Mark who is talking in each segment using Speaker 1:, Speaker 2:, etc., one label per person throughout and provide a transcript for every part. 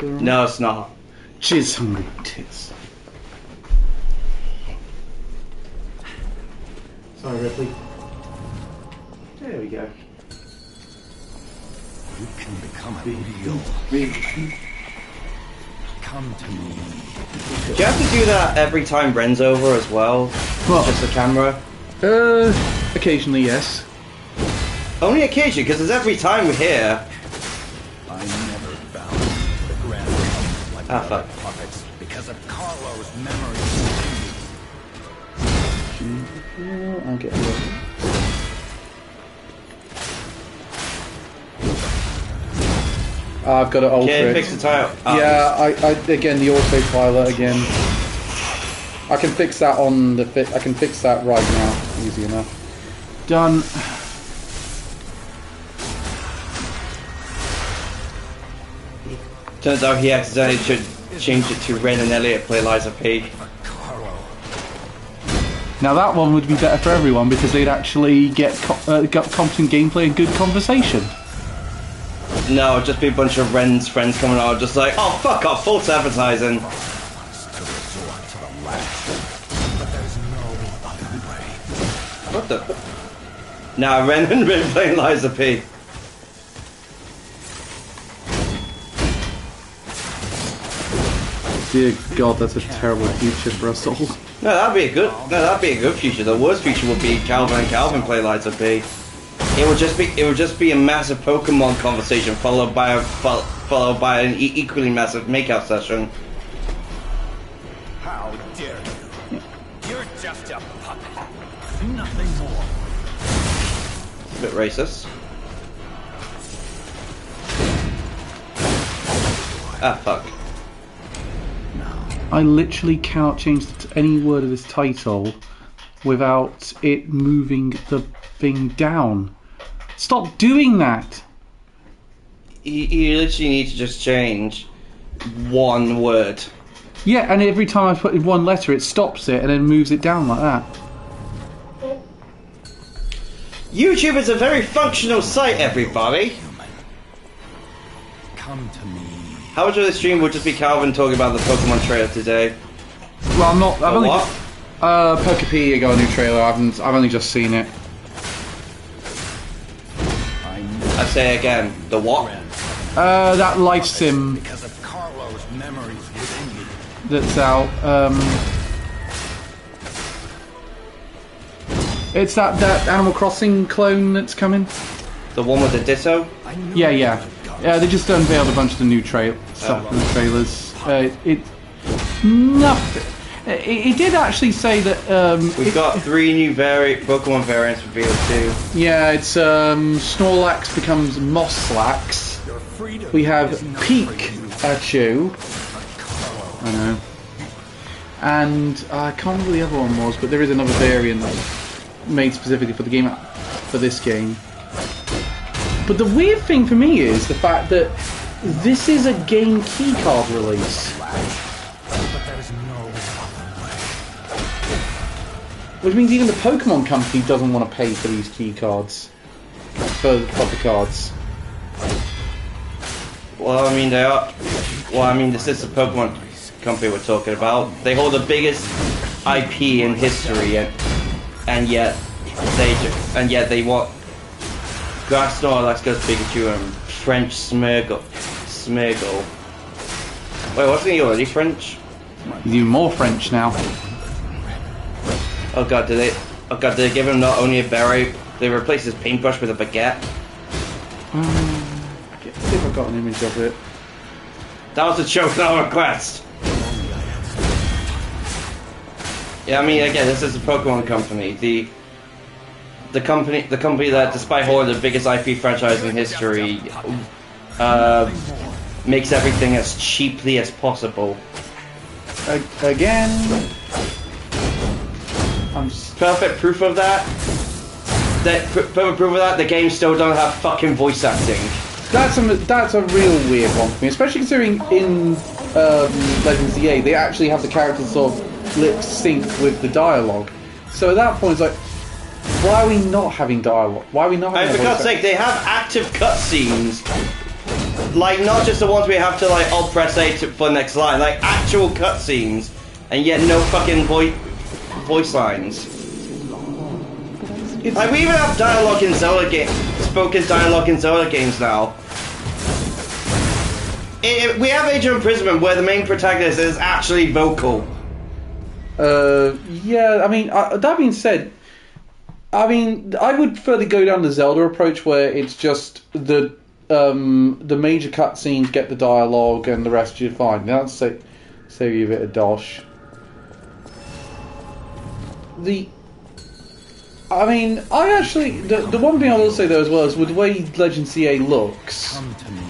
Speaker 1: No, it's not.
Speaker 2: Jizz hungry tits. Sorry, Ripley.
Speaker 1: There we go.
Speaker 3: You can become a real. Come to me.
Speaker 1: Do you have to do that every time Ren's over as well?
Speaker 2: What?
Speaker 1: Just the camera?
Speaker 2: Occasionally, yes.
Speaker 1: Only occasionally, because it's every time we're here.
Speaker 3: I never found the grand puppets like
Speaker 1: fuck.
Speaker 3: puppets because of Carlo's memories.
Speaker 2: I'll get it. I've got to alter
Speaker 1: Okay,
Speaker 2: it.
Speaker 1: fix the title.
Speaker 2: Yeah, I again the autopilot again. I can fix that on the I can fix that right now. Easy enough. Done.
Speaker 1: Turns out he accidentally should change it to Ren and Elliot play Liza P.
Speaker 2: Now that one would be better for everyone because they'd actually get competent gameplay and good conversation.
Speaker 1: No, it'd just be a bunch of Ren's friends coming out just like, oh fuck off, false advertising. What the? Nah, Ren and Ren playing Liza P.
Speaker 2: Dear God, that's a terrible future for us all.
Speaker 1: No, that'd be a good future. The worst future would be Calvin and Calvin play Liza P. It would just be a massive Pokemon conversation followed by an equally massive makeout session.
Speaker 3: How dare you? You're just a puppet. Nothing more.
Speaker 1: It's a bit racist. Ah, fuck.
Speaker 2: I literally cannot change any word of this title without it moving the thing down. Stop doing that!
Speaker 1: You literally need to just change one word.
Speaker 2: Yeah, and every time I put in one letter, it stops it and then moves it down like that.
Speaker 1: YouTube is a very functional site, everybody.
Speaker 3: Come to me.
Speaker 1: How much of the stream would just be Calvin talking about the Pokemon trailer today?
Speaker 2: Well, I'm not. I've only
Speaker 1: what?
Speaker 2: Pokepedia got a new trailer. I've only just seen it.
Speaker 1: I say again, the what?
Speaker 2: That life sim
Speaker 3: Because of Carlo's memories within you.
Speaker 2: that's out. It's that Animal Crossing clone that's coming.
Speaker 1: The one with the Ditto?
Speaker 2: Yeah. They just unveiled a bunch of the new stuff in the trailers. Nothing. It did actually say that
Speaker 1: We've got 3 new Pokemon variants revealed too.
Speaker 2: Yeah, it's Snorlax becomes Mosslax. We have Pikachu. I know. And I can't remember what the other one was, but there is another variant that's made specifically for the game, for this game. But the weird thing for me is the fact that this is a game keycard release. Which means even the Pokemon company doesn't want to pay for these keycards. For the cards.
Speaker 1: Well, I mean, they are. Well, I mean, this is the Pokemon company we're talking about. They hold the biggest IP in history, and yet they want Grass Snorlax goes Pikachu and French Smeargle. Wait, wasn't he already French?
Speaker 2: He's even more French now.
Speaker 1: Oh god, did they give him not only a berry, they replaced his paintbrush with a baguette?
Speaker 2: I see if I've got an image of it.
Speaker 1: That was a joke, not a request. Yeah, I mean, again, this is a Pokemon company. The company that, despite holding the biggest IP franchise in history, makes everything as cheaply as possible.
Speaker 2: Again,
Speaker 1: Perfect proof of that. Perfect proof of that. The games still don't have fucking voice acting.
Speaker 2: that's a real weird one for me, especially considering in Legends of the they actually have the characters sort of lip sync with the dialogue. So at that point, it's like, why are we not having dialogue? Why are we not having?
Speaker 1: For God's sake, they have active cutscenes. like not just the ones we have to like press A for next line, like actual cutscenes, and yet no fucking voice lines. Like we even have dialogue in Zelda games, spoken dialogue in Zelda games now. We have Age of Imprisonment where the main protagonist is actually vocal.
Speaker 2: Yeah, I mean, that being said, I mean, I would further go down the Zelda approach where it's just the major cutscenes get the dialogue and the rest you're fine. That'll save you a bit of dosh. I mean, I actually... The one thing I will say, though, as well, is with the way Legend CA looks,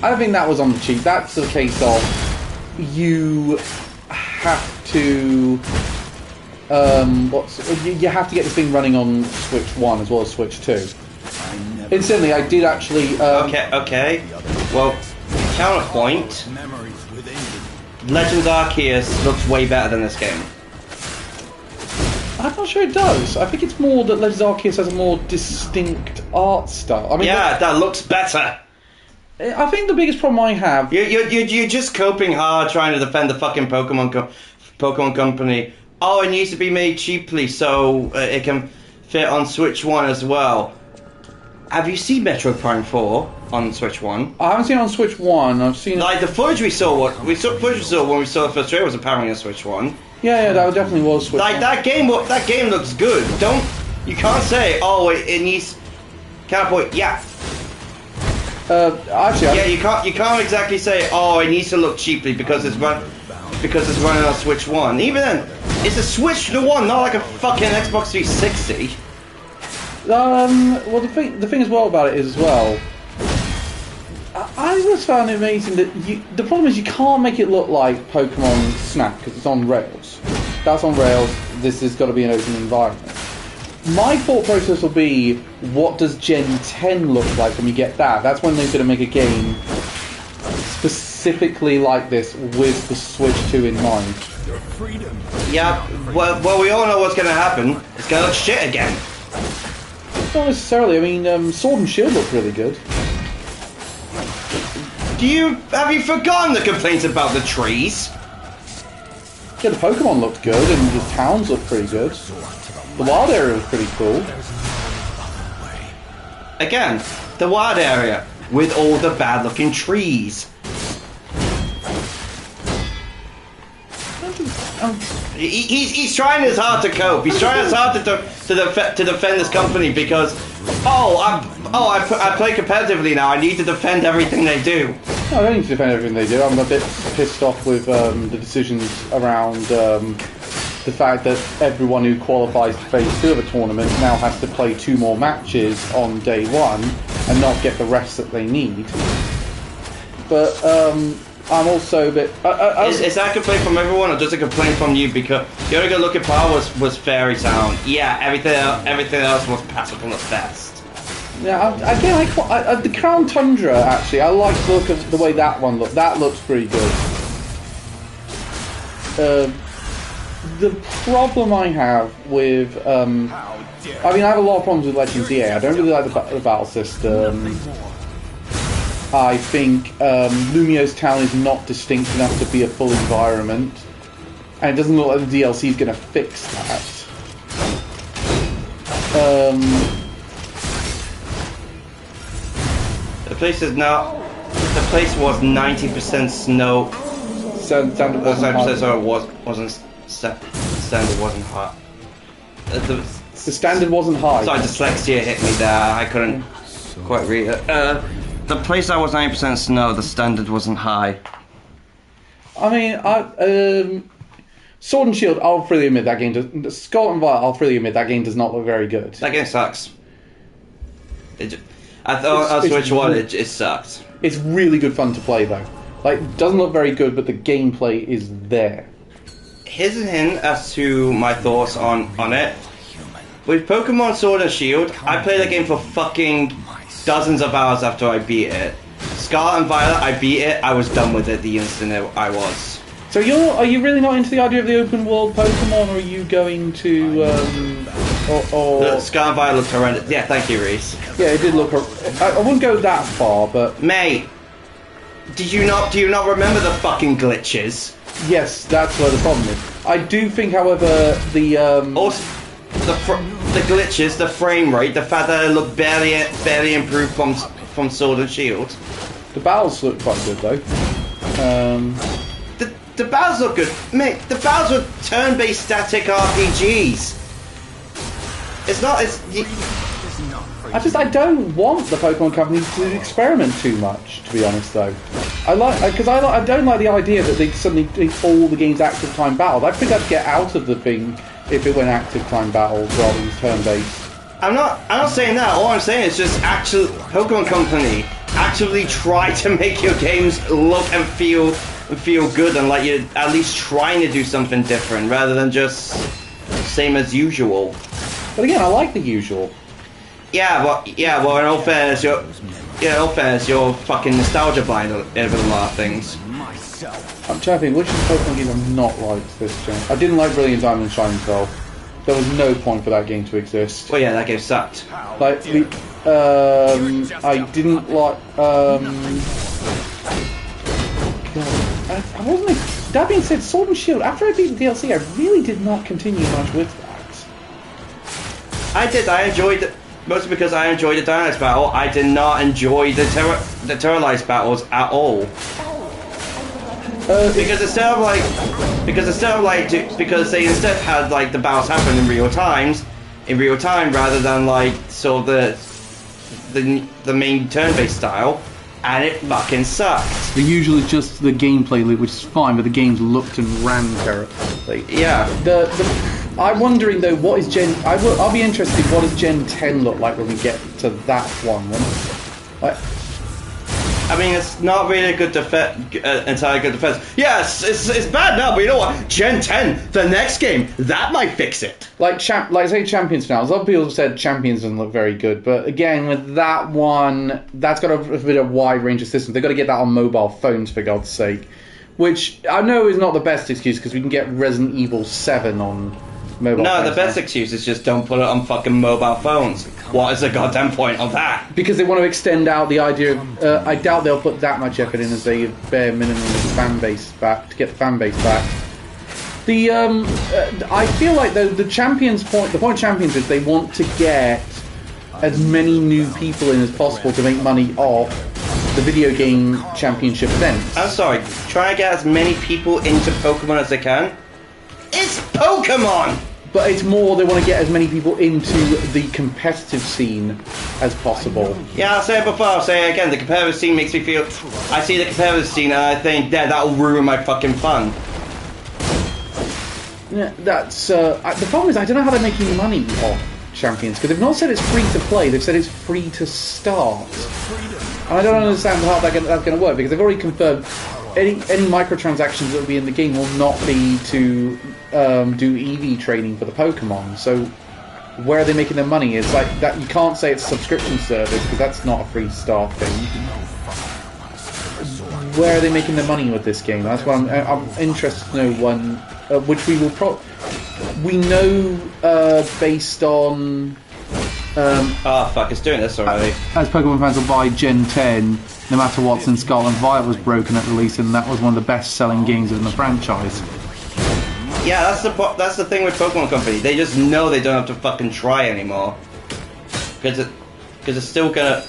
Speaker 2: I don't think that was on the cheap. That's the case of you have to... you have to get this thing running on Switch 1 as well as Switch 2. Incidentally, I did actually...
Speaker 1: Okay. Well, counterpoint. Legends Arceus looks way better than this game.
Speaker 2: I'm not sure it does. I think it's more that Legends Arceus has a more distinct art style. I mean,
Speaker 1: yeah, that looks better.
Speaker 2: I think the biggest problem I have...
Speaker 1: You're just coping hard trying to defend the fucking Pokemon company. Oh, it needs to be made cheaply so it can fit on Switch 1 as well. Have you seen Metroid Prime 4 on Switch 1?
Speaker 2: I haven't seen it on Switch 1. I've seen
Speaker 1: like the footage we saw. When we saw the first trailer was apparently on Switch 1.
Speaker 2: Yeah, that definitely was Switch 1.
Speaker 1: That game looks good. You can't say, oh, it needs. Counterpoint, yeah.
Speaker 2: Actually,
Speaker 1: yeah, you can't exactly say, oh, it needs to look cheaply because it's running on Switch 1. Even then, it's a Switch 1, not like a fucking Xbox 360.
Speaker 2: Well, the thing as well about it is as well, I just found it amazing that the problem is you can't make it look like Pokemon Snap because it's on rails. That's on rails. This has got to be an open environment. My thought process will be, what does Gen 10 look like when we get that? That's when they're going to make a game specifically like this with the Switch 2 in mind.
Speaker 1: Yeah, well, we all know what's going to happen. It's going to look shit again.
Speaker 2: Not necessarily. I mean, Sword and Shield look really good.
Speaker 1: Have you forgotten the complaints about the trees?
Speaker 2: Yeah, the Pokemon looked good, and the towns looked pretty good. The wild area was pretty cool.
Speaker 1: Again, the wild area with all the bad-looking trees. He's trying his hard to cope. He's trying his hard to defend this company because I play competitively now. I need to defend everything they do.
Speaker 2: No, I don't need to defend everything they do. I'm a bit pissed off with the decisions around the fact that everyone who qualifies to phase 2 of a tournament now has to play 2 more matches on day 1 and not get the rest that they need. But I'm also a bit...
Speaker 1: Is that a complaint from everyone or just a complaint from you? Because the only good looking part was Fairy Town. Yeah, everything else was passable at best.
Speaker 2: Yeah, again, the Crown Tundra, actually, I like the look of the way that one looked. That looks pretty good. The problem I have with... I mean, I have a lot of problems with Legends EA. I don't really like the battle system. I think Lumio's town is not distinct enough to be a full environment. And it doesn't look like the DLC is going to fix that.
Speaker 1: The place is now. The place was 90% snow.
Speaker 2: Standard wasn't high.
Speaker 1: So standard wasn't high.
Speaker 2: The standard wasn't high.
Speaker 1: Sorry, dyslexia hit me there. I couldn't quite read it. The place that was 90% snow. The standard wasn't high.
Speaker 2: I mean, Sword and Shield. I'll freely admit that game does. Skull and Violet. I'll freely admit that game does not look very good.
Speaker 1: That game sucks. I thought on Switch 1 it sucks.
Speaker 2: It's really good fun to play though. Like, it doesn't look very good, but the gameplay is there.
Speaker 1: Here's a hint as to my thoughts on it. With Pokemon Sword and Shield, I played the game for fucking dozens of hours after I beat it. Scarlet and Violet, I beat it, I was done with it the instant I was.
Speaker 2: So are you really not into the idea of the open world Pokemon, or are you going to
Speaker 1: Scarlet and Violet looked horrendous. Yeah, thank you, Reese.
Speaker 2: Yeah, it did look. I wouldn't go that far, but
Speaker 1: mate, Do you not remember the fucking glitches?
Speaker 2: Yes, that's where the problem is. I do think, however, the
Speaker 1: Also, the glitches, the frame rate, the fact that it looked barely improved from Sword and Shield.
Speaker 2: the battles look quite good though.
Speaker 1: The battles look good, mate. The battles were turn-based static RPGs.
Speaker 2: I don't want the Pokemon Company to experiment too much, to be honest. Though, I don't like the idea that they suddenly do all the games active time battle. I think I'd get out of the thing if it went active time battle rather than turn-based.
Speaker 1: I'm not saying that. All I'm saying is just Pokemon Company actively try to make your games look and feel good, and like you're at least trying to do something different rather than just same as usual.
Speaker 2: But again, I like the usual.
Speaker 1: Well, in all fairness, you're fucking nostalgia blind over a lot of things.
Speaker 2: I'm trying to think, which Pokemon game I've not liked this gen. I didn't like Brilliant Diamond and Shining Pearl. There was no point for that game to exist.
Speaker 1: Well, yeah, that game sucked.
Speaker 2: Like, I didn't like, God, I wasn't, that being said, Sword and Shield, after I beat the DLC, I really did not continue much with that.
Speaker 1: I did, I enjoyed it. Mostly because I enjoyed the Dynamax battle, I did not enjoy the Terralize battles at all. Because they instead had like the battles happen in real time rather than like sort of the main turn-based style, and it fucking sucked.
Speaker 2: They're usually just the gameplay loop, which is fine, but the games looked and ran terribly.
Speaker 1: Yeah.
Speaker 2: I'm wondering though, what is Gen? I'll be interested. What does Gen 10 look like when we get to that one?
Speaker 1: I mean, it's not really a good entirely good defense. Yes, it's bad now, but you know what? Gen 10, the next game, that might fix it.
Speaker 2: Like say Champions now. A lot of people have said Champions doesn't look very good, but again, with that one, that's got a bit of wide range of systems. They've got to get that on mobile phones, for God's sake. Which I know is not the best excuse, because we can get Resident Evil 7 on mobile phones.
Speaker 1: No, the best excuse is just don't put it on fucking mobile phones. What is the goddamn point of that?
Speaker 2: Because they want to extend out the idea of... I doubt they'll put that much effort in as a bare minimum fan base back, to get the fan base back. I feel like the Champions point... The point of Champions is they want to get as many new people in as possible to make money off the video game championship events.
Speaker 1: I'm sorry, try and get as many people into Pokemon as they can? It's Pokemon!
Speaker 2: But it's more they want to get as many people into the competitive scene as possible.
Speaker 1: Yeah, I'll say it before, I'll say it again. The competitive scene makes me feel... I see the competitive scene and I think, that'll ruin my fucking fun.
Speaker 2: Yeah, that's... the problem is I don't know how they're making money off Champions, because they've not said it's free to play, they've said it's free to start. And I don't understand how that's going to work, because they've already confirmed any microtransactions that will be in the game will not be to do EV training for the Pokemon. So where are they making their money? It's like that. You can't say it's a subscription service, because that's not a free start thing. Where are they making their money with this game? That's what I'm interested to know. One, which we will we know based on.
Speaker 1: Fuck, it's doing this already.
Speaker 2: As Pokemon fans will buy Gen 10, no matter what, since Scarlet and Violet was broken at release, and that was one of the best-selling games in the franchise.
Speaker 1: Yeah, that's the thing with Pokemon Company. They just know they don't have to fucking try anymore, because it's still gonna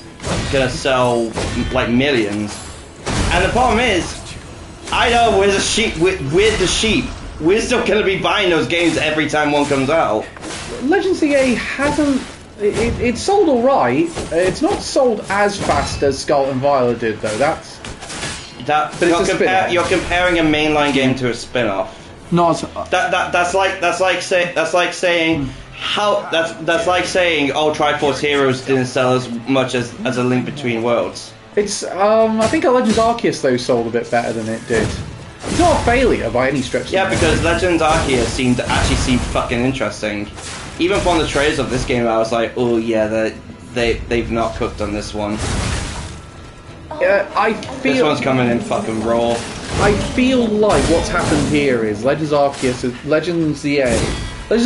Speaker 1: sell like millions. And the problem is, I know we're the sheep. We're the sheep. We're still gonna be buying those games every time one comes out. Legends EA hasn't. It's sold alright. It's not sold as fast as Scarlet and Violet did, though. But you're comparing a mainline game to a spin-off.
Speaker 2: No,
Speaker 1: that's like saying oh, Triforce Heroes didn't sell as much as A Link Between Worlds.
Speaker 2: It's I think Legends Arceus though sold a bit better than it did. It's not a failure by any stretch.
Speaker 1: Yeah, because Legends Arceus seemed fucking interesting. Even from the trailers of this game, I was like, oh yeah, they've not cooked on this one. I feel this one's coming in fucking raw. I feel like what's happened here is Legends Arceus was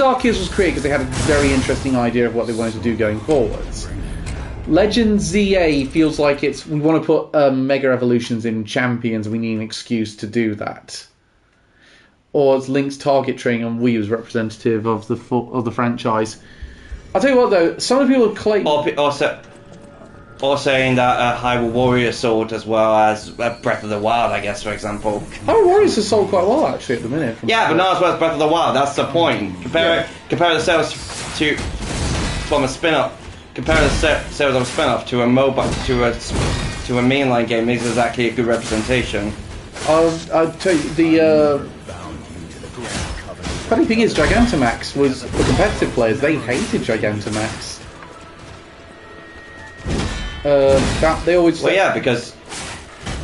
Speaker 1: created because they had a very interesting idea of what they wanted to do going forwards.
Speaker 2: Legend ZA feels like we want to put Mega Evolutions in Champions. We need an excuse to do that. Or as Link's target training on Wii was representative of the franchise. I'll tell you what though, some of the people have claimed...
Speaker 1: Or saying that Hyrule Warrior sold as well as Breath of the Wild, I guess, for example.
Speaker 2: Hyrule Warriors has sold quite well actually at the minute.
Speaker 1: Yeah, but not as well as Breath of the Wild, that's the point. Compare the sales from a spin-off. Compare the sales of a spin-off to a mobile to a mainline game is exactly a good representation.
Speaker 2: I'll tell you, the funny thing is, Gigantamax was for competitive players. They hated Gigantamax. They always.
Speaker 1: Well, yeah, because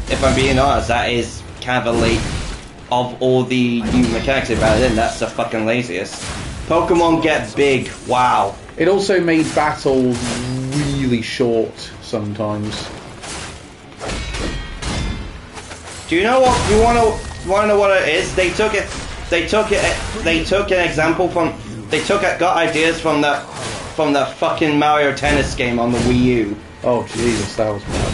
Speaker 1: if I'm being honest, that is kind of a late of all the new mechanics about it. That's the fucking laziest. Pokemon get big. Wow.
Speaker 2: It also made battles really short sometimes.
Speaker 1: Do you know what? You want to know what it is? They took an example from. Got ideas from the fucking Mario Tennis game on the Wii U.
Speaker 2: Oh Jesus, that was bad.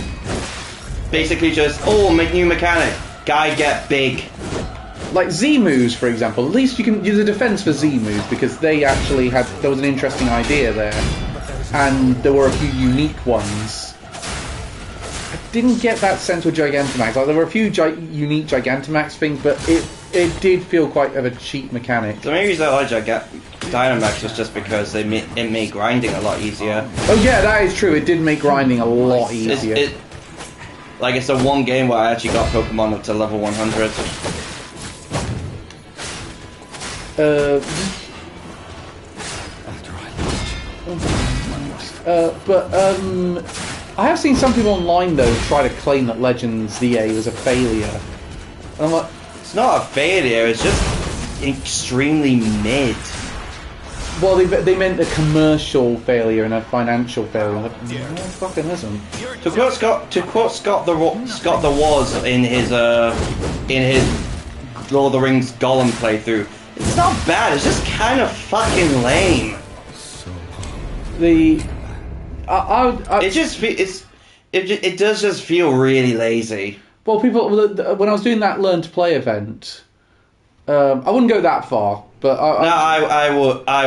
Speaker 1: Basically, just make new mechanic. Guy get big.
Speaker 2: Like Z-moves, for example. At least you can use a defense for Z-moves because they actually there was an interesting idea there, and there were a few unique ones. I didn't get that sense with Gigantamax. Like, there were a few unique Gigantamax things, but it did feel quite of a cheap mechanic.
Speaker 1: The main reason I like Dynamax was just because it made grinding a lot easier.
Speaker 2: Oh yeah, that is true. It did make grinding a lot easier.
Speaker 1: It's the one game where I actually got Pokemon up to level 100.
Speaker 2: I have seen some people online though try to claim that Legends ZA was a failure. And I'm like,
Speaker 1: it's not a failure. It's just extremely mid.
Speaker 2: Well, they meant a commercial failure and a financial failure. Like, no, it fucking isn't.
Speaker 1: To quote Scott the Woz in his Lord of the Rings Gollum playthrough, it's not bad. It's just kind of fucking lame. It does just feel really lazy.
Speaker 2: Well, when I was doing that Learn to Play event, I wouldn't go that far, but
Speaker 1: I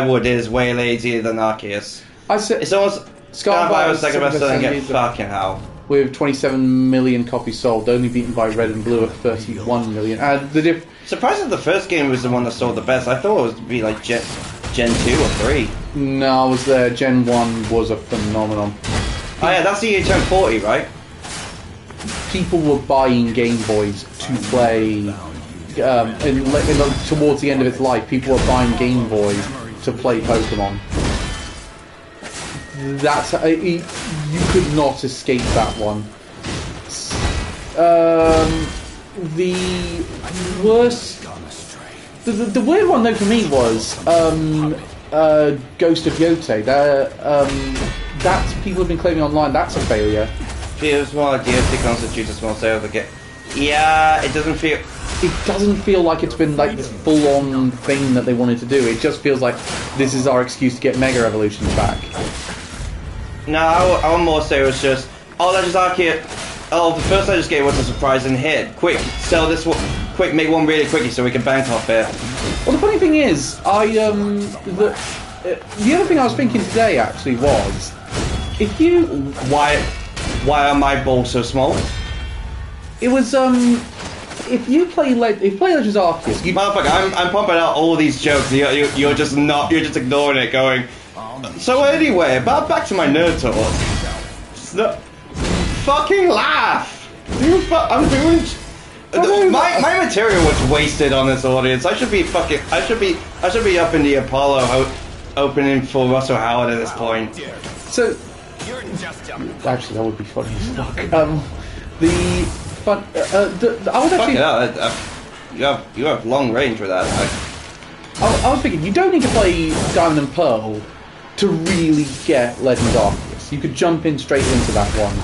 Speaker 1: would. It is way lazier than Arceus. It's almost Scott I was second best selling get fucking hell.
Speaker 2: With 27 million copies sold, only beaten by Red and Blue at 31 million.
Speaker 1: Surprisingly, the first game was the one that sold the best. I thought it would be like Gen 2 or 3.
Speaker 2: No, I was there. Gen 1 was a phenomenon.
Speaker 1: Oh yeah, that's the year turned 40, right?
Speaker 2: People were buying Game Boys to play. Towards the end of its life, people were buying Game Boys to play Pokemon. You could not escape that one. The worst, the weird one though for me was Ghost of Yote. That's people have been claiming online that's a failure.
Speaker 1: Feels more like DFT constitutes a small sale of the game. Yeah, it doesn't feel.
Speaker 2: It doesn't feel like it's been like this full-on thing that they wanted to do. It just feels like this is our excuse to get Mega Evolutions back.
Speaker 1: No, I would more say it was just, Legends Arceus. Oh, the first Legends game was a surprising hit. Quick, sell this one. Quick, make one really quickly so we can bank off it.
Speaker 2: Well, the funny thing is, the other thing I was thinking today actually was, if you
Speaker 1: why are my balls so small?
Speaker 2: It was if you play Legends Arceus, you
Speaker 1: motherfucker, I'm pumping out all these jokes. You're just ignoring it, going. So anyway, back to my nerd talk. Fucking laugh. I'm doing. My material was wasted on this audience. I should be up in the Apollo opening for Russell Howard at this point.
Speaker 2: So actually, that would be funny as fuck. I was actually.
Speaker 1: You have long range with that.
Speaker 2: I was thinking you don't need to play Diamond and Pearl to really get Legends Arceus. You could jump in straight into that one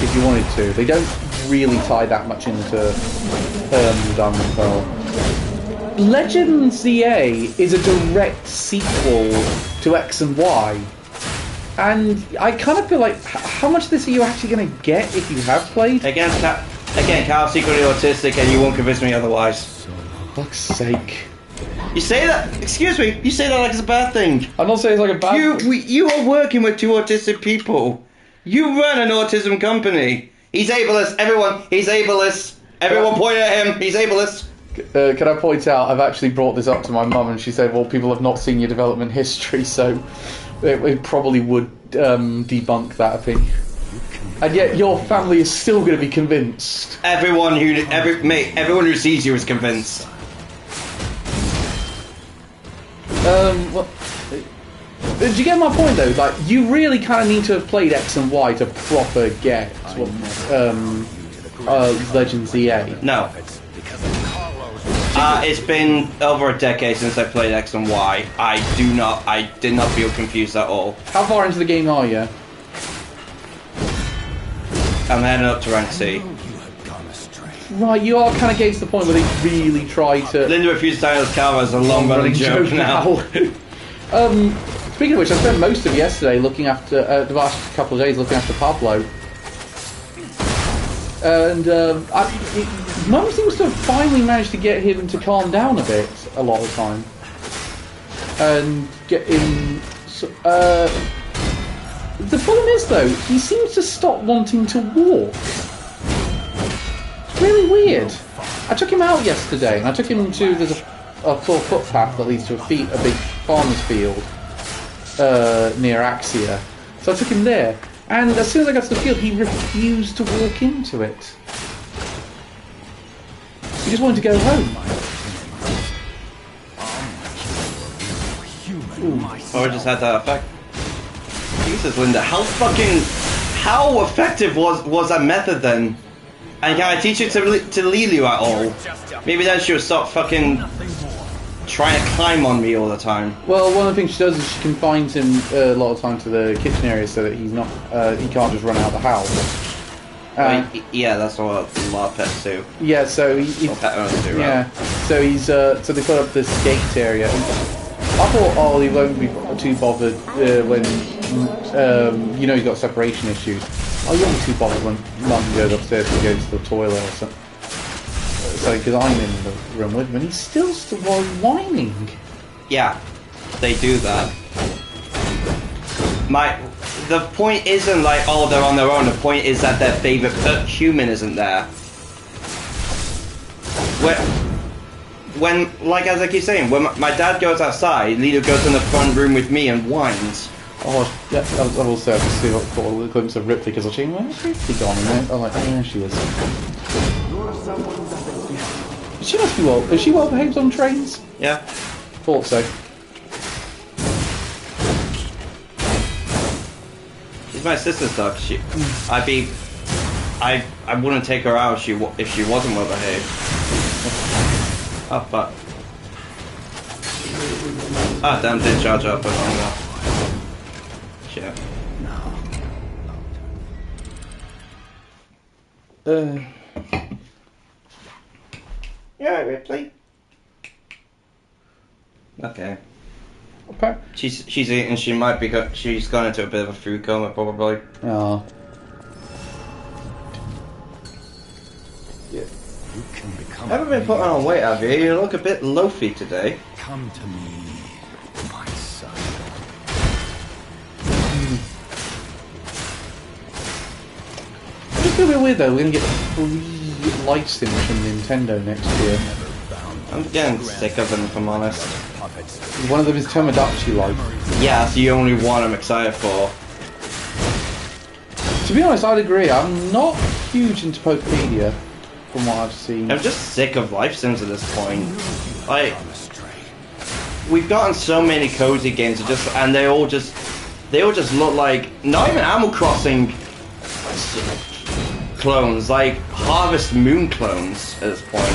Speaker 2: if you wanted to. They don't really tie that much into Diamond and Pearl. Legends ZA is a direct sequel to X and Y. And I kind of feel like, how much of this are you actually going to get if you have played?
Speaker 1: Again, Carl's secretly autistic, and you won't convince me otherwise.
Speaker 2: For fuck's sake.
Speaker 1: You say that? Excuse me. You say that like it's a bad thing.
Speaker 2: I'm not saying it's like a bad thing.
Speaker 1: You are working with two autistic people. You run an autism company. He's ableist. Everyone, he's ableist. Everyone point at him. He's ableist.
Speaker 2: Can I point out, I've actually brought this up to my mum, and she said, well, people have not seen your development history, so it probably would debunk that opinion. And yet your family is still going to be convinced.
Speaker 1: Everyone who sees you is convinced.
Speaker 2: Well, did you get my point though? Like, you really kind of need to have played X and Y to proper get Legends EA.
Speaker 1: No. It's been over a decade since I played X and Y. I did not feel confused at all.
Speaker 2: How far into the game are you?
Speaker 1: I'm heading up to rank C.
Speaker 2: Right, you are kind of getting to the point where they really try to...
Speaker 1: Linda refused to title Calva as a long-running joke now.
Speaker 2: Speaking of which, I spent most of yesterday looking after, the last couple of days looking after Pablo. And Mum seems to have finally managed to get him to calm down a bit a lot of the time. And get him... the problem is though, he seems to stop wanting to walk. It's really weird. I took him out yesterday, and I took him to, there's a full footpath that leads to a big farmer's field near Axia. So I took him there, and as soon as I got to the field, he refused to walk into it. He just wanted to go home.
Speaker 1: Oh, I just had that effect. Jesus, Linda, how effective was that method then? And can I teach you to lead you at all? Maybe then she'll stop fucking trying to climb on me all the time.
Speaker 2: Well, one of the things she does is she confines him a lot of time to the kitchen area so that he's not, he can't just run out of the house.
Speaker 1: Yeah, that's what a lot of pets do.
Speaker 2: Yeah, so
Speaker 1: Pet owners do, right?
Speaker 2: yeah, so he's so they put up this gate area. I thought, oh, he won't be too bothered when you know he's got separation issues. Oh, you won't be too bothered when Mum goes upstairs to go to the toilet or something. So, because I'm in the room with him, and he's still whining.
Speaker 1: Yeah, they do that. The point isn't like, oh, they're on their own. The point is that their favourite human isn't there. When, like as I keep saying, when my dad goes outside, Lilo goes in the front room with me and whines.
Speaker 2: Oh, yeah, I've also had to see a glimpse of Ripley because I was thinking, where's Ripley gone? And I'm like, oh, there she is. She must be well. Is she well behaved on trains?
Speaker 1: Yeah.
Speaker 2: Thought so.
Speaker 1: She's my sister's dog. I wouldn't take her out if she wasn't well behaved. Oh fuck. Ah, damn, didn't charge up for long enough. Shit. Yeah, Ripley. Okay.
Speaker 2: Okay.
Speaker 1: She's eating. She might be. She's gone into a bit of a food coma, probably.
Speaker 2: Oh.
Speaker 1: Yeah. You can become. Haven't been putting on weight, have you? You look a bit loafy today.
Speaker 3: Come to me, my son.
Speaker 2: It's just gonna be weird though. We're gonna get free life sims from Nintendo next year.
Speaker 1: I'm getting sick of them, if I'm honest.
Speaker 2: One of them is Tomodachi Life.
Speaker 1: Yeah, that's the only one I'm excited for.
Speaker 2: To be honest, I'd agree. I'm not huge into Pokepedia, from what I've seen.
Speaker 1: I'm just sick of life sims at this point. Like, we've gotten so many cozy games, and they all just look like not even Animal Crossing clones, like Harvest Moon clones at this point.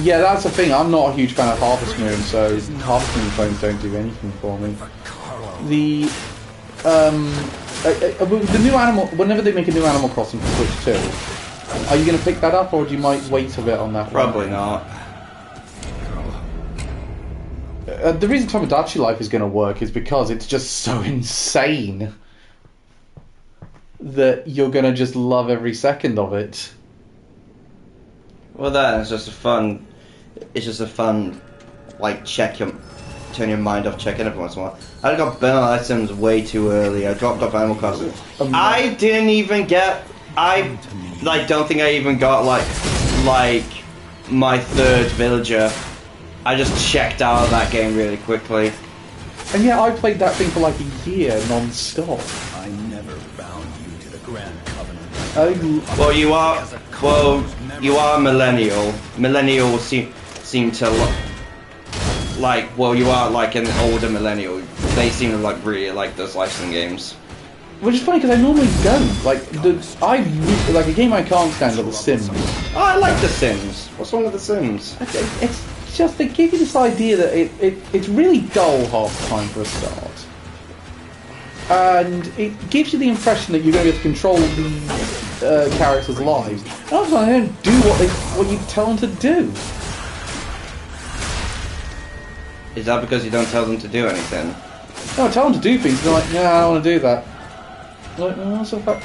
Speaker 2: Yeah, that's the thing. I'm not a huge fan of Harvest Moon, so Harvest Moon clones don't do anything for me. The new Animal, whenever they make a new Animal Crossing for Switch 2, are you going to pick that up, or do you might wait a bit on that?
Speaker 1: Probably not.
Speaker 2: The reason Tomodachi Life is going to work is because it's just so insane. that you're gonna just love every second of it.
Speaker 1: Well, it's just a fun. It's just a fun, like turn your mind off, check in every once in a while. I got burnt on items way too early. I dropped off Animal Crossing. I didn't even get. I don't think I even got like my third villager. I just checked out of that game really quickly.
Speaker 2: And yeah, I played that thing for like a year non-stop.
Speaker 3: I never bound you to the Grand Covenant.
Speaker 1: Well, you are a millennial. Millennials seem to you are like an older millennial. They seem to really like those licensing games.
Speaker 2: Which is funny because I normally don't. Like a game I can't stand are The Sims.
Speaker 1: Oh, I like The Sims. What's wrong with The Sims?
Speaker 2: It's just they give you this idea that it's really dull half the time for a start. And it gives you the impression that you're going to be able to control the characters' lives. And all of a sudden, they don't do what you tell them to do.
Speaker 1: Is that because you don't tell them to do anything?
Speaker 2: No, I tell them to do things, and they're like, "No, I don't want to do that." I'm like, well, what's the fuck?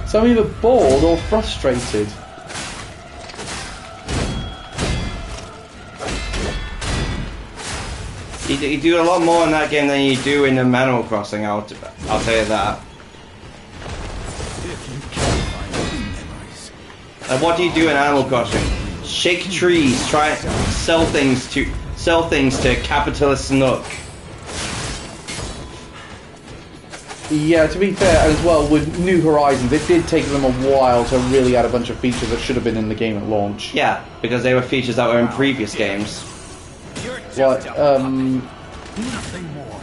Speaker 2: So I'm either bored or frustrated.
Speaker 1: You do a lot more in that game than you do in Animal Crossing. I'll tell you that. And what do you do in Animal Crossing? Shake trees, try sell things to capitalist Nook.
Speaker 2: Yeah, to be fair as well, with New Horizons, it did take them a while to really add a bunch of features that should have been in the game at launch.
Speaker 1: Yeah, because they were features that were in previous games.
Speaker 2: What,
Speaker 3: Nothing more.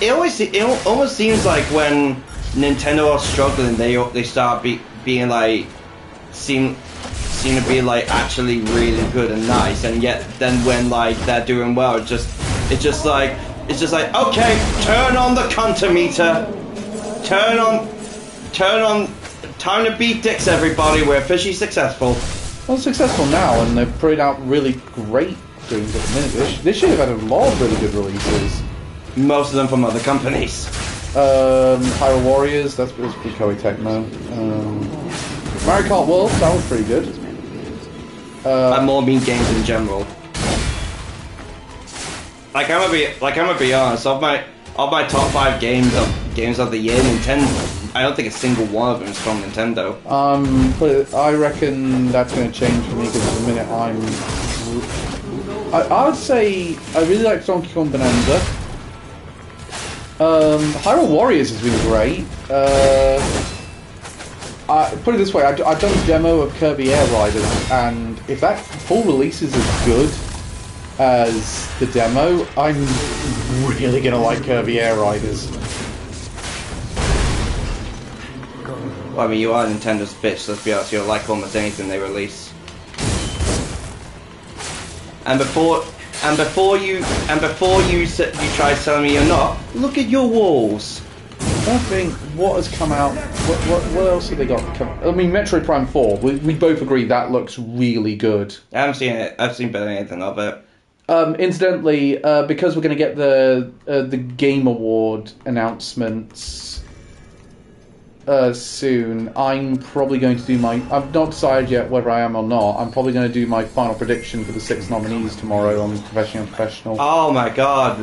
Speaker 1: It almost seems like when Nintendo are struggling, they start being like seem to be like actually really good and nice, and yet then when like they're doing well, it's just like okay, turn on the counter meter, turn on, time to beat dicks, everybody. We're officially successful.
Speaker 2: Well, successful now, and they're putting out really great games at the minute. This year they've had a lot of really good releases.
Speaker 1: Most of them from other companies.
Speaker 2: Hyrule Warriors, that's pretty Koei Tecmo. Mario Kart World, that was pretty good.
Speaker 1: I more mean games in general. I'm gonna be honest. Of my top 5 games of the year, Nintendo. I don't think a single one of them is from Nintendo.
Speaker 2: But I reckon that's going to change for me because at the minute I would say I really like Donkey Kong Bonanza. Hyrule Warriors has been great. Put it this way, I've done a demo of Kirby Air Riders, and if that full release is as good as the demo, I'm really going to like Kirby Air Riders.
Speaker 1: Well, I mean, you are Nintendo's bitch, let's be honest, you'll like almost anything they release. And before you try telling me you're not, look at your walls.
Speaker 2: I think what has come out. What else have they got? I mean, Metroid Prime 4. We both agree that looks really good.
Speaker 1: I haven't seen it. I've seen barely anything of it.
Speaker 2: Incidentally, because we're going to get the Game Award announcements soon, I'm probably going to do I've not decided yet whether I am or not. I'm probably going to do my final prediction for the 6 nominees tomorrow on Professional and Professional.
Speaker 1: Oh my god!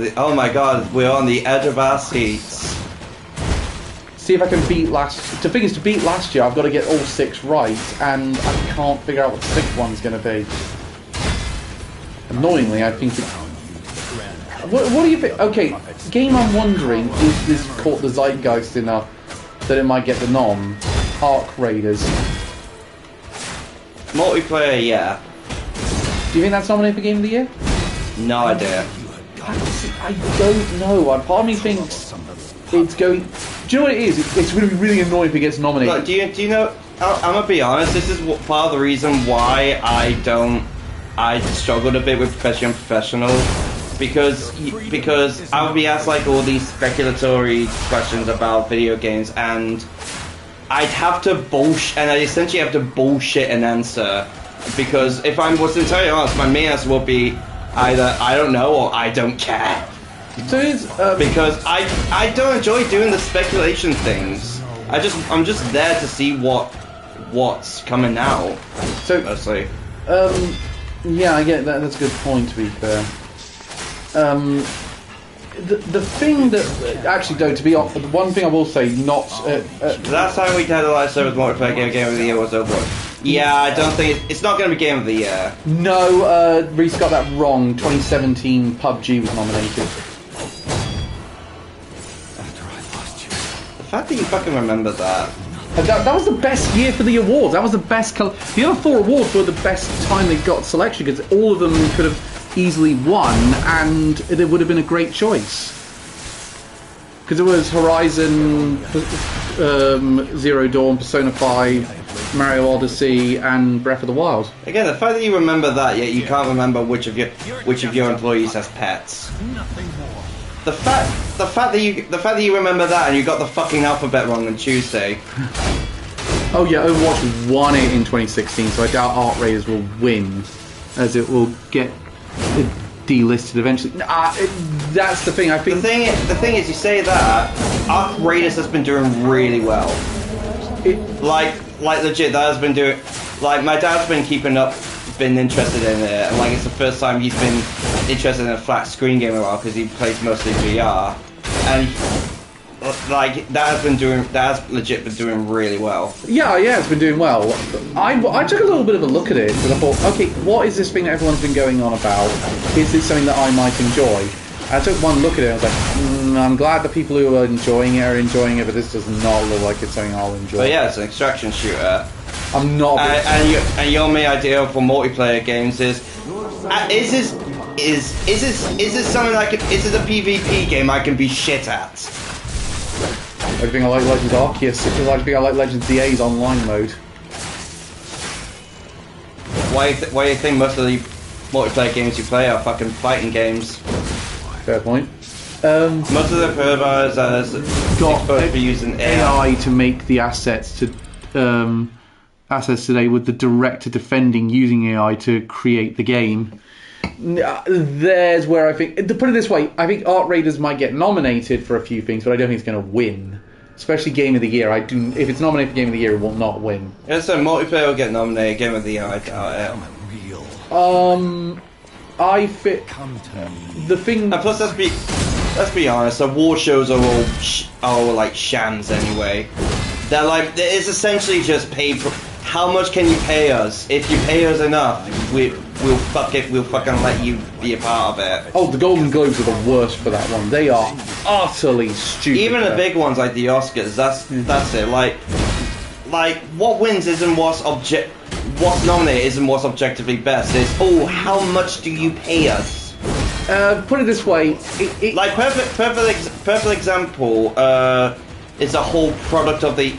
Speaker 1: We're on the edge of our seats.
Speaker 2: See if I can beat last. The thing is, to beat last year, I've got to get all 6 right, and I can't figure out what the 6th one's going to be. Annoyingly, I think. What do you think? Okay, game I'm wondering, is this caught the zeitgeist enough that it might get the nom? Arc Raiders.
Speaker 1: Multiplayer, yeah.
Speaker 2: Do you think that's nominated for Game of the Year?
Speaker 1: No idea.
Speaker 2: I don't know. Part of me thinks it's going. Do you know what it is? It's going to be really annoying if it gets nominated.
Speaker 1: Look, do you know? I'm gonna be honest. This is part of the reason why I struggled a bit with professional, because I would be asked like all these speculatory questions about video games, and I'd have to bullshit, and I essentially have to bullshit an answer, because if I was entirely honest, my main answer would be either I don't know or I don't care.
Speaker 2: So it's
Speaker 1: because I don't enjoy doing the speculation things. I'm just there to see what's coming out.
Speaker 2: So
Speaker 1: mostly.
Speaker 2: Yeah, I get that. That's a good point. To be fair, the thing that actually though, to be honest, the one thing I will say, not
Speaker 1: last time we had a live service multiplayer game of the year was Overwatch. Yeah, I don't think it's not going to be game of the year.
Speaker 2: No, Reese got that wrong. 2017 PUBG was nominated.
Speaker 1: The fact that you fucking remember that.
Speaker 2: That was the best year for the awards. That was the best. The other 4 awards were the best time they got selection because all of them could have easily won, and it would have been a great choice. Because it was Horizon, Zero Dawn, Persona 5, Mario Odyssey, and Breath of the Wild.
Speaker 1: Again, the fact that you remember that, yet you can't remember which of your employees has pets. The fact that you remember that and you got the fucking alphabet wrong on Tuesday.
Speaker 2: Oh yeah, Overwatch won it in 2016, so I doubt Art Raiders will win, as it will get delisted eventually. That's the thing. I think
Speaker 1: the thing is, you say that Art Raiders has been doing really well. Like legit, that has been doing. Like my dad's been keeping up, been interested in it, and like it's the first time he's been interested in a flat screen game in a while because he plays mostly VR, and like that has legit been doing really well. Yeah,
Speaker 2: it's been doing well. I took a little bit of a look at it and I thought, okay, what is this thing that everyone's been going on about? Is this something that I might enjoy? I took one look at it and I was like, I'm glad the people who are enjoying it, but this does not look like it's something I'll enjoy.
Speaker 1: But yeah, it's an extraction shooter.
Speaker 2: I'm not.
Speaker 1: And your main idea for multiplayer games is this something like is this a PvP game I can be shit at?
Speaker 2: I think I like Legends Arceus. I think I like Legends DA's online mode.
Speaker 1: Why do you think most of the multiplayer games you play are fucking fighting games?
Speaker 2: Fair point.
Speaker 1: Most of the providers are supposed to be using
Speaker 2: AI to make the assets today with the director defending using AI to create the game. There's where I think, to put it this way, I think Art Raiders might get nominated for a few things, but I don't think it's going to win. Especially Game of the Year. If it's nominated for Game of the Year, it will not win.
Speaker 1: Yeah, so multiplayer will get nominated. Game of the Year, I doubt it. The thing. And plus, let's be honest. Award shows are all like shams anyway. They're like it's essentially just pay. How much can you pay us? If you pay us enough, we'll fucking let you be a part of it.
Speaker 2: Oh, the Golden Globes are the worst for that one. They are utterly stupid.
Speaker 1: Even the big ones like the Oscars, that's it. Like what wins isn't what's nominated isn't what's objectively best. It's how much do you pay us?
Speaker 2: Put it this way,
Speaker 1: like perfect example. It's a whole product of the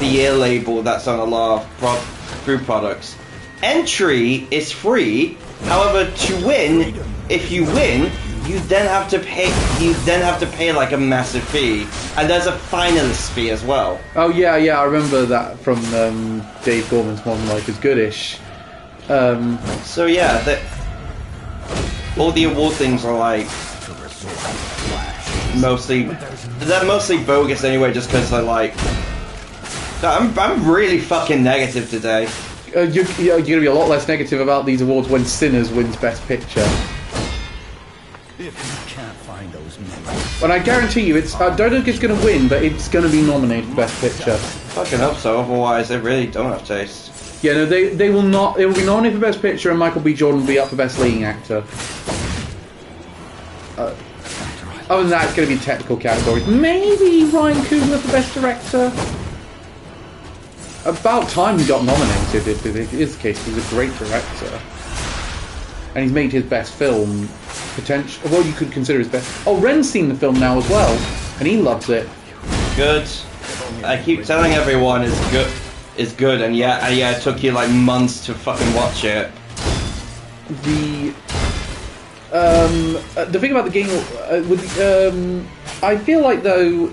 Speaker 1: year label that's on a lot of food products. Entry is free. However, to win, if you win, you then have to pay. You then have to pay like a massive fee, and there's a finalist fee as well.
Speaker 2: Oh yeah, I remember that from Dave Gorman's Modern Life is Goodish.
Speaker 1: So yeah, all the award things are like they're mostly bogus anyway, just because they're like. I'm really fucking negative today.
Speaker 2: You're going to be a lot less negative about these awards when Sinners wins Best Picture.
Speaker 3: If you can't find those men.
Speaker 2: And I guarantee you, I don't think it's going to win, but it's going to be nominated for Best Picture.
Speaker 1: Fucking hope so. Otherwise, they really don't have taste.
Speaker 2: Yeah, no, they will not. They will be nominated for Best Picture, and Michael B. Jordan will be up for Best Leading Actor. Other than that, it's going to be technical categories. Maybe Ryan Coogler for Best Director. About time he got nominated, if it is the case. He's a great director. And he's made his best film, well, you could consider his best. Oh, Ren's seen the film now as well, and he loves it.
Speaker 1: Good. I keep telling everyone it's good, and yeah, it took you like months to fucking watch it.
Speaker 2: The thing about the game, I feel like though,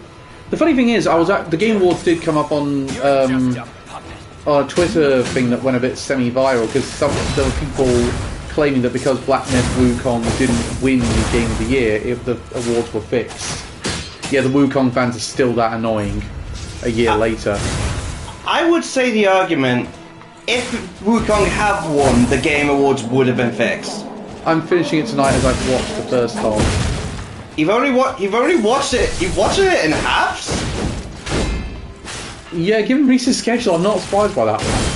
Speaker 2: the funny thing is, the Game Awards did come up on a Twitter thing that went a bit semi-viral because there were people claiming that because Black Myth Wukong didn't win the Game of the Year, if the awards were fixed. Yeah, the Wukong fans are still that annoying a year later.
Speaker 1: I would say the argument, if Wukong had won, the Game Awards would have been fixed.
Speaker 2: I'm finishing it tonight as I've watched the first half.
Speaker 1: You've only watched it. You've watched it in halves.
Speaker 2: Yeah, given Reese's schedule, I'm not surprised by that one.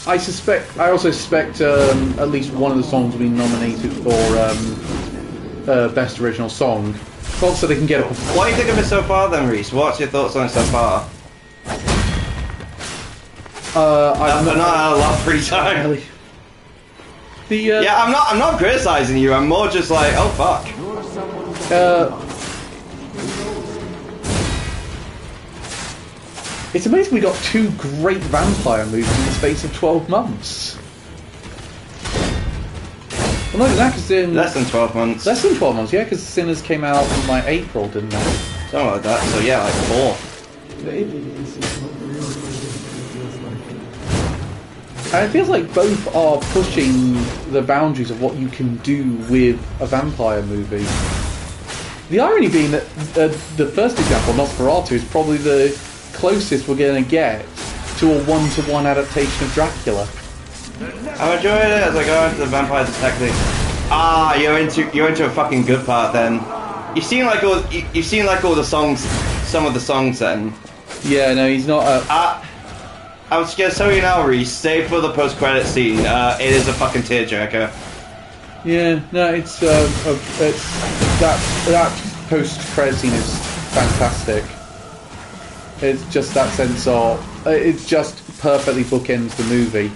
Speaker 2: I also suspect at least one of the songs will be nominated for Best Original Song. Also, they can get a...
Speaker 1: What do you think of it so far, then, Reese? What's your thoughts on it so far? I've not had a lot of free time.
Speaker 2: Really.
Speaker 1: Yeah, I'm not criticizing you. I'm more just like, oh fuck.
Speaker 2: It's amazing we got 2 great vampire movies in the space of 12 months. Well, not even that, because in...
Speaker 1: Less than 12 months.
Speaker 2: Less than 12 months, yeah, because Sinners came out in like April, didn't it?
Speaker 1: Something like that, so yeah, like 4.
Speaker 2: And it feels like both are pushing the boundaries of what you can do with a vampire movie. The irony being that the first example, Nosferatu, is probably the closest we're going to get to a one-to-one adaptation of Dracula.
Speaker 1: I'm enjoying it as I go into the Vampire Detective. Ah, you're into a fucking good part then. You've seen like all the songs, some of the songs then.
Speaker 2: Yeah, no, he's not.
Speaker 1: I was gonna tell you now, Reese. Stay for the post-credit scene. It is a fucking tearjerker.
Speaker 2: Yeah, no, it's that post-credit scene is fantastic. It's just that sense of it just perfectly bookends the movie.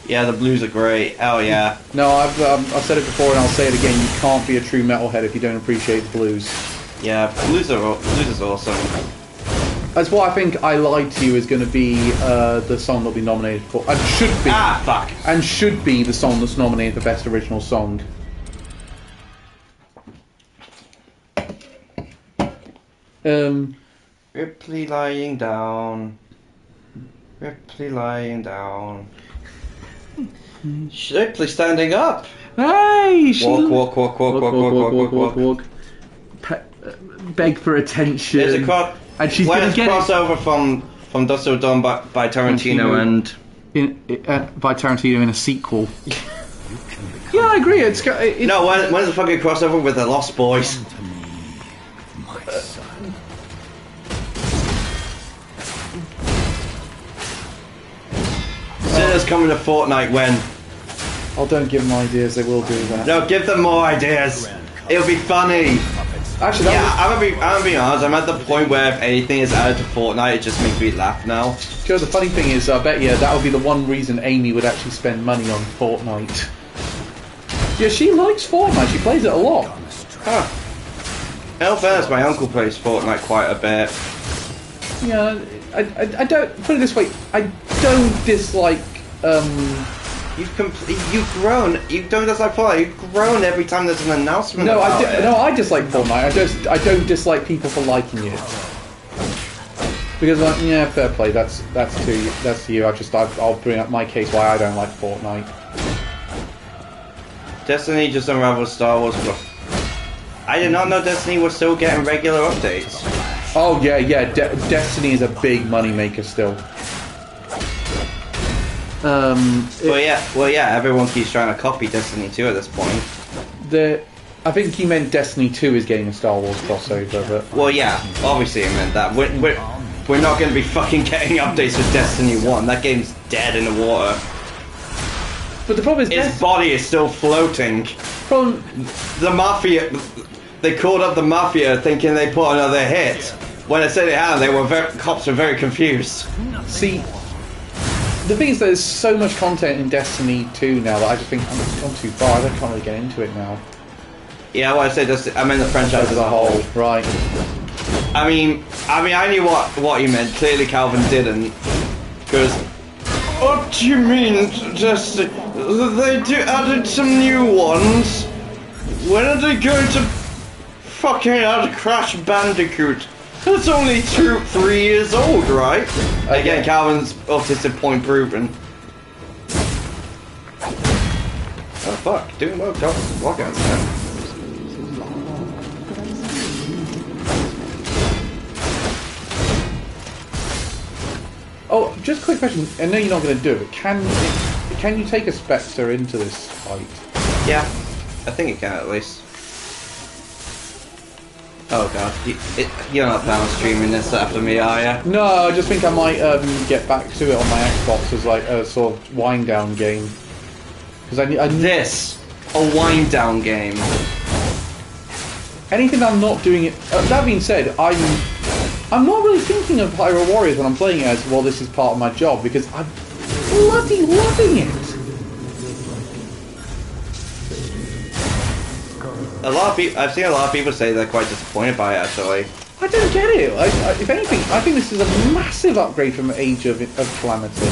Speaker 1: Yeah, the blues are great. Hell yeah.
Speaker 2: No, I've said it before and I'll say it again. You can't be a true metalhead if you don't appreciate the blues.
Speaker 1: Yeah, blues is awesome.
Speaker 2: That's what I think I Lied to You is going to be the song that'll be nominated for, and should be.
Speaker 1: Ah, fuck.
Speaker 2: And should be the song that's nominated for Best Original Song.
Speaker 1: Ripley lying down. Ripley lying down. Ripley standing up.
Speaker 2: Hey,
Speaker 1: Walk.
Speaker 2: Beg for attention.
Speaker 1: There's a
Speaker 2: and she's going to get
Speaker 1: crossover from Dust Till Dawn by Tarantino and
Speaker 2: by Tarantino in a sequel. Yeah, I agree. It's
Speaker 1: no. When's the fucking crossover with the Lost Boys? Sinners coming to Fortnite when?
Speaker 2: Oh, don't give them ideas. They will do that.
Speaker 1: No, give them more ideas. It'll be funny.
Speaker 2: Actually,
Speaker 1: I'm gonna be honest. I'm at the point where if anything is added to Fortnite, it just makes me laugh now.
Speaker 2: Joe, the funny thing is, I bet you that would be the one reason Amy would actually spend money on Fortnite. Yeah, she likes Fortnite. She plays it a lot.
Speaker 1: Ah. In all fairness, my uncle plays Fortnite quite a bit.
Speaker 2: Yeah, I don't put it this way. I don't dislike.
Speaker 1: You've grown. You don't dislike Fortnite. You've grown every time there's an announcement.
Speaker 2: No,
Speaker 1: I
Speaker 2: dislike Fortnite. I don't dislike people for liking it. Because yeah, fair play. That's to you. I'll bring up my case why I don't like Fortnite.
Speaker 1: Destiny just unraveled Star Wars. I did not know Destiny was still getting regular updates.
Speaker 2: Oh yeah. Destiny is a big money maker still.
Speaker 1: Well, yeah. Everyone keeps trying to copy Destiny 2 at this point.
Speaker 2: I think he meant Destiny 2 is getting a Star Wars crossover, but
Speaker 1: well, yeah. Obviously, I meant that. We're not going to be fucking getting updates with Destiny 1. That game's dead in the water.
Speaker 2: But the problem is
Speaker 1: its body is still floating. The Mafia. They called up the Mafia thinking they put another hit. When I said it had, cops were very confused.
Speaker 2: See, the thing is, there's so much content in Destiny 2 now that I just think I'm gone too far. I can't really get into it now.
Speaker 1: Yeah, well, I say I mean the franchise as a whole.
Speaker 2: Right.
Speaker 1: I mean, I knew what you meant. Clearly, Calvin didn't. Because what do you mean? Just they added some new ones. When are they going to fucking add Crash Bandicoot? That's only 3 years old, right? Again, Calvin's autistic point proven. Oh fuck, doing well, walkouts, man.
Speaker 2: Oh, just a quick question. I know you're not going to do it. Can you take a Spectre into this fight?
Speaker 1: Yeah, I think it can at least. Oh god, you're not down streaming this after me, are you?
Speaker 2: No, I just think I might get back to it on my Xbox as like a sort of wind down game. Because I
Speaker 1: this a wind down game.
Speaker 2: Anything I'm not doing it. That being said, I'm not really thinking of Hyrule Warriors when I'm playing it as well. This is part of my job because I'm bloody loving it.
Speaker 1: I've seen a lot of people say they're quite disappointed by it. Actually,
Speaker 2: I don't get it. If anything, I think this is a massive upgrade from Age of Calamity.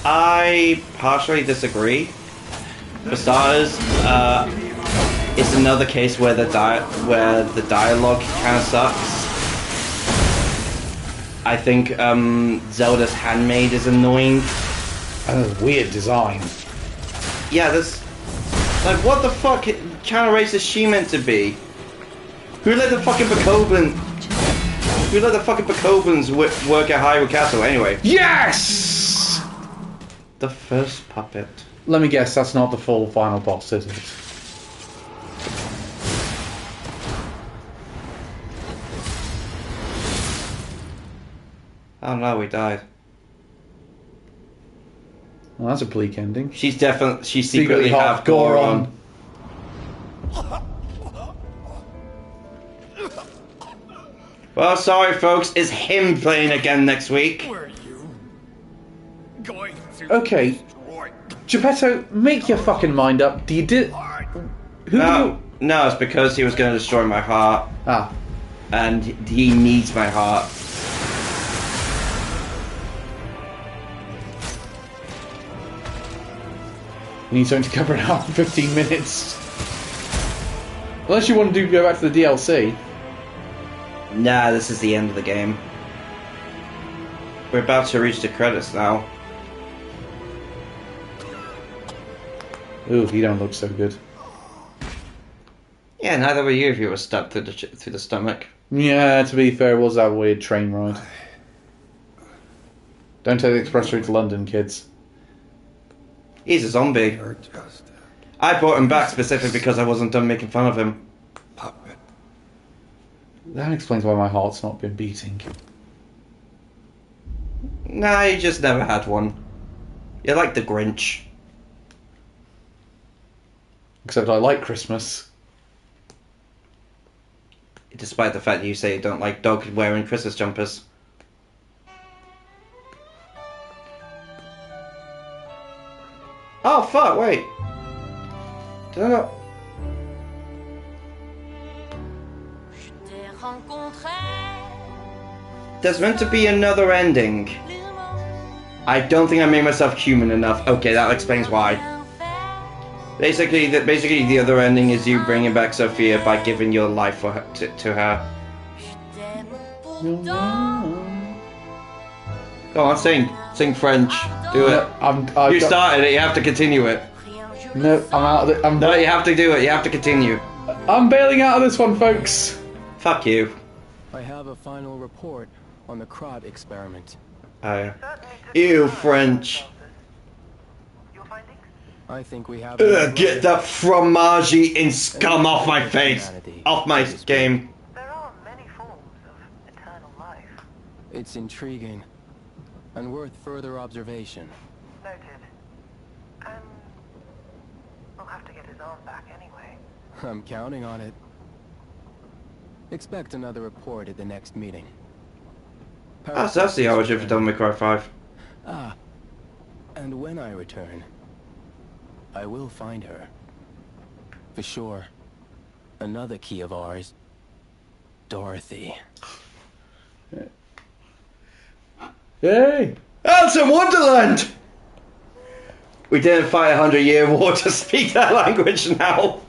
Speaker 1: I partially disagree. For starters, it's another case where the dialogue kind of sucks. I think Zelda's Handmaid is annoying.
Speaker 2: Weird design.
Speaker 1: Yeah, this like what the fuck kind of race is she meant to be? Who let the fucking Bacobans work at Hyrule Castle anyway?
Speaker 2: Yes!
Speaker 1: The first puppet.
Speaker 2: Let me guess, that's not the full final boss, is it?
Speaker 1: Oh no, we died.
Speaker 2: Well, that's a bleak ending.
Speaker 1: She's secretly half Goron. Well, sorry folks, it's him playing again next week.
Speaker 3: Were you going to
Speaker 2: Okay,
Speaker 3: destroy
Speaker 2: Geppetto, make your fucking mind up. Do you did?
Speaker 1: No, it's because he was going to destroy my heart.
Speaker 2: Ah.
Speaker 1: And he needs my heart.
Speaker 2: You need something to cover an hour and 15 minutes. Unless you want to go back to the DLC.
Speaker 1: Nah, this is the end of the game. We're about to reach the credits now.
Speaker 2: Ooh, you don't look so good.
Speaker 1: Yeah, neither were you if you were stabbed through the stomach.
Speaker 2: Yeah, to be fair, it was that weird train ride. Don't take the express route to London, kids.
Speaker 1: He's a zombie. I brought him back specifically because I wasn't done making fun of him.
Speaker 3: puppet?
Speaker 2: That explains why my heart's not been beating.
Speaker 1: Nah, you just never had one. You're like the Grinch.
Speaker 2: Except I like Christmas.
Speaker 1: Despite the fact that you say you don't like dogs wearing Christmas jumpers. Oh fuck, wait. Did I not... There's meant to be another ending. I don't think I made myself human enough. Okay, that explains why. Basically, the other ending is you bringing back Sophia by giving your life for her, to her. Go on, sing French. Do it. You started it. You have to continue it.
Speaker 2: No, I'm out of it.
Speaker 1: No, you have to do it. You have to continue.
Speaker 2: I'm bailing out of this one, folks.
Speaker 1: Fuck you.
Speaker 4: I have a final report on the Crot experiment.
Speaker 1: Ew, French.
Speaker 4: I think we have.
Speaker 1: Get that fromage and scum off my face. Off my game.
Speaker 5: There are many forms of eternal life.
Speaker 4: It's intriguing and worth further observation.
Speaker 5: Noted. And we'll have to get his arm back anyway.
Speaker 4: I'm counting on it. Expect another report at the next meeting.
Speaker 1: So that's the origin for Devil May Cry 5.
Speaker 4: Ah, and when I return, I will find her. For sure. Another key of ours. Dorothy.
Speaker 2: Yay!
Speaker 1: Alice in Wonderland! We didn't fight 100-year war to speak that language now.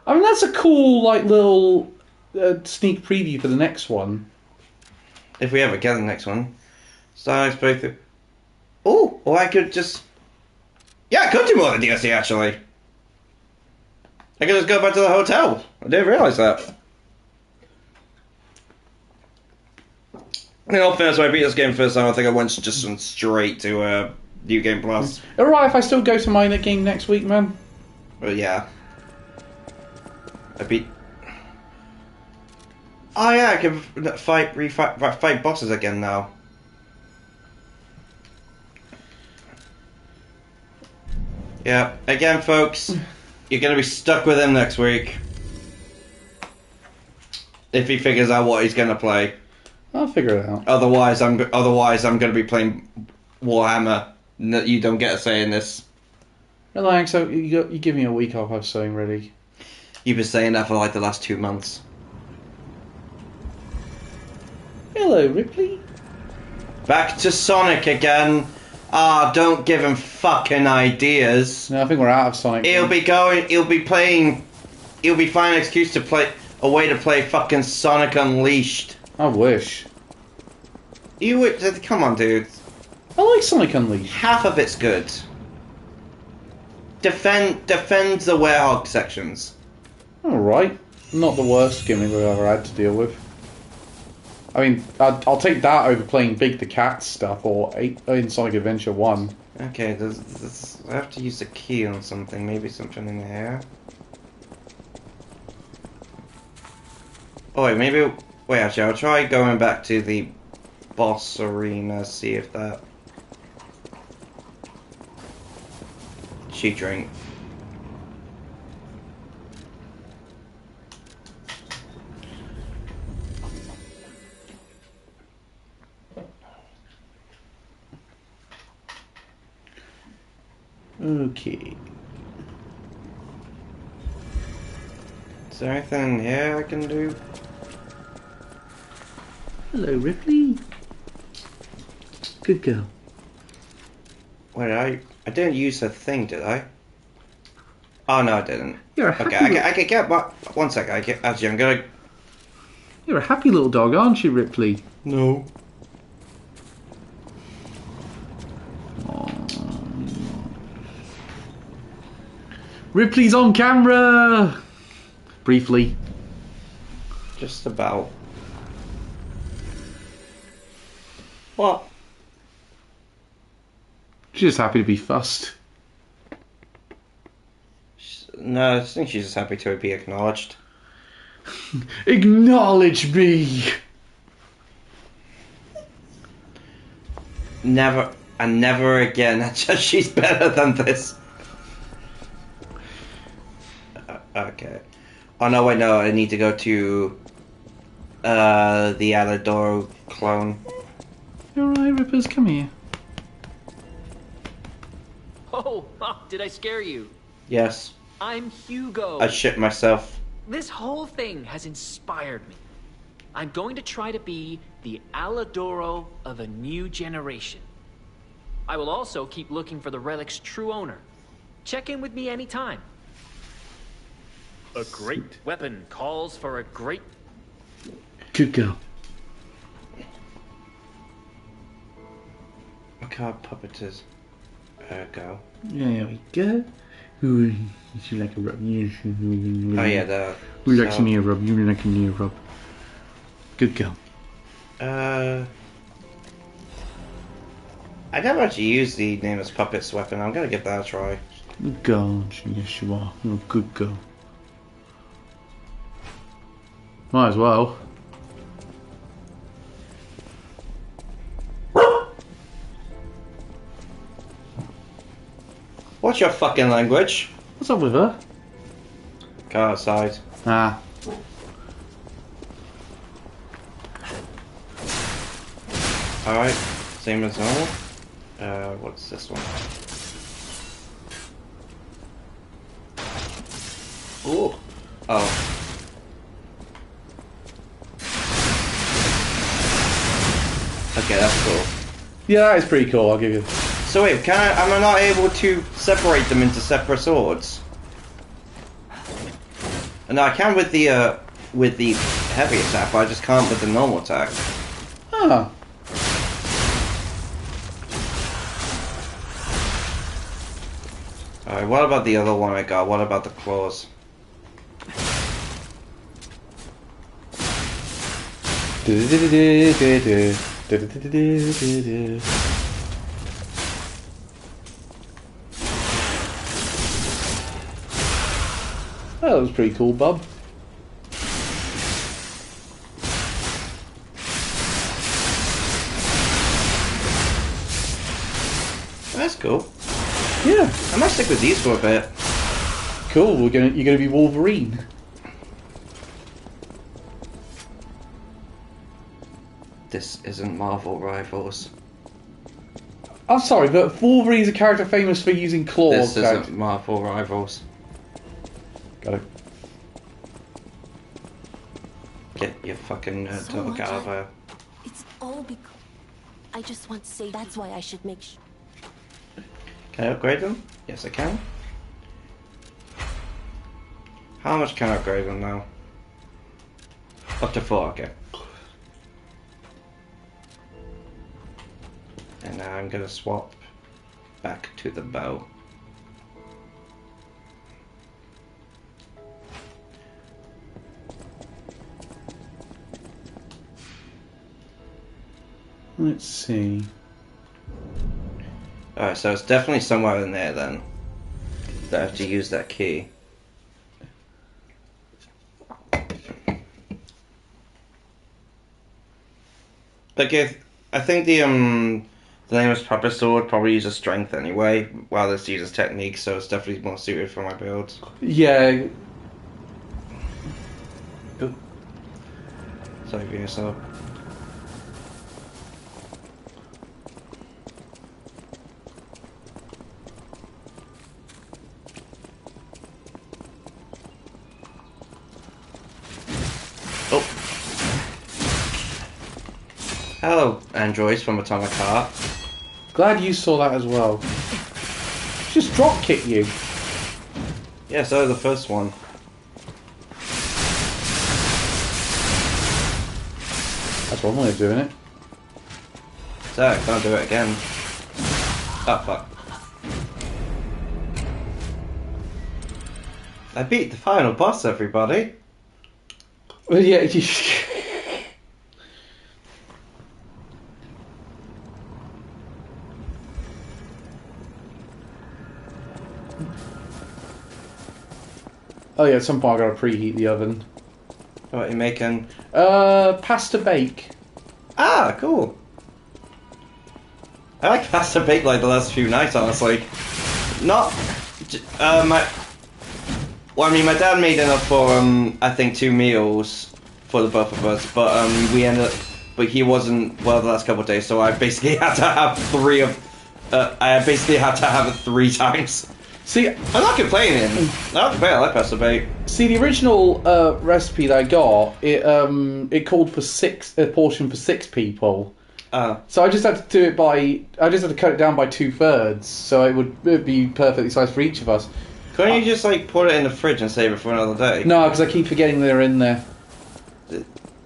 Speaker 2: I mean, that's a cool, like, little sneak preview for the next one.
Speaker 1: If we ever get the next one. Starlight playthrough. Oh, or I could just... Yeah, I could do more than DLC, actually. I could just go back to the hotel. I didn't realise that. In all fairness, when I beat this game first time, I think I went straight to New Game Plus.
Speaker 2: Alright, if I still go to my game next week, man.
Speaker 1: But yeah. I beat... Oh yeah, I can fight bosses again now. Yeah, again folks, you're gonna be stuck with him next week. If he figures out what he's gonna play.
Speaker 2: I'll figure it out.
Speaker 1: Otherwise I'm gonna be playing Warhammer. You don't get a say in this.
Speaker 2: Relax, so you give me a week off, I was saying, ready.
Speaker 1: You've been saying that for like the last 2 months.
Speaker 2: Hello, Ripley.
Speaker 1: Back to Sonic again. Ah, don't give him fucking ideas.
Speaker 2: No, I think we're out of Sonic.
Speaker 1: He'll be finding an excuse to play, a way to play fucking Sonic Unleashed.
Speaker 2: I wish.
Speaker 1: You would, come on dude.
Speaker 2: I like Sonic Unleashed.
Speaker 1: Half of it's good. Defend the Werehog sections.
Speaker 2: Alright. Not the worst gimmick we've ever had to deal with. I mean, I'll take that over playing Big the Cat stuff or in Sonic Adventure 1.
Speaker 1: Okay, I have to use the key on something. Maybe something in here. Oh wait, actually, I'll try going back to the boss arena, see if that... Cheat drink.
Speaker 2: Okay.
Speaker 1: Is there anything here I can do?
Speaker 2: Hello, Ripley. Good girl.
Speaker 1: Wait, I didn't use the thing, did I? Oh no, I didn't.
Speaker 2: You're a happy
Speaker 1: I can get one sec. Actually, I'm gonna.
Speaker 2: You're a happy little dog, aren't you, Ripley?
Speaker 1: No.
Speaker 2: Ripley's on camera! Briefly.
Speaker 1: Just about. What?
Speaker 2: She's just happy to be fussed.
Speaker 1: No, I think she's just happy to be acknowledged.
Speaker 2: Acknowledge me!
Speaker 1: Never and never again. She's better than this. Okay. Oh no, wait, no. I need to go to the Alidoro clone.
Speaker 2: Alright, Rippers, come here.
Speaker 6: Oh, did I scare you?
Speaker 1: Yes.
Speaker 6: I'm Hugo.
Speaker 1: I shit myself.
Speaker 6: This whole thing has inspired me. I'm going to try to be the Alidoro of a new generation. I will also keep looking for the relic's true owner. Check in with me anytime. A great weapon calls for a great...
Speaker 2: Good girl.
Speaker 1: Macabre puppeteers. Go.
Speaker 2: There we go. Ooh, you like a rub.
Speaker 1: Oh yeah, the...
Speaker 2: Who likes an ear rub? You like an ear rub. Good girl.
Speaker 1: I never actually used the Nameless Puppets weapon. I'm gonna give that a try.
Speaker 2: Good girl. Yes, you are. You're a good girl. Might as well.
Speaker 1: What's your fucking language?
Speaker 2: What's up with her?
Speaker 1: Go outside.
Speaker 2: Ah.
Speaker 1: Alright, same as normal. What's this one? Ooh. Oh. Okay, that's cool.
Speaker 2: Yeah, that is pretty cool, I'll give you.
Speaker 1: So wait, am I not able to separate them into separate swords? And I can with the heavy attack, but I just can't with the normal attack.
Speaker 2: Ah.
Speaker 1: Alright, what about the other one I got? What about the claws?
Speaker 2: That was pretty cool, bub.
Speaker 1: That's cool.
Speaker 2: Yeah.
Speaker 1: I might stick with these for a bit.
Speaker 2: Cool. You're gonna be Wolverine.
Speaker 1: This isn't Marvel Rivals.
Speaker 2: I'm sorry, but Wolverine's a character famous for using claws.
Speaker 1: This isn't Marvel Rivals.
Speaker 2: Got it.
Speaker 1: Get your fucking
Speaker 7: So
Speaker 1: Total
Speaker 7: much
Speaker 1: Caliber.
Speaker 7: It's all because I just want to say that's why I should make sure.
Speaker 1: Can I upgrade them? Yes, I can. How much can I upgrade them now? Up to 4, okay. And now I'm gonna swap back to the bow.
Speaker 2: Let's see.
Speaker 1: Alright, so it's definitely somewhere in there then. That I have to use that key. Okay, I think the nameless puppet sword probably uses strength anyway, while this uses technique, so it's definitely more suited for my builds.
Speaker 2: Yeah.
Speaker 1: Sorry for yourself. Oh. Hello, androids from Atomic Heart.
Speaker 2: Glad you saw that as well. Just drop kick you.
Speaker 1: Yeah, so the first one.
Speaker 2: That's one way of doing it.
Speaker 1: So, I can't do it again. Oh, fuck. I beat the final boss, everybody.
Speaker 2: Well, yeah. Oh yeah, at some point I gotta preheat the oven.
Speaker 1: What are you making?
Speaker 2: Pasta bake.
Speaker 1: Ah, cool. I like pasta bake like the last few nights, honestly. Not, well, I mean, my dad made enough for I think 2 meals for the both of us, but we ended up, but he wasn't well the last couple of days, so I basically had to have 3 of, I basically had to have it 3 times.
Speaker 2: See,
Speaker 1: I'm not complaining. I like pasta bake.
Speaker 2: See, the original recipe that I got, it called for a portion for 6 people. So I just had to do it I just had to cut it down by 2/3, so it would be perfectly sized for each of us.
Speaker 1: Couldn't you just like put it in the fridge and save it for another day?
Speaker 2: No, because I keep forgetting they're in there.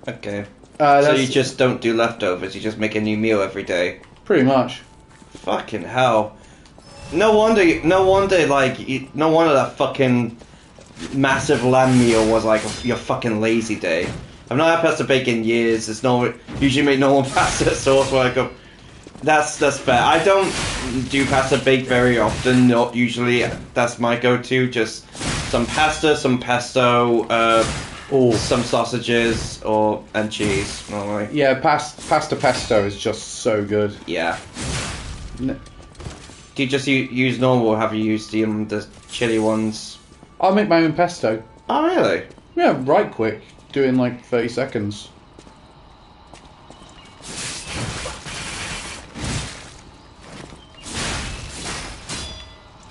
Speaker 1: Okay. So
Speaker 2: That's
Speaker 1: you just don't do leftovers, you just make a new meal every day.
Speaker 2: pretty much.
Speaker 1: Fucking hell. No wonder that fucking massive lamb meal was like your fucking lazy day. I've not had pasta bake in years. Usually make normal pasta sauce when I go. That's fair. I don't do pasta bake very often. Not usually. That's my go-to. Just some pasta, some pesto, some sausages, and cheese. Normally.
Speaker 2: Yeah, pasta pesto is just so good.
Speaker 1: Yeah. Do you just use normal, or have you used the chili ones?
Speaker 2: I'll make my own pesto.
Speaker 1: Oh, really?
Speaker 2: Yeah, right quick. Do it in like 30 seconds.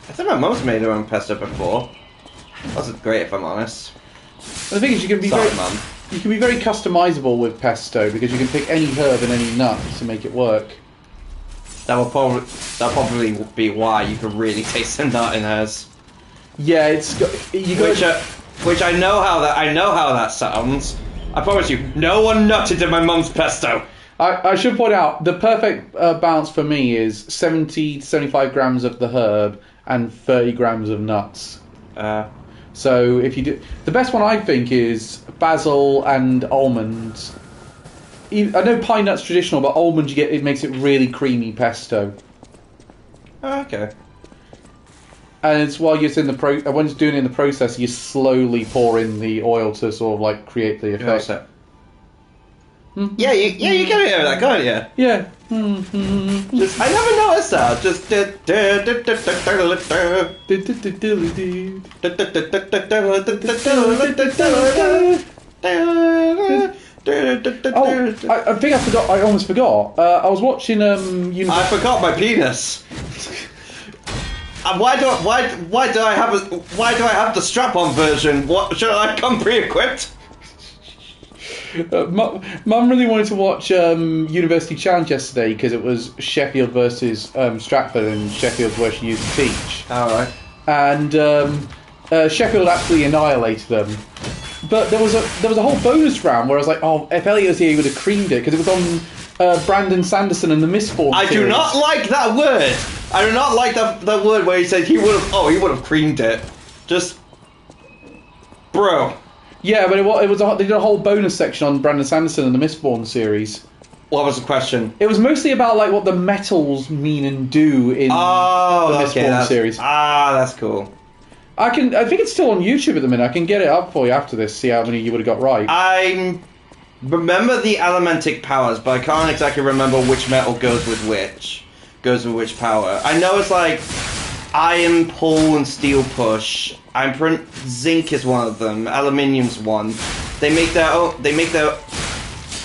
Speaker 1: I think my mum's made her own pesto before. Wasn't great, if I'm honest.
Speaker 2: The thing is, you can be
Speaker 1: Sorry,
Speaker 2: very,
Speaker 1: Mum.
Speaker 2: you can be very customizable with pesto because you can pick any herb and any nut to make it work.
Speaker 1: That'll probably be why you can really taste the nut in hers.
Speaker 2: Yeah,
Speaker 1: which I know how that sounds. I promise you, no one nutted in my mum's pesto.
Speaker 2: I should point out, the perfect balance for me is 70 to 75 grams of the herb and 30 grams of nuts. So if you do... The best one I think is basil and almonds. I know pine nuts traditional, but almonds it makes it really creamy pesto.
Speaker 1: Oh, okay.
Speaker 2: And it's while you're when it's doing it in the process, you slowly pour in the oil to sort of like create the effect.
Speaker 1: Yeah, you can hear that, can't you?
Speaker 2: Yeah.
Speaker 1: Just, I never noticed that. Just.
Speaker 2: Oh, I think I forgot. I almost forgot. I was watching.
Speaker 1: I forgot my penis. Why do I have the strap-on version? What should I come pre-equipped?
Speaker 2: Mum really wanted to watch University Challenge yesterday because it was Sheffield versus Stratford, and Sheffield's where she used to teach.
Speaker 1: Alright.
Speaker 2: And Sheffield absolutely annihilated them. But there was a whole bonus round where I was like, oh, if Elliot was here, he would have creamed it, because it was on Brandon Sanderson and the Mistborn
Speaker 1: I
Speaker 2: series.
Speaker 1: do not like that word. I do not like that word where he said he would have creamed it. Just, bro.
Speaker 2: Yeah, but they did a whole bonus section on Brandon Sanderson and the Mistborn series.
Speaker 1: What was the question?
Speaker 2: It was mostly about like what the metals mean and do in the Mistborn series.
Speaker 1: That's cool.
Speaker 2: I think it's still on YouTube at the minute. I can get it up for you after this. See how many you would have got right.
Speaker 1: I remember the elementic powers, but I can't exactly remember which metal goes with which power. I know it's like iron pull and steel push. Zinc is one of them. Aluminium's one. They make their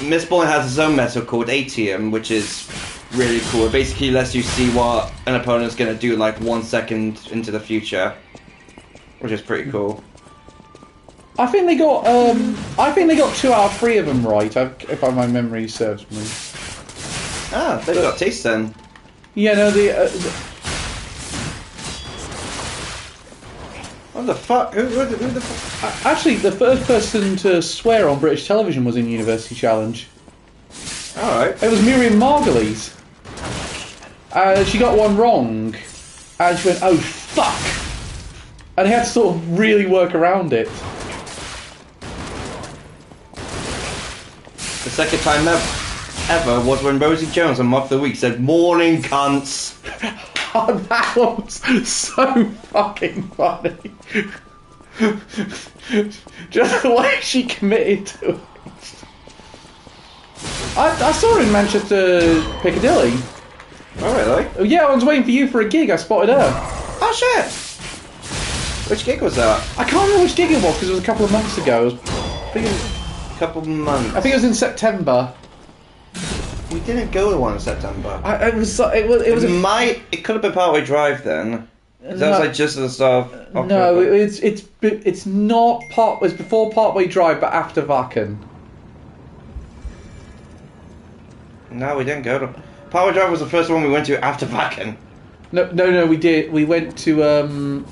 Speaker 1: Mistborn has its own metal called atium, which is really cool. It basically lets you see what an opponent's gonna do like 1 second into the future, which is pretty cool.
Speaker 2: I think they got 2 out of 3 of them right, if my memory serves me.
Speaker 1: Ah, they've got taste then.
Speaker 2: Yeah, no,
Speaker 1: What the fuck? Who the fuck?
Speaker 2: Actually, the first person to swear on British television was in University Challenge.
Speaker 1: Alright.
Speaker 2: It was Miriam Margolyes. She got one wrong, and she went, oh fuck! And he had to sort of really work around it.
Speaker 1: The second time ever was when Rosie Jones on Mock of the Week said, "Morning, cunts."
Speaker 2: Oh, that was so fucking funny. Just the way she committed to it. I saw her in Manchester, Piccadilly.
Speaker 1: Oh, really?
Speaker 2: Yeah, I was waiting for you for a gig. I spotted her.
Speaker 1: Oh, shit. Which gig was that?
Speaker 2: I can't remember which gig it was because it was a couple of months ago.
Speaker 1: A couple of months.
Speaker 2: I think it was in September.
Speaker 1: We didn't go to one in September.
Speaker 2: It
Speaker 1: could have been Partway Drive then. That was like just at the start of October.
Speaker 2: No, it's not part. It was before Partway Drive, but after Wacken.
Speaker 1: No, we didn't go to. Partway Drive was the first one we went to after Wacken.
Speaker 2: No, we did. We went to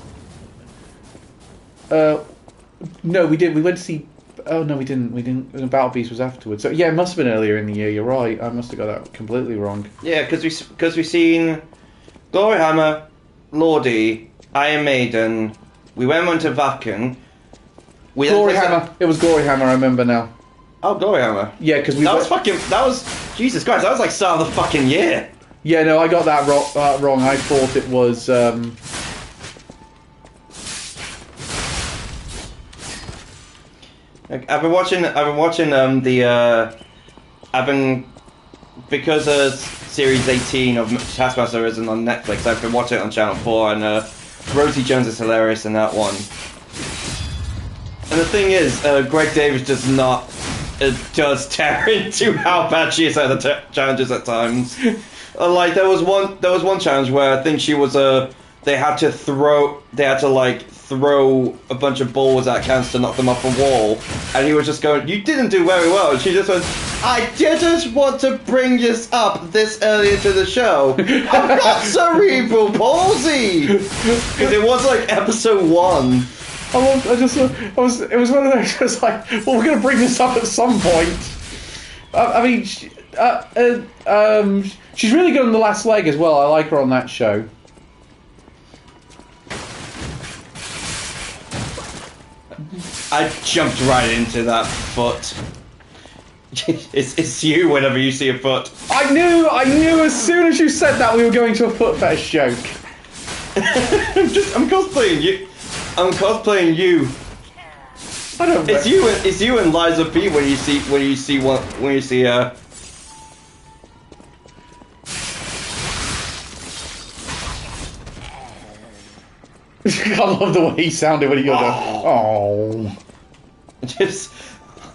Speaker 2: no, we did. We went to see. Oh no, we didn't. Battle Beast was afterwards. So yeah, it must have been earlier in the year. You're right. I must have got that completely wrong.
Speaker 1: Yeah, because we seen Glory Hammer, Lordy, Iron Maiden. We went to Wacken.
Speaker 2: Glory Hammer. It was Glory Hammer. I remember now.
Speaker 1: Oh, Glory Hammer.
Speaker 2: Yeah, because
Speaker 1: that was Jesus Christ. That was like start of the fucking year.
Speaker 2: Yeah, no, I got that wrong. I thought it was.
Speaker 1: I've been watching because Series 18 of Taskmaster isn't on Netflix. I've been watching it on Channel 4, and Rosie Jones is hilarious in that one. And the thing is, Greg Davis does tear into how bad she is at the challenges at times. Like there was one challenge where I think she was they had to throw a bunch of balls at cans to knock them off a wall, and he was just going, "You didn't do very well." And she just went, "I didn't want to bring this up this early into the show. I've got cerebral palsy." Because it was like episode 1,
Speaker 2: It was one of those. Just like, well, we're going to bring this up at some point. I mean, she's really good on The Last Leg as well. I like her on that show.
Speaker 1: I jumped right into that foot. It's you whenever you see a foot.
Speaker 2: I knew as soon as you said that we were going to a foot fetish joke.
Speaker 1: I'm cosplaying you. I'm cosplaying you.
Speaker 2: I don't.
Speaker 1: It's you and Liza P when you see
Speaker 2: I love the way he sounded when he got oh.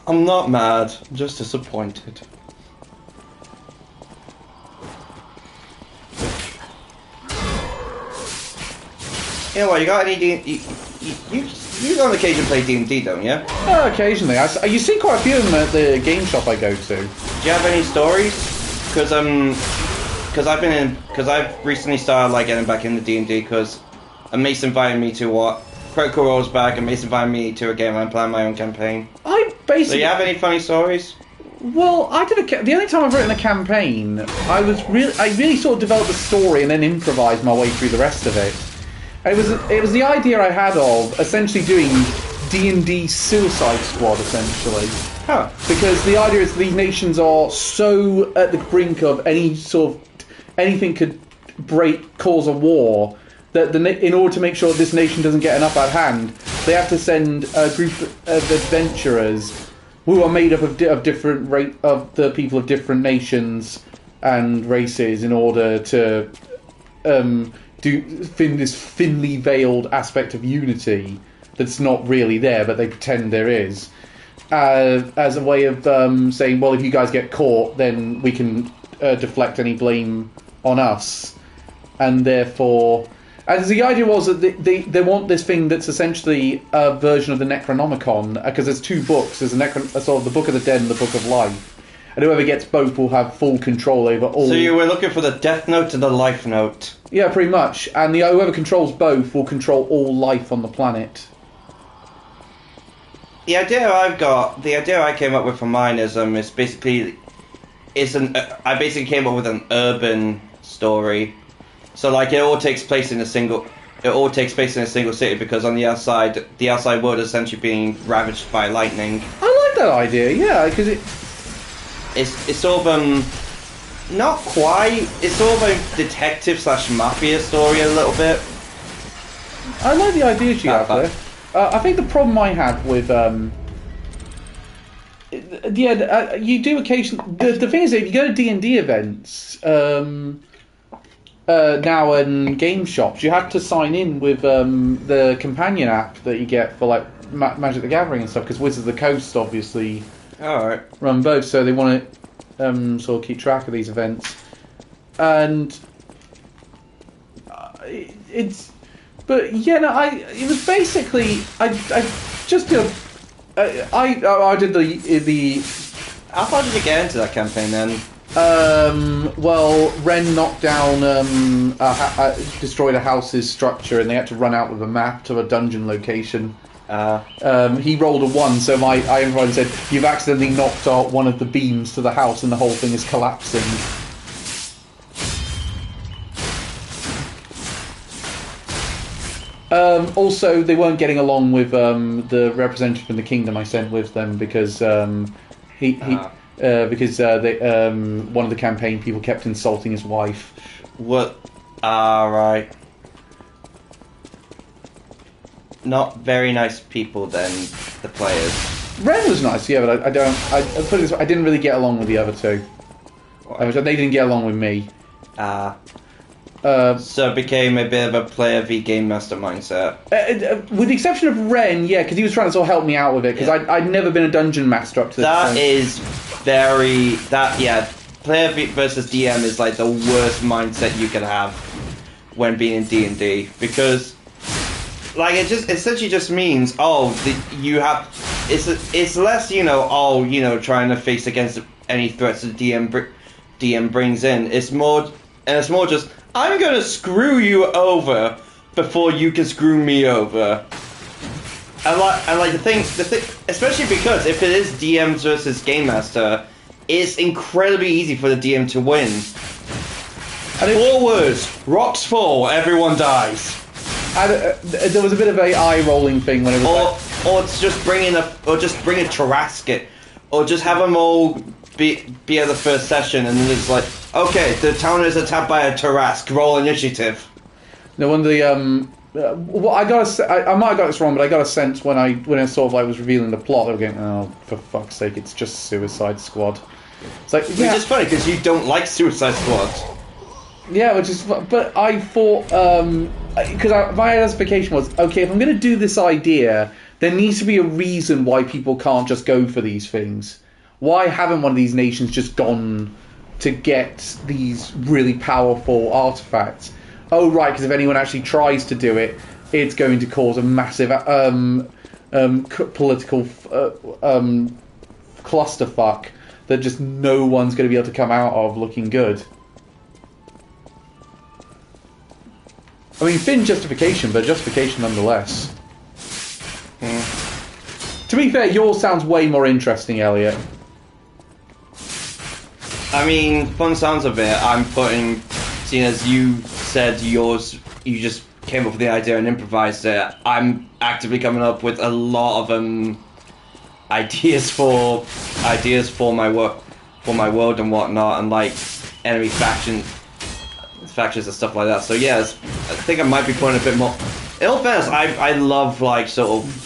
Speaker 1: I'm not mad. I'm just disappointed. You know what? You got any you on occasion play D&D, don't you?
Speaker 2: Occasionally. You see quite a few of them at the game shop I go to.
Speaker 1: Do you have any stories? Because I've recently started like getting back into D&D because Mace invited me to what? Critical Role's back, and Mace invited me to a game and I'm playing my own campaign. Do you have any funny stories?
Speaker 2: Well, the only time I've written a campaign, I really sort of developed the story and then improvised my way through the rest of it. And it was the idea I had of essentially doing D&D Suicide Squad, essentially.
Speaker 1: Huh.
Speaker 2: Because the idea is these nations are so at the brink of anything could cause a war, that in order to make sure this nation doesn't get an upper hand, they have to send a group of adventurers who are made up of the people of different nations and races in order to this thinly veiled aspect of unity that's not really there, but they pretend there is, as a way of saying, well, if you guys get caught, then we can deflect any blame on us, and therefore. As the idea was that they want this thing that's essentially a version of the Necronomicon, because there's two books. There's sort of the Book of the Dead and the Book of Life, and whoever gets both will have full control over all.
Speaker 1: So you were looking for the Death Note and the Life Note.
Speaker 2: Yeah, pretty much. And whoever controls both will control all life on the planet.
Speaker 1: The idea I came up with for mine is basically I basically came up with an urban story. So like it all takes place in a single city because on the outside world is essentially being ravaged by lightning.
Speaker 2: I like that idea, yeah, because
Speaker 1: it's sort of not quite. It's sort of a detective / mafia story a little bit.
Speaker 2: I like the ideas you have there. I think the problem I have with you do occasionally. The thing is, if you go to D&D events. Now in game shops, you have to sign in with the companion app that you get for like Magic the Gathering and stuff, because Wizards of the Coast obviously run both, so they want to sort of keep track of these events. And it was basically I just did I did the.
Speaker 1: How far did you get into that campaign then?
Speaker 2: Well, Ren knocked down, destroyed a house's structure, and they had to run out with a map to a dungeon location. He rolled a 1, so I improvised and said, "You've accidentally knocked out one of the beams to the house, and the whole thing is collapsing." Also, they weren't getting along with the representative in the kingdom I sent with them because one of the campaign people kept insulting his wife.
Speaker 1: What? Right. Not very nice people then, the players.
Speaker 2: Ren was nice, yeah, but I put it this way, I didn't really get along with the other two. They didn't get along with me.
Speaker 1: So it became a bit of a player v game master mindset.
Speaker 2: With the exception of Ren, yeah, because he was trying to sort of help me out with it, because I'd never been a dungeon master up to this point. Player versus DM is like the worst mindset you could have when being in D&D, because like it essentially just means it's less trying to face against any threats the DM brings in. It's more just I'm gonna screw you over before you can screw me over.
Speaker 1: and like the thing, especially because if it is DMs versus Game Master, it's incredibly easy for the DM to win. And 4 words: rocks fall, everyone dies.
Speaker 2: There was a bit of a eye-rolling thing when it was.
Speaker 1: Or it's just bring a Tarrasque, or just have them all be at the first session, and then it's like, okay, the town is attacked by a Tarrasque. Roll initiative.
Speaker 2: No wonder the well, I might have got this wrong, but I got a sense when I sort of like was revealing the plot, they were going, oh, for fuck's sake, it's just Suicide Squad. It's like, yeah.
Speaker 1: Which is funny because you don't like Suicide Squad.
Speaker 2: Yeah, but I thought because my justification was, okay, if I'm going to do this idea, there needs to be a reason why people can't just go for these things. Why haven't one of these nations just gone to get these really powerful artifacts? Oh, right, because if anyone actually tries to do it, it's going to cause a massive political clusterfuck that just no one's going to be able to come out of looking good. I mean, thin justification, but justification nonetheless. To be fair, yours sounds way more interesting, Elliot.
Speaker 1: I mean, fun sounds of it. I'm putting, seeing as you said yours, you just came up with the idea and improvised it. I'm actively coming up with a lot of ideas for my work, for my world and whatnot, and like enemy factions and stuff like that. So yes, I think I might be putting a bit more. In all fairness, I love like sort of.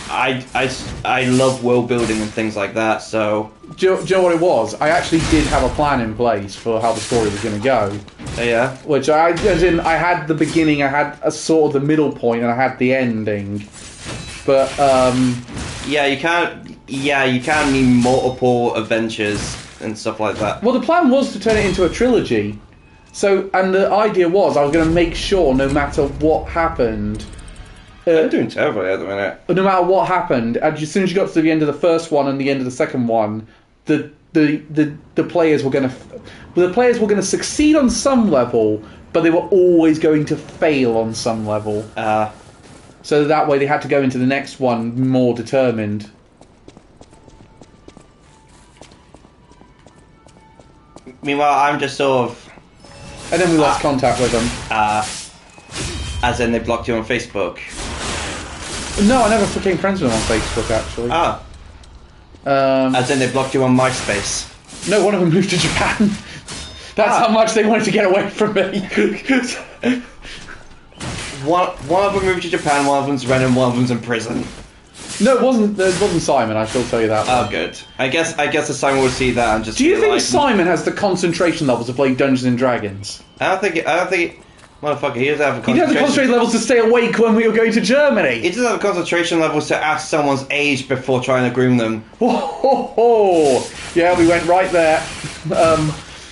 Speaker 1: I love world building and things like that, so...
Speaker 2: Do you know what it was? I actually did have a plan in place for how the story was going to go.
Speaker 1: Yeah?
Speaker 2: Which I had the beginning, I had a sort of the middle point, and I had the ending. But,
Speaker 1: Yeah, you can't mean multiple adventures and stuff like that.
Speaker 2: Well, the plan was to turn it into a trilogy. So, and the idea was I was going to make sure no matter what happened...
Speaker 1: I'm doing terribly at the minute.
Speaker 2: No matter what happened, and as soon as you got to the end of the first one and the end of the second one, the players were going to succeed on some level, but they were always going to fail on some level. So that way they had to go into the next one more determined.
Speaker 1: Meanwhile, I'm just sort of...
Speaker 2: And then we lost contact with them.
Speaker 1: As in they blocked you on Facebook.
Speaker 2: No, I never became friends with them on Facebook, actually.
Speaker 1: As in they blocked you on MySpace.
Speaker 2: No, one of them moved to Japan. That's how much they wanted to get away from me.
Speaker 1: One of them moved to Japan, one of them's Ren, and one of them's in prison.
Speaker 2: No, it wasn't Simon, I shall tell you that.
Speaker 1: Oh, good. I guess the Simon will see that and just...
Speaker 2: Do you think
Speaker 1: like,
Speaker 2: Simon has the concentration levels to play Dungeons and Dragons?
Speaker 1: I don't think motherfucker, he doesn't have a concentration...
Speaker 2: He doesn't have the concentration levels to stay awake when we were going to Germany.
Speaker 1: He doesn't have the concentration levels to ask someone's age before trying to groom them.
Speaker 2: Oh, yeah, we went right there.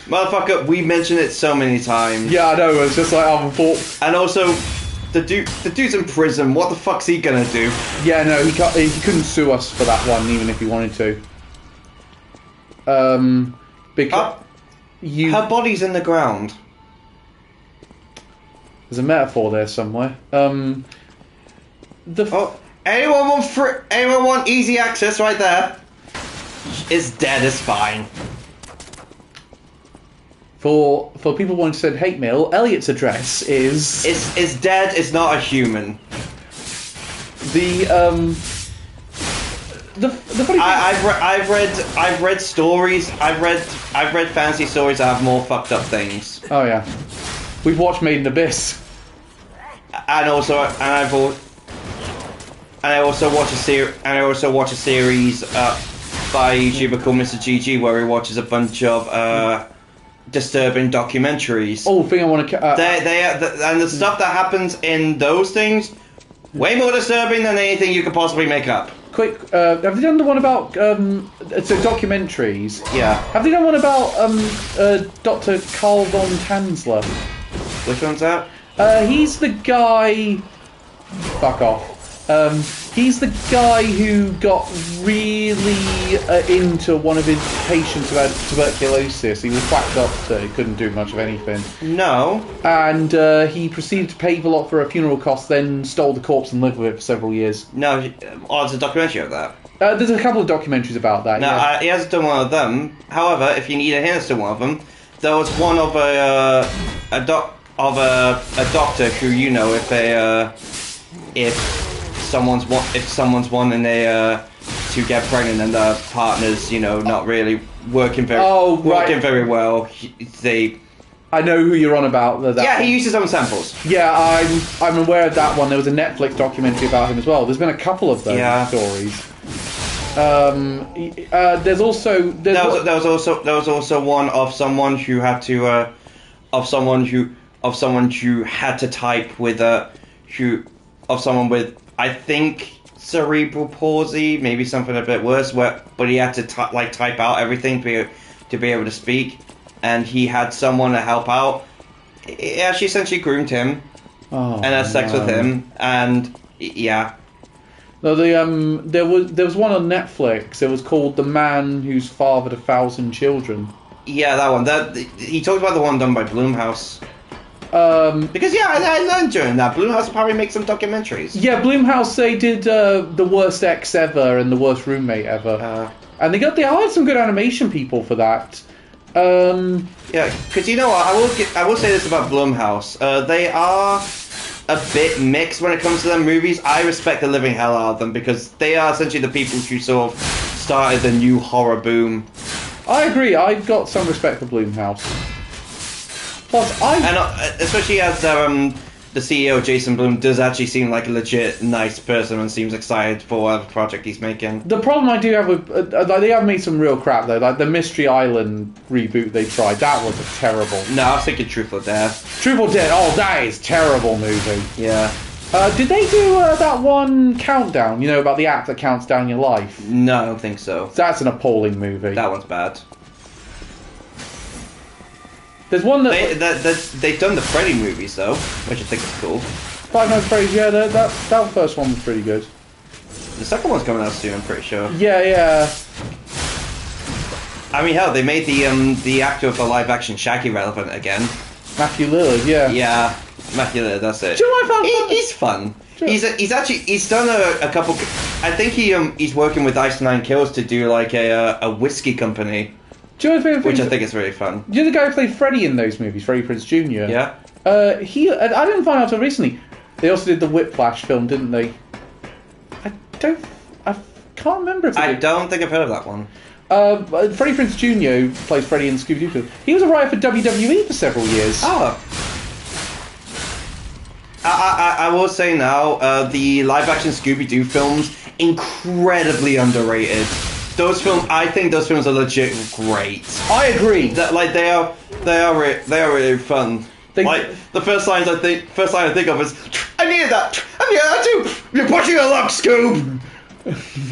Speaker 1: Motherfucker, we mentioned it so many times.
Speaker 2: Yeah, I know, it was just like, I thought...
Speaker 1: And also, the dude's in prison, what the fuck's he gonna do?
Speaker 2: Yeah, no, he couldn't sue us for that one, even if he wanted to. Because...
Speaker 1: Her body's in the ground.
Speaker 2: There's a metaphor there somewhere. Anyone
Speaker 1: want easy access right there? It's dead, it's fine.
Speaker 2: For people wanting to send hate mail, Elliot's address is...
Speaker 1: It's dead, it's not a human.
Speaker 2: The funny thing...
Speaker 1: I've read stories, I've read fantasy stories that have more fucked up things.
Speaker 2: Oh yeah. We've watched Made in Abyss.
Speaker 1: I also watch a series by a YouTuber called Mr. GG where he watches a bunch of disturbing documentaries.
Speaker 2: Oh, thing I want to...
Speaker 1: and the stuff that happens in those things way more disturbing than anything you could possibly make up.
Speaker 2: Quick, have they done the one about so documentaries?
Speaker 1: Yeah.
Speaker 2: Have they done one about Dr. Carl von Tanzler?
Speaker 1: Which one's that?
Speaker 2: He's the guy... Fuck off. He's the guy who got really into one of his patients who had tuberculosis. He was whacked up, so he couldn't do much of anything.
Speaker 1: No.
Speaker 2: And he proceeded to pay a lot for a funeral cost, then stole the corpse and lived with it for several years.
Speaker 1: No, there's a documentary of that.
Speaker 2: There's a couple of documentaries about that.
Speaker 1: No,
Speaker 2: yeah.
Speaker 1: he hasn't done one of them. However, if you need a hint as to one of them, there was one of a doctor who, you know, if someone's wanting to get pregnant and their partner's, you know, not really working very well,
Speaker 2: I know who you're on about.
Speaker 1: He used his own samples.
Speaker 2: Yeah, I'm aware of that one. There was a Netflix documentary about him as well. There's been a couple of those stories. There was also one of someone who had to of someone who had to type with someone with, I think, cerebral palsy, maybe something a bit worse, but he had to type out everything to be able to speak, and he had someone to help out. Yeah, she essentially groomed him and had sex with him, and yeah. No, there was one on Netflix. It was called The Man Who's Fathered 1,000 Children.
Speaker 1: Yeah, that one. He talked about the one done by Blumhouse. Because I learned during that Blumhouse probably makes some documentaries.
Speaker 2: Yeah, Blumhouse, they did The Worst Ex Ever and The Worst Roommate Ever, and they hired some good animation people for that.
Speaker 1: Yeah, because you know what, I will say this about Blumhouse. They are a bit mixed when it comes to their movies. I respect the living hell out of them because they are essentially the people who sort of started the new horror boom.
Speaker 2: I agree. I've got some respect for Blumhouse. Plus,
Speaker 1: especially as the CEO, Jason Blum, does actually seem like a legit nice person and seems excited for whatever project he's making.
Speaker 2: The problem I do have with... they have made some real crap, though. Like, the Mystery Island reboot they tried, that was a terrible...
Speaker 1: No, I was thinking Truth or Dare.
Speaker 2: Truth or Dare, that is a terrible movie.
Speaker 1: Yeah.
Speaker 2: Did they do that one Countdown, you know, about the app that counts down your life?
Speaker 1: No, I don't think so.
Speaker 2: That's an appalling movie.
Speaker 1: That one's bad.
Speaker 2: There's one that...
Speaker 1: They've done the Freddy movies, though, which I think is cool.
Speaker 2: Five Nights at Freddy's, yeah, that first one was pretty good.
Speaker 1: The second one's coming out soon, I'm pretty sure.
Speaker 2: Yeah.
Speaker 1: I mean, hell, they made the actor of the live-action Shaggy relevant again.
Speaker 2: Matthew Lillard, yeah.
Speaker 1: Yeah, Matthew Lillard, that's it.
Speaker 2: Do you know what I found
Speaker 1: He's fun.
Speaker 2: Sure.
Speaker 1: He's done a couple... I think he's working with Ice Nine Kills to do, like, a whiskey company.
Speaker 2: Do you know
Speaker 1: which I think is really fun.
Speaker 2: You're the guy who played Freddy in those movies, Freddie Prinze Jr.
Speaker 1: Yeah.
Speaker 2: I didn't find out until recently. They also did the Whiplash film, didn't they? I can't remember if they did.
Speaker 1: don't think I've heard of that one.
Speaker 2: Freddie Prinze Jr., who plays Freddy in Scooby-Doo film, he was a writer for WWE for several years.
Speaker 1: Oh. I will say now, the live-action Scooby-Doo films, incredibly underrated. I think those films are legit great.
Speaker 2: I agree.
Speaker 1: They are really fun. The first line I think of is, I needed that too. You're pushing a luck, Scoob.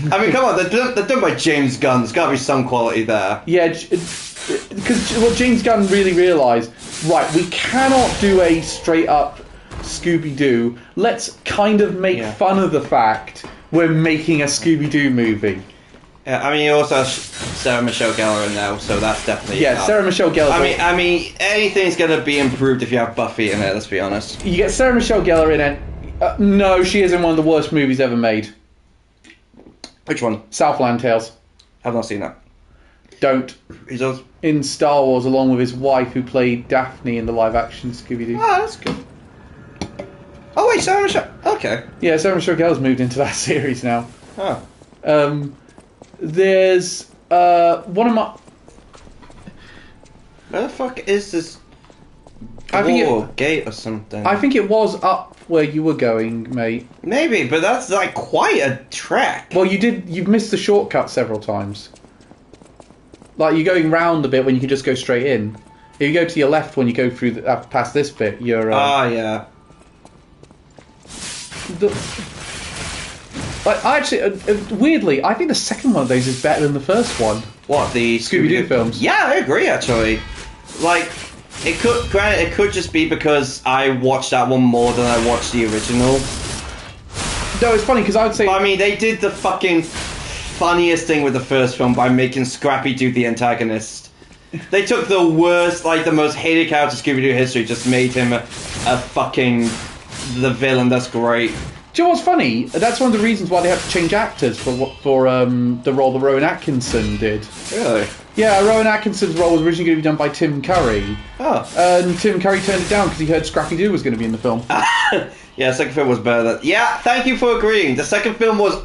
Speaker 1: I mean, come on, they're done by James Gunn. There's got to be some quality there.
Speaker 2: Yeah, because what James Gunn really realised, right, we cannot do a straight up Scooby-Doo. Let's kind of make fun of the fact we're making a Scooby-Doo movie.
Speaker 1: Yeah, I mean, you also have Sarah Michelle Gellar in now, so that's definitely...
Speaker 2: Yeah, Sarah Michelle Gellar.
Speaker 1: I mean, anything's going to be improved if you have Buffy in it, let's be honest.
Speaker 2: You get Sarah Michelle Gellar in it. No, she is in one of the worst movies ever made.
Speaker 1: Which one?
Speaker 2: Southland Tales.
Speaker 1: Have not seen that.
Speaker 2: Don't.
Speaker 1: He does.
Speaker 2: In Star Wars, along with his wife, who played Daphne in the live-action Scooby-Doo.
Speaker 1: Oh, that's good. Oh, wait, Sarah Michelle... Okay.
Speaker 2: Yeah, Sarah Michelle Gellar's moved into that series now.
Speaker 1: Oh.
Speaker 2: There's one of my...
Speaker 1: Where the fuck is this gate or something?
Speaker 2: I think it was up where you were going, mate.
Speaker 1: Maybe, but that's like quite a trek.
Speaker 2: Well, you've missed the shortcut several times. Like, you're going round a bit when you can just go straight in. If you go to your left when you go through past this bit, you're...
Speaker 1: yeah.
Speaker 2: Weirdly, I think the second one of those is better than the first one.
Speaker 1: What, the
Speaker 2: Scooby-Doo films?
Speaker 1: Yeah, I agree, actually. Like, it could just be because I watched that one more than I watched the original.
Speaker 2: No, it's funny because I would say.
Speaker 1: But, I mean, they did the fucking funniest thing with the first film by making Scrappy Doo the antagonist. They took the worst, like the most hated character in Scooby-Doo history, just made him a fucking the villain. That's great.
Speaker 2: Do you know what's funny? That's one of the reasons why they had to change actors for the role that Rowan Atkinson did.
Speaker 1: Really?
Speaker 2: Yeah, Rowan Atkinson's role was originally going to be done by Tim Curry.
Speaker 1: Oh.
Speaker 2: And Tim Curry turned it down because he heard Scrappy Doo was going to be in the film.
Speaker 1: Yeah, the second film was better. Yeah, thank you for agreeing. The second film was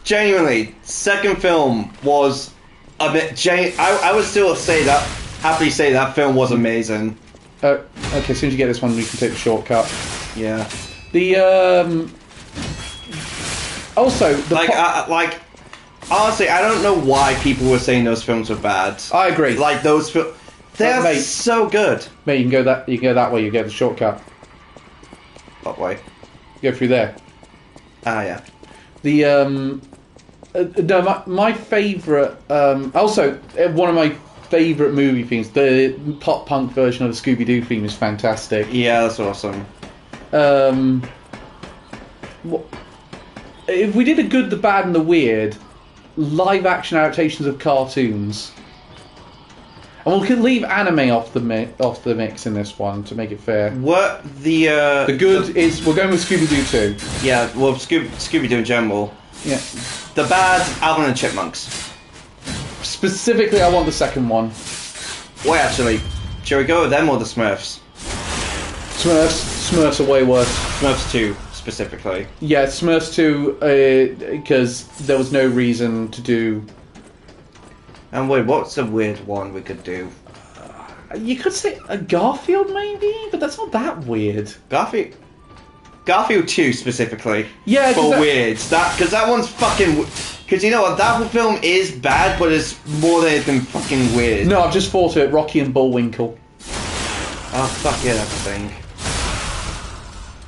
Speaker 1: genuinely. Second film was a bit. I would still happily say that film was amazing.
Speaker 2: Okay, as soon as you get this one, we can take the shortcut.
Speaker 1: Yeah.
Speaker 2: The also
Speaker 1: honestly, I don't know why people were saying those films were bad.
Speaker 2: I agree.
Speaker 1: Like those films, they're
Speaker 2: mate,
Speaker 1: so good.
Speaker 2: Mate, you can go that way. You get the shortcut.
Speaker 1: What way?
Speaker 2: Go through there.
Speaker 1: Ah, yeah.
Speaker 2: The no, my favourite. Also, one of my favourite movie themes. The pop punk version of the Scooby Doo theme is fantastic.
Speaker 1: Yeah, that's awesome.
Speaker 2: If we did a good, the bad, and the weird live action adaptations of cartoons, and we could leave anime off the mix in this one to make it fair.
Speaker 1: What the
Speaker 2: good is we're going with Scooby Doo 2.
Speaker 1: Yeah, well, Scooby Doo in general.
Speaker 2: Yeah.
Speaker 1: The bad, Alvin and Chipmunks.
Speaker 2: Specifically, I want the second one.
Speaker 1: Wait, actually, shall we go with them or the Smurfs?
Speaker 2: Smurfs are way worse.
Speaker 1: Smurfs 2, specifically.
Speaker 2: Yeah, Smurfs 2, because there was no reason to do...
Speaker 1: And wait, what's a weird one we could do?
Speaker 2: You could say a Garfield, maybe? But that's not that weird.
Speaker 1: Garfield 2, specifically.
Speaker 2: Yeah,
Speaker 1: for weird. Because that one's fucking... Because you know what, that film is bad, but it's more than anything fucking weird.
Speaker 2: No, I've just thought it, Rocky and Bullwinkle.
Speaker 1: Oh, fuck yeah, that's a thing.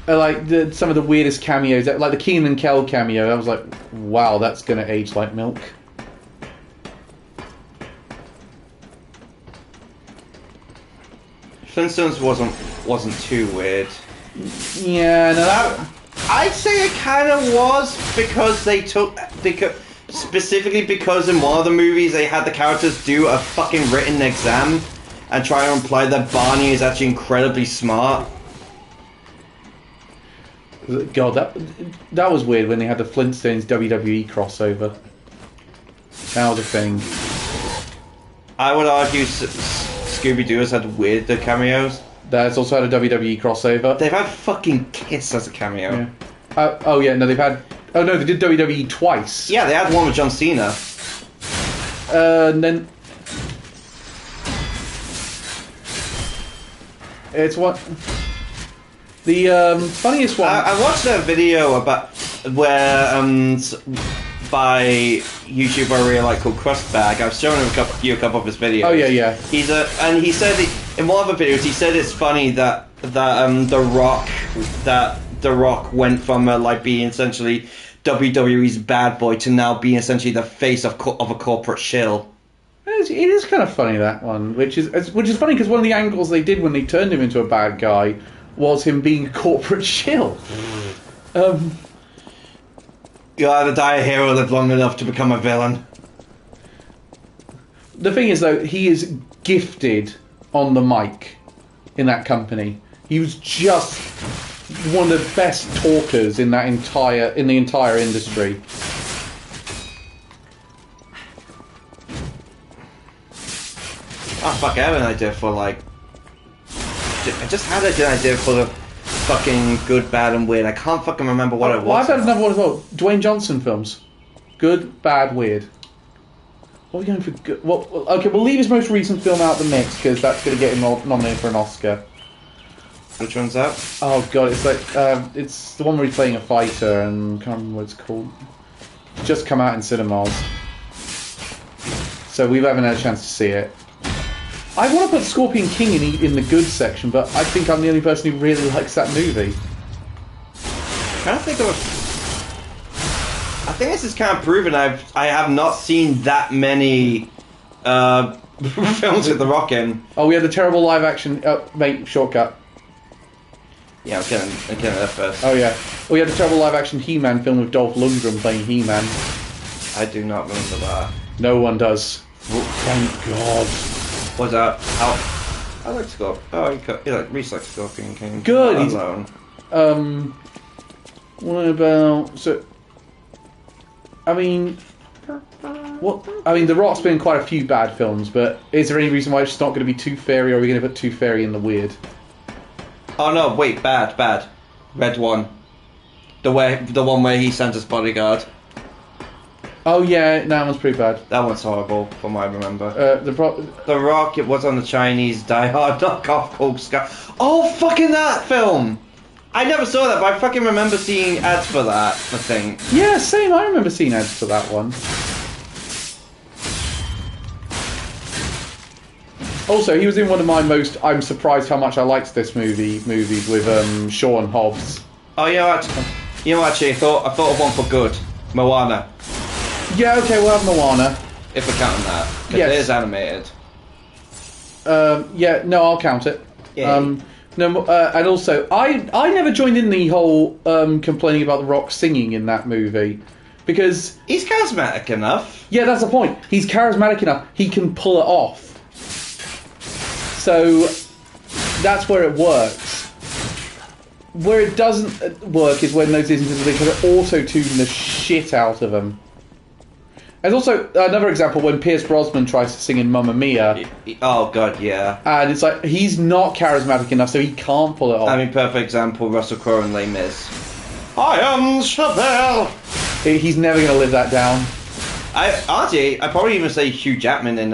Speaker 2: Like some of the weirdest cameos, like the Keenan and Kel cameo. I was like, wow, that's gonna age like milk.
Speaker 1: Flintstones wasn't too weird.
Speaker 2: Yeah, no, that...
Speaker 1: I'd say it kind of was specifically because in one of the movies they had the characters do a fucking written exam and try to imply that Barney is actually incredibly smart.
Speaker 2: God, that was weird when they had the Flintstones WWE crossover. That was a thing.
Speaker 1: I would argue Scooby-Doo has had weird cameos.
Speaker 2: That's also had a WWE crossover.
Speaker 1: They've had fucking Kiss as a cameo.
Speaker 2: Yeah. Oh yeah, no, they've had... Oh no, they did WWE twice.
Speaker 1: Yeah, they had one with John Cena.
Speaker 2: And then... It's what... The funniest one...
Speaker 1: I watched a video about where by YouTuber I really like called Crustbag. I was showing him a couple of his videos.
Speaker 2: Oh yeah.
Speaker 1: And he said in one of the videos he said it's funny that The Rock went from like being essentially WWE's bad boy to now being essentially the face of a corporate shill.
Speaker 2: It is kind of funny, that one, which is funny because one of the angles they did when they turned him into a bad guy was him being a corporate shill.
Speaker 1: You either die a hero or live long enough to become a villain.
Speaker 2: The thing is, though, he is gifted on the mic in that company. He was just one of the best talkers in the entire industry.
Speaker 1: Oh fuck! I have an idea for I just had an idea for the fucking good, bad, and weird. I can't fucking remember what it was.
Speaker 2: Well, I've had another one as well. Dwayne Johnson films. Good, bad, weird. What are we going for? Good? Well, okay, we'll leave his most recent film out the mix because that's going to get him nominated for an Oscar.
Speaker 1: Which one's that?
Speaker 2: Oh god, it's like it's the one where he's playing a fighter, and I can't remember what it's called. It's just come out in cinemas, so we haven't had a chance to see it. I want to put Scorpion King in the good section, but I think I'm the only person who really likes that movie.
Speaker 1: I think this is kind of proven. I have not seen that many films with The Rock in.
Speaker 2: Oh, we had the terrible live action. Oh, mate, shortcut.
Speaker 1: Yeah, I'm getting there first.
Speaker 2: Oh yeah. We had a terrible live-action He-Man film with Dolph Lundgren playing He-Man.
Speaker 1: I do not remember that.
Speaker 2: No one does. Oh, thank God.
Speaker 1: Was that how? I like Scorpion. Oh, he like Reese likes Scorpion King.
Speaker 2: Good.
Speaker 1: Not
Speaker 2: He's
Speaker 1: alone.
Speaker 2: What about so? I mean, what? I mean, The Rock's been in quite a few bad films, but is there any reason why it's not going to be Tooth Fairy, or are we going to put Tooth Fairy in the weird?
Speaker 1: Oh no! Wait, bad. Red one. The one where he sent his bodyguard.
Speaker 2: Oh yeah, that one's pretty bad.
Speaker 1: That one's horrible, from what I remember. The Rock, it was on the Chinese Die Hard knockoff called Sky. Oh, fucking that film! I never saw that, but I fucking remember seeing ads for that, I think.
Speaker 2: Yeah, same. I remember seeing ads for that one. Also, he was in one of my most. I'm surprised how much I liked this movies with Sean Hobbs.
Speaker 1: Oh, you know, actually, I thought of one for good. Moana.
Speaker 2: Yeah, okay, we'll have Moana.
Speaker 1: If we're counting that. Because
Speaker 2: Yes.
Speaker 1: it is animated.
Speaker 2: Yeah, no, I'll count it.
Speaker 1: Yeah.
Speaker 2: No, and also, I never joined in the whole complaining about The Rock singing in that movie. Because...
Speaker 1: He's charismatic enough.
Speaker 2: Yeah, that's the point. He's charismatic enough. He can pull it off. So, that's where it works. Where it doesn't work is when those instances they kind of auto-tune the shit out of them. There's also another example when Pierce Brosnan tries to sing in Mamma Mia.
Speaker 1: Oh god, yeah.
Speaker 2: And it's like, he's not charismatic enough, so he can't pull it off.
Speaker 1: I mean, perfect example, Russell Crowe and Les Mis. I am Chevelle!
Speaker 2: He's never going to live that down.
Speaker 1: I'd probably even say Hugh Jackman in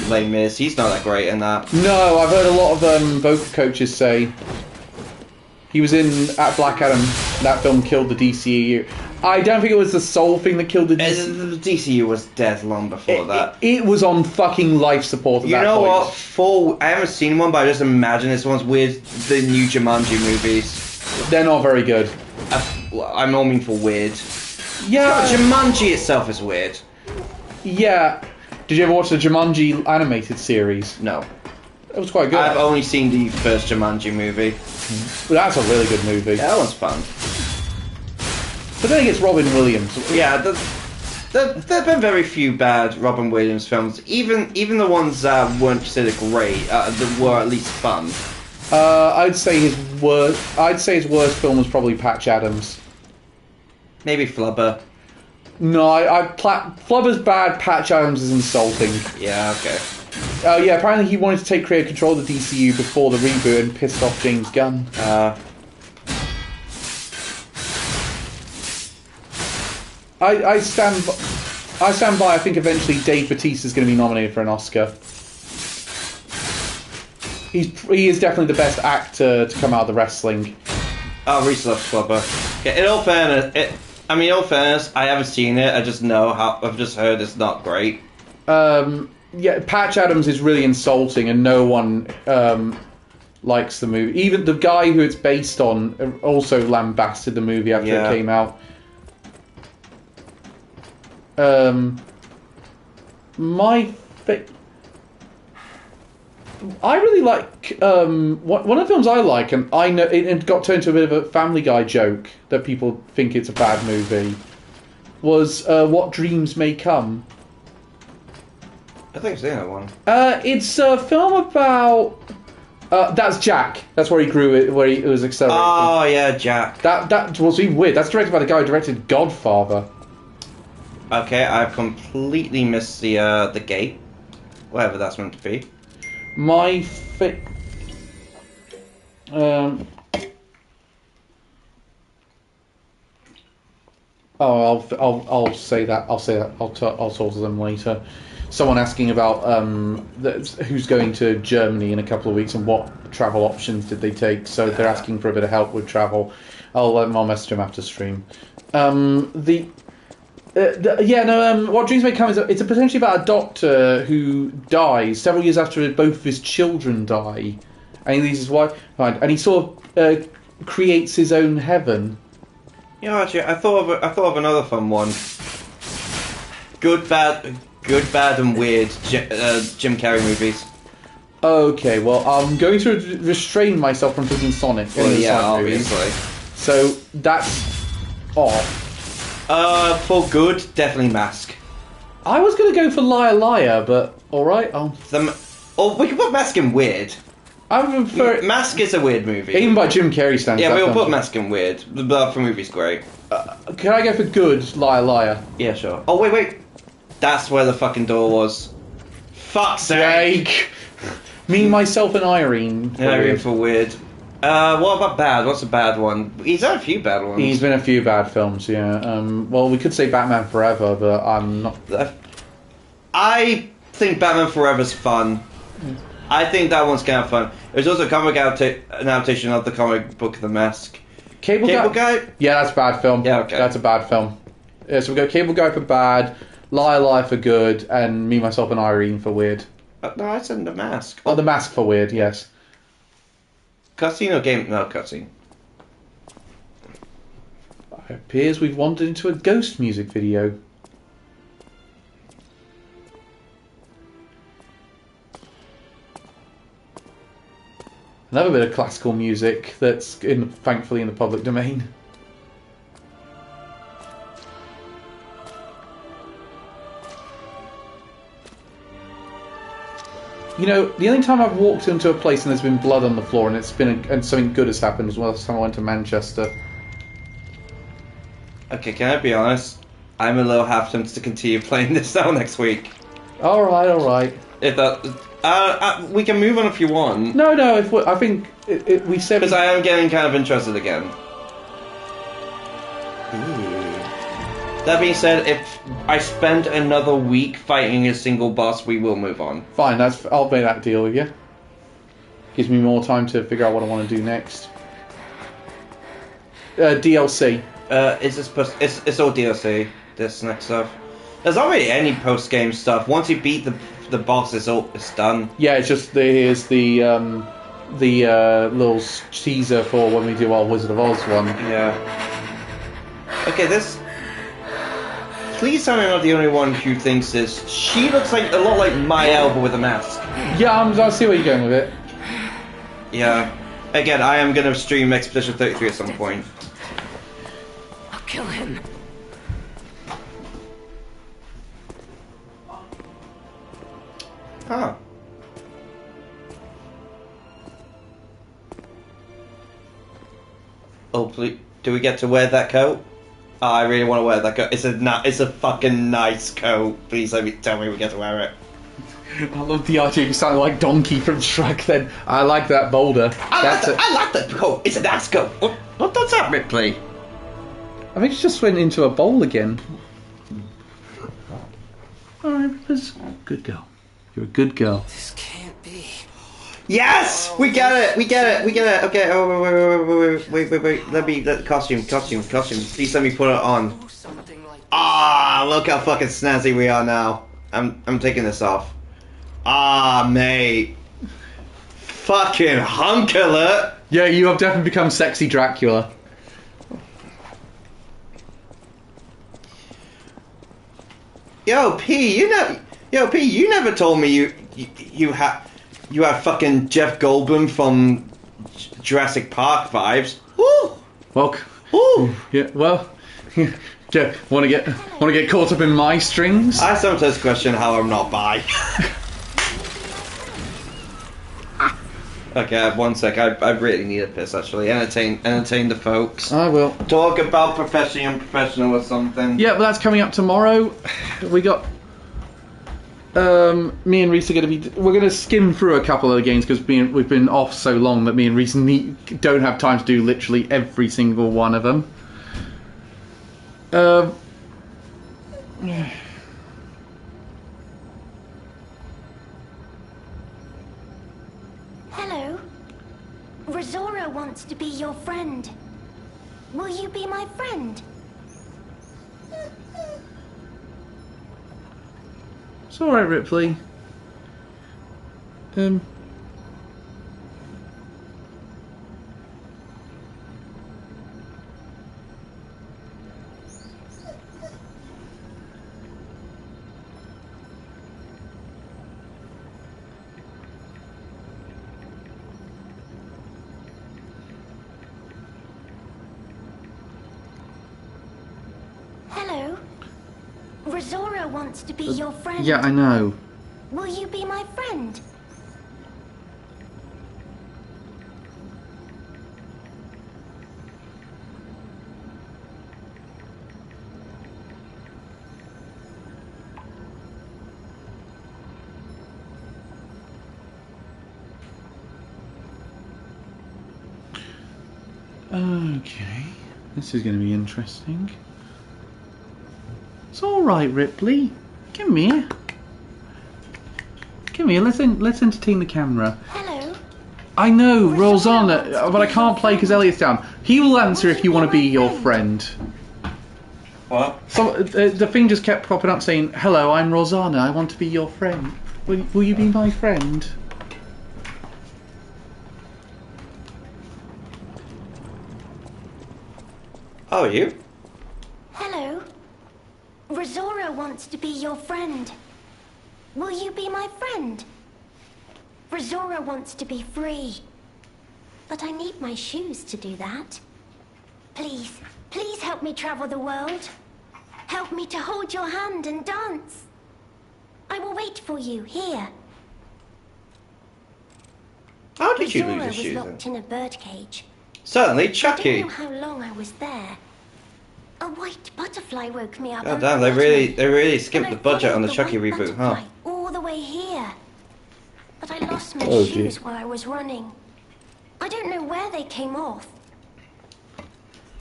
Speaker 1: Les Mis. He's not that great in that.
Speaker 2: No, I've heard a lot of vocal coaches say he was in at Black Adam. That film killed the DCEU. I don't think it was the sole thing that killed the DCEU.
Speaker 1: The DCU was dead long before that.
Speaker 2: It was on fucking life support at that point.
Speaker 1: You know what? I haven't seen one, but I just imagine this one's weird. The new Jumanji movies.
Speaker 2: They're not very good.
Speaker 1: I don't mean for weird.
Speaker 2: Yeah.
Speaker 1: Jumanji itself is weird.
Speaker 2: Yeah. Did you ever watch the Jumanji animated series?
Speaker 1: No.
Speaker 2: It was quite good.
Speaker 1: I've only seen the first Jumanji movie.
Speaker 2: But that's a really good movie.
Speaker 1: Yeah, that one's fun.
Speaker 2: But then it gets Robin Williams.
Speaker 1: Yeah, there have been very few bad Robin Williams films. Even the ones that weren't considered great, that were at least fun.
Speaker 2: I'd say his worst film was probably Patch Adams.
Speaker 1: Maybe Flubber.
Speaker 2: No, Flubber's bad. Patch Adams is insulting.
Speaker 1: Yeah, okay.
Speaker 2: Yeah, apparently he wanted to take creative control of the DCU before the reboot and pissed off James Gunn. I stand by. I think eventually Dave Bautista is going to be nominated for an Oscar. He is definitely the best actor to come out of the wrestling.
Speaker 1: Oh, Reese loves Flubber. Yeah, in all fairness, I haven't seen it. I just know I've just heard it's not great.
Speaker 2: Yeah, Patch Adams is really insulting, and no one likes the movie. Even the guy who it's based on also lambasted the movie after it came out. I really like one of the films I like, and I know it got turned into a bit of a Family Guy joke that people think it's a bad movie. Was What Dreams May Come.
Speaker 1: I think I've seen that one.
Speaker 2: It's a film about. That's Jack. That's where he grew it, where it was accelerated.
Speaker 1: Oh yeah, Jack.
Speaker 2: That was even weird. That's directed by the guy who directed Godfather.
Speaker 1: Okay, I've completely missed the gate, whatever that's meant to be.
Speaker 2: I'll say that. I'll talk to them later. Someone asking about who's going to Germany in a couple of weeks and what travel options did they take. So they're asking for a bit of help with travel. I'll message them after stream. What Dreams May Come is it's potentially about a doctor who dies several years after both of his children die, and he leaves his wife behind, and he sort of creates his own heaven.
Speaker 1: You know, actually, I thought of another fun one. Good, bad, and weird Jim Carrey movies.
Speaker 2: Okay, well, I'm going to restrain myself from picking Sonic.
Speaker 1: Well,
Speaker 2: in the
Speaker 1: yeah,
Speaker 2: Sonic movies.
Speaker 1: obviously.
Speaker 2: So that's off.
Speaker 1: For good, definitely Mask.
Speaker 2: I was going to go for Liar Liar, but alright.
Speaker 1: We can put Mask in weird.
Speaker 2: I'm for
Speaker 1: Mask is a weird movie.
Speaker 2: even by Jim Carrey standards.
Speaker 1: Yeah,
Speaker 2: that
Speaker 1: we'll
Speaker 2: film's
Speaker 1: put Mask in weird. The Blood movie's great.
Speaker 2: Can I go for good Liar Liar?
Speaker 1: Yeah, sure. Oh, wait. That's where the fucking door was. Fuck's sake!
Speaker 2: Jake! Me, myself, and Irene.
Speaker 1: Yeah, Irene for weird. What about bad? What's a bad one? He's had a few bad ones.
Speaker 2: He's been a few bad films, yeah. Well, we could say Batman Forever, but I'm not...
Speaker 1: I think Batman Forever's fun. I think that one's kind of fun. There's also a comic adaptation of the comic book The Mask.
Speaker 2: Cable
Speaker 1: Guy?
Speaker 2: Yeah, that's a bad film.
Speaker 1: Yeah, okay.
Speaker 2: That's a bad film. Yeah, so we go Cable Guy for bad, Liar Liar for good, and Me, Myself, and Irene for weird.
Speaker 1: No, I said The Mask.
Speaker 2: Oh, The Mask for weird, yes.
Speaker 1: Cutscene or game? No, cutscene.
Speaker 2: It appears we've wandered into a Ghost music video. Another bit of classical music that's thankfully in the public domain. You know, the only time I've walked into a place and there's been blood on the floor and and something good has happened was last time I went to Manchester.
Speaker 1: Okay, can I be honest? I'm a little half tempted to continue playing this now next week.
Speaker 2: Alright.
Speaker 1: If that, we can move on if you want.
Speaker 2: No, I think we said...
Speaker 1: Because I am getting kind of interested again. That being said, if I spend another week fighting a single boss, we will move on.
Speaker 2: Fine, I'll make that deal with you. Gives me more time to figure out what I want to do next. DLC.
Speaker 1: It's all DLC, this next stuff. There's not really any post-game stuff. Once you beat the boss, it's done.
Speaker 2: Yeah, it's just here's the little teaser for when we do our Wizard of Oz one.
Speaker 1: Yeah. Okay, this... Please tell me I'm not the only one who thinks this. She looks like a lot like my elbow with a mask.
Speaker 2: Yeah, I see where you're going with it.
Speaker 1: Yeah. Again, I am going to stream Expedition 33 at some point.
Speaker 7: I'll kill him.
Speaker 1: Huh. Oh, please. Do we get to wear that coat? Oh, I really want to wear that coat. It's a fucking nice coat. Please tell me we get to wear it.
Speaker 2: I love the idea you sound like Donkey from Shrek then. I like that boulder.
Speaker 1: I like that coat. It's a nice coat. What does that, Ripley?
Speaker 2: I think she just went into a bowl again. Alright, good girl. You're a good girl.
Speaker 4: This can't be.
Speaker 1: Yes! We get it! Okay, oh, wait. Let me, costume. Please let me put it on. Ah, look how fucking snazzy we are now. I'm taking this off. Ah, mate. Fucking hunk alert!
Speaker 2: Yeah, you have definitely become sexy Dracula.
Speaker 1: Yo, P, you never told me you have fucking Jeff Goldblum from Jurassic Park vibes. Woo!
Speaker 2: Well,
Speaker 1: Woo!
Speaker 2: yeah, well, yeah, want to get caught up in my strings?
Speaker 1: I sometimes question how I'm not bi. Okay, one sec. I really need a piss. Actually, entertain the folks.
Speaker 2: I will
Speaker 1: Talk about professional and unprofessional or something.
Speaker 2: Yeah, but that's coming up tomorrow. We got me and Reese are going to be. We're going to skim through a couple of the games because we've been off so long that me and Reese don't have time to do literally every single one of them.
Speaker 8: Hello. Rosora wants to be your friend. Will you be my friend?
Speaker 2: It's alright, Ripley.
Speaker 8: Rosora wants to be your friend.
Speaker 2: Yeah, I know.
Speaker 8: Will you be my friend?
Speaker 2: Okay, this is going to be interesting. It's all right, Ripley. Come here. Come here. Let's entertain the camera.
Speaker 8: Hello.
Speaker 2: I know, Rosanna, but I can't play because Elliot's down. He will answer if you want to be your friend.
Speaker 1: What?
Speaker 2: So the thing just kept popping up saying, "Hello, I'm Rosanna. I want to be your friend. Will you be my friend?"
Speaker 1: How are you?
Speaker 8: Hello. Rosora wants to be your friend. Will you be my friend? Rosora wants to be free. But I need my shoes to do that. Please, please help me travel the world. Help me to hold your hand and dance. I will wait for you here.
Speaker 1: How did you lose
Speaker 8: Rosora
Speaker 1: your
Speaker 8: was
Speaker 1: shoes then?
Speaker 8: locked in a birdcage.
Speaker 1: Certainly,
Speaker 8: I
Speaker 1: Chucky.
Speaker 8: don't know how long I was there. A white butterfly woke me up.
Speaker 1: God
Speaker 8: and
Speaker 1: damn, they
Speaker 8: fed me.
Speaker 1: really skipped
Speaker 8: And
Speaker 1: the
Speaker 8: I
Speaker 1: budget
Speaker 8: followed
Speaker 1: on the Chucky
Speaker 8: white
Speaker 1: reboot, huh?
Speaker 8: butterfly all the way here. But I lost my
Speaker 2: Oh,
Speaker 8: shoes
Speaker 2: dear.
Speaker 8: while I was running. I don't know where they came off.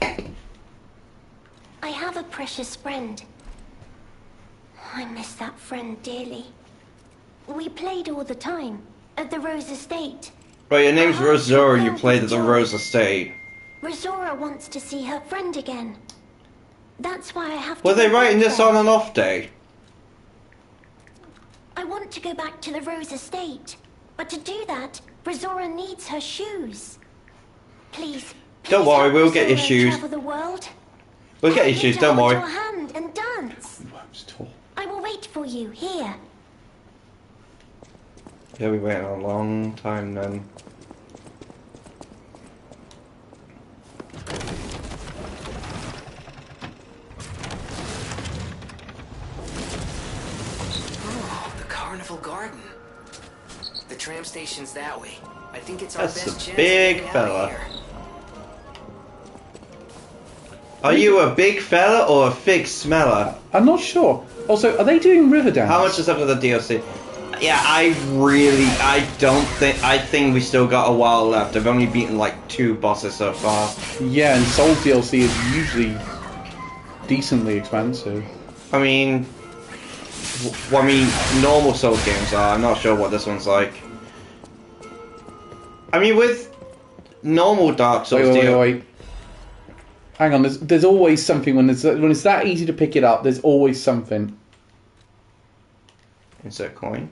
Speaker 8: I have a precious friend. I miss that friend dearly. We played all the time at the Rose Estate.
Speaker 1: Right, your name's
Speaker 8: Our hearts were
Speaker 1: Rosora and you
Speaker 8: filled
Speaker 1: played at
Speaker 8: with
Speaker 1: the
Speaker 8: joy.
Speaker 1: Rose Estate.
Speaker 8: Rosora wants to see her friend again. That's why I have to
Speaker 1: Were they
Speaker 8: go
Speaker 1: writing
Speaker 8: back
Speaker 1: this
Speaker 8: there.
Speaker 1: on an off day?
Speaker 8: I want to go back to the Rose Estate. But to do that, Rosora needs her shoes. Please,
Speaker 1: Don't
Speaker 8: please
Speaker 1: worry,
Speaker 8: help
Speaker 1: we'll get your
Speaker 8: Rosora
Speaker 1: shoes.
Speaker 8: travel the world.
Speaker 1: We'll get
Speaker 8: Help
Speaker 1: your
Speaker 8: me
Speaker 1: shoes,
Speaker 8: to
Speaker 1: don't
Speaker 8: hold
Speaker 1: worry.
Speaker 8: your hand and dance. I will wait for you here.
Speaker 1: Yeah, we waited a long time then.
Speaker 9: Oh, the Carnival Garden. The tram station's that way. I think it's our
Speaker 1: That's
Speaker 9: best
Speaker 1: a
Speaker 9: chance
Speaker 1: big
Speaker 9: of getting out
Speaker 1: fella.
Speaker 9: of here.
Speaker 1: Are you a big fella or a fig smeller?
Speaker 2: I'm not sure. Also, are they doing Riverdance?
Speaker 1: How much is up to the DLC? Yeah, I think we still got a while left. I've only beaten like 2 bosses so far.
Speaker 2: Yeah, and Soul DLC is usually decently expensive.
Speaker 1: I mean, normal Souls games are. I'm not sure what this one's like. I mean, with normal Dark Souls,
Speaker 2: Wait. Hang on, there's always something when it's that easy to pick it up. There's always something.
Speaker 1: Insert coin.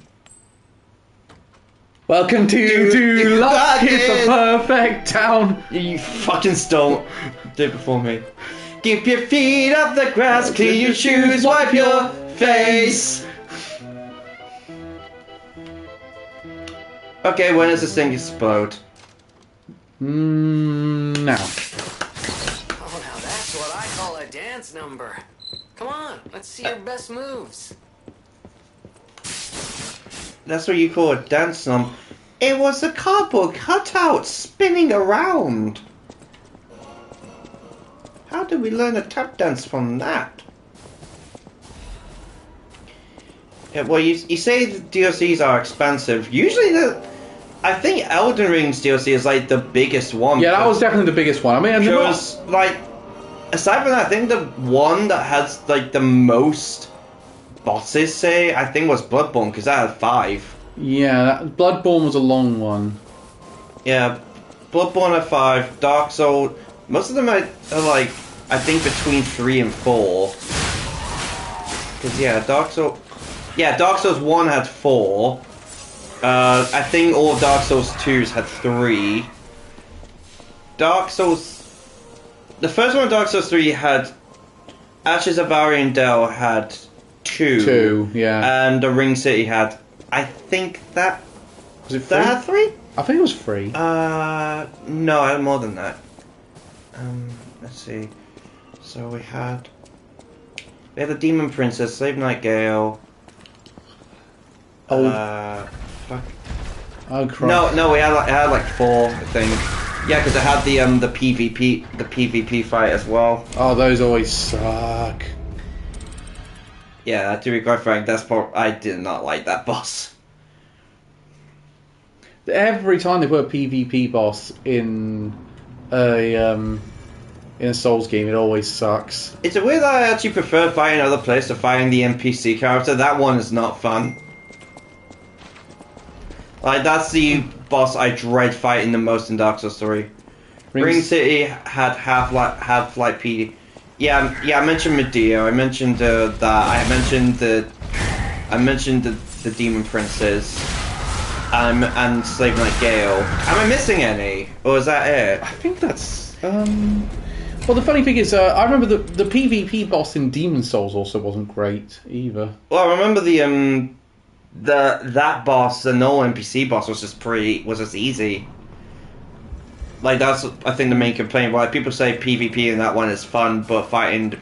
Speaker 2: Welcome to Luck. It's a perfect town.
Speaker 1: You fucking stole. Do it before me. Keep your feet off the grass, clean your shoes, wipe your face. Okay, when does this thing explode?
Speaker 2: Now.
Speaker 9: Oh, now that's what I call a dance number. Come on, let's see your best moves.
Speaker 1: That's what you call a dance number. It was a cardboard cutout spinning around. How did we learn a tap dance from that? Yeah, well, you say the DLCs are expensive. Usually I think Elden Ring's DLC is like the biggest one.
Speaker 2: Yeah, that was definitely the biggest one. I mean,
Speaker 1: because like, aside from that, I think the one that has like the most bosses, say, I think was Bloodborne, because that had 5.
Speaker 2: Yeah, Bloodborne was a long one.
Speaker 1: Yeah, Bloodborne had 5. Dark Souls, most of them are like, I think between 3 and 4. Because yeah, Dark Souls 1 had 4. I think all Dark Souls 2s had 3. The first one, Dark Souls 3, had Ashes of Ariandel had 2.
Speaker 2: 2, yeah.
Speaker 1: And the Ring City had, I think that...
Speaker 2: Was it 3?
Speaker 1: That had 3?
Speaker 2: I think it was 3.
Speaker 1: No, I had more than that. Let's see. So we had... We had the Demon Princess, Slave Nightingale. Fuck.
Speaker 2: Oh crap.
Speaker 1: No, it had like 4, I think. Yeah, because it had the PvP fight as well.
Speaker 2: Oh, those always suck.
Speaker 1: Yeah, to be quite frank, I did not like that boss.
Speaker 2: Every time they put a PvP boss in a Souls game, it always sucks.
Speaker 1: It's a weird that I actually prefer fighting other players to fighting the NPC character. That one is not fun. Like, that's the boss I dread fighting the most in Dark Souls 3. Ring City had Half-Light PD. Yeah, I mentioned Medea. I mentioned that. I mentioned the Demon Princess. And Slave Nightingale. Am I missing any, or is that it?
Speaker 2: I think that's. Well, the funny thing is, I remember the PvP boss in Demon Souls also wasn't great either.
Speaker 1: Well, I remember that boss, the no NPC boss, was just easy. Like, that's, I think, the main complaint. Like, people say PvP in that one is fun, but the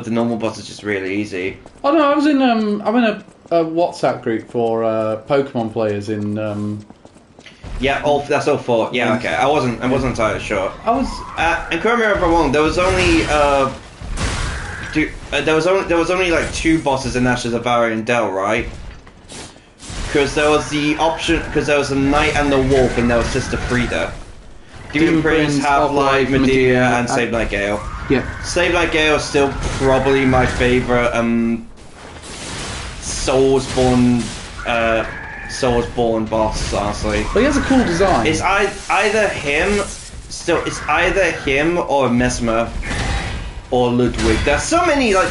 Speaker 1: normal boss is just really easy.
Speaker 2: Oh no, I'm in a WhatsApp group for Pokemon players in.
Speaker 1: Yeah, that's all 4. Yeah, okay. I wasn't entirely sure.
Speaker 2: I was.
Speaker 1: And correct me if I'm wrong. There was only like 2 bosses in Ashes of Valor and Dell, right? Because there was the option. Because there was a Knight and the Wolf, and there was Sister Frida. Demon Prince, Half-Life, Medea, and Slave Nightingale.
Speaker 2: Yeah.
Speaker 1: Slave Nightingale is still probably my favorite Soulsborne boss, honestly.
Speaker 2: But he has a cool design.
Speaker 1: It's either him or Mesmer or Ludwig. There's so many, like,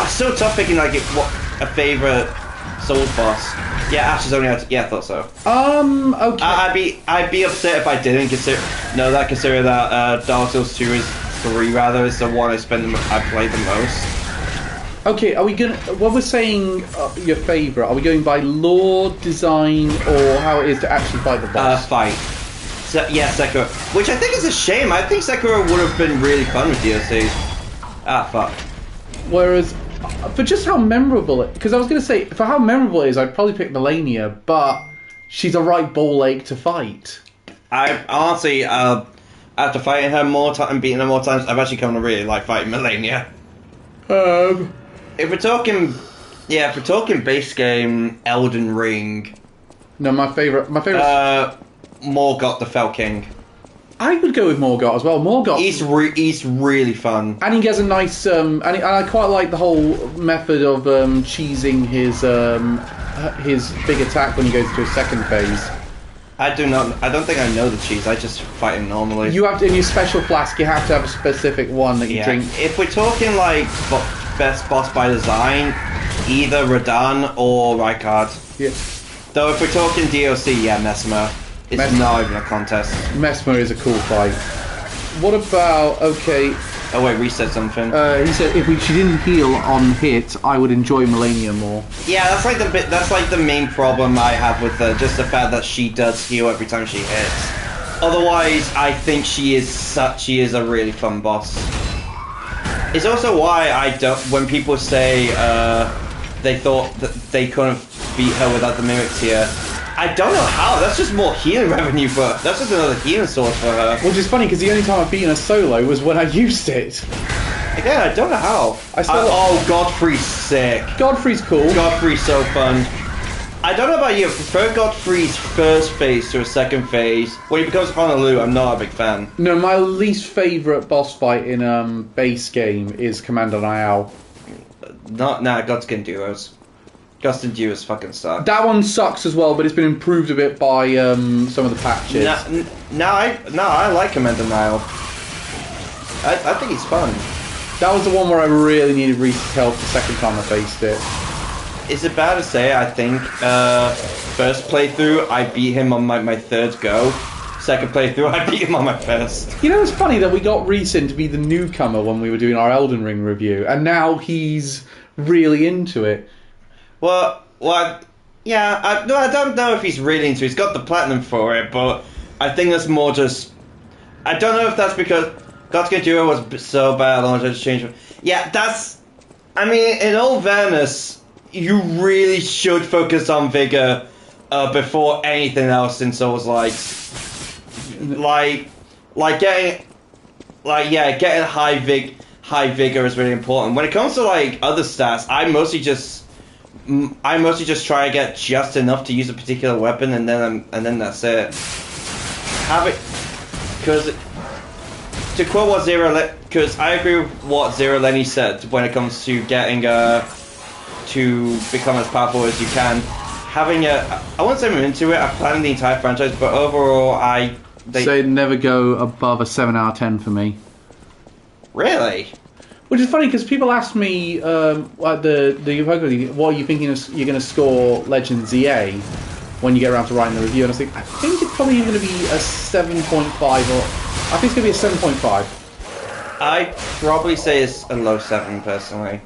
Speaker 1: so tough picking like a favorite Souls boss. Yeah, Ash is only out. Yeah, I thought so.
Speaker 2: Okay.
Speaker 1: I'd be upset if I didn't consider that Dark Souls 2 is 3 rather is the one I played the most.
Speaker 2: Okay, are we gonna? When we're saying your favorite, are we going by lore, design, or how it is to actually fight the boss?
Speaker 1: Fight. Yeah, Sekiro. Which I think is a shame. I think Sekiro would have been really fun with DLC. Fuck.
Speaker 2: Whereas, for just how memorable it, because I was gonna say for how memorable it is, I'd probably pick Melania, but she's a right ball ache to fight.
Speaker 1: I honestly, after fighting her more and beating her more times, I've actually come to really like fighting Melania. If we're talking base game, Elden Ring.
Speaker 2: No, my favorite.
Speaker 1: Morgott the Fell King.
Speaker 2: I would go with Morgott as well. Morgott.
Speaker 1: He's really fun,
Speaker 2: and he has a nice. And I quite like the whole method of cheesing his big attack when he goes to his second phase.
Speaker 1: I don't think I know the cheese. I just fight him normally.
Speaker 2: You have to, in your special flask, you have to have a specific one that you drink.
Speaker 1: If we're talking like best boss by design, either Radahn or Rykard.
Speaker 2: Yeah.
Speaker 1: Though if we're talking DLC, yeah, Mesmer. It's not even a contest.
Speaker 2: Mesmer is a cool fight. What about
Speaker 1: Oh wait, reset something.
Speaker 2: He said if she didn't heal on hit, I would enjoy Melania more. Yeah,
Speaker 1: that's like the main problem I have with her. Just the fact that she does heal every time she hits. Otherwise, I think she is a really fun boss. It's also why I don't. When people say they thought that they couldn't beat her without the mimics here, I don't know how. That's just more healing revenue for her. That's just another healing source for her.
Speaker 2: Which is funny because the only time I've beaten a solo was when I used it.
Speaker 1: Again, I don't know how. Godfrey's sick.
Speaker 2: Godfrey's cool.
Speaker 1: Godfrey's so fun. I don't know about you. I prefer Godfrey's first phase to a second phase. When he becomes Honolulu, I'm not a big fan.
Speaker 2: No, my least favourite boss fight in base game is Commander Niall.
Speaker 1: Godskin Duos. Godskin Duos fucking suck.
Speaker 2: That one sucks as well, but it's been improved a bit by some of the patches.
Speaker 1: I like Commander Niall. I think he's fun.
Speaker 2: That was the one where I really needed Reese's help the second time I faced it.
Speaker 1: Is it bad to say, I think, first playthrough, I beat him on my third go. Second playthrough, I beat him on my first.
Speaker 2: You know, it's funny that we got Reese in to be the newcomer when we were doing our Elden Ring review, and now he's really into it.
Speaker 1: I don't know if he's really into it. He's got the platinum for it, but I think that's more just... I don't know if that's because Godskin Duo was so bad, I wanted to change it. Yeah, that's... I mean, in all fairness, you really should focus on vigor before anything else in Souls-like. Like getting high vigor is really important. When it comes to like other stats, I mostly just try to get just enough to use a particular weapon, and then that's it. Because to quote what because I agree with what Zero Lenny said when it comes to getting to become as powerful as you can. I won't say I'm into it. I've planned the entire franchise, but overall,
Speaker 2: say never go above a 7 out of 10 for me.
Speaker 1: Really?
Speaker 2: Which is funny because people ask me what are you thinking you're going to score Legends EA when you get around to writing the review, and I think it's probably going to be a 7.5 I think it's going to be a 7.5.
Speaker 1: I'd probably say it's a low 7 personally.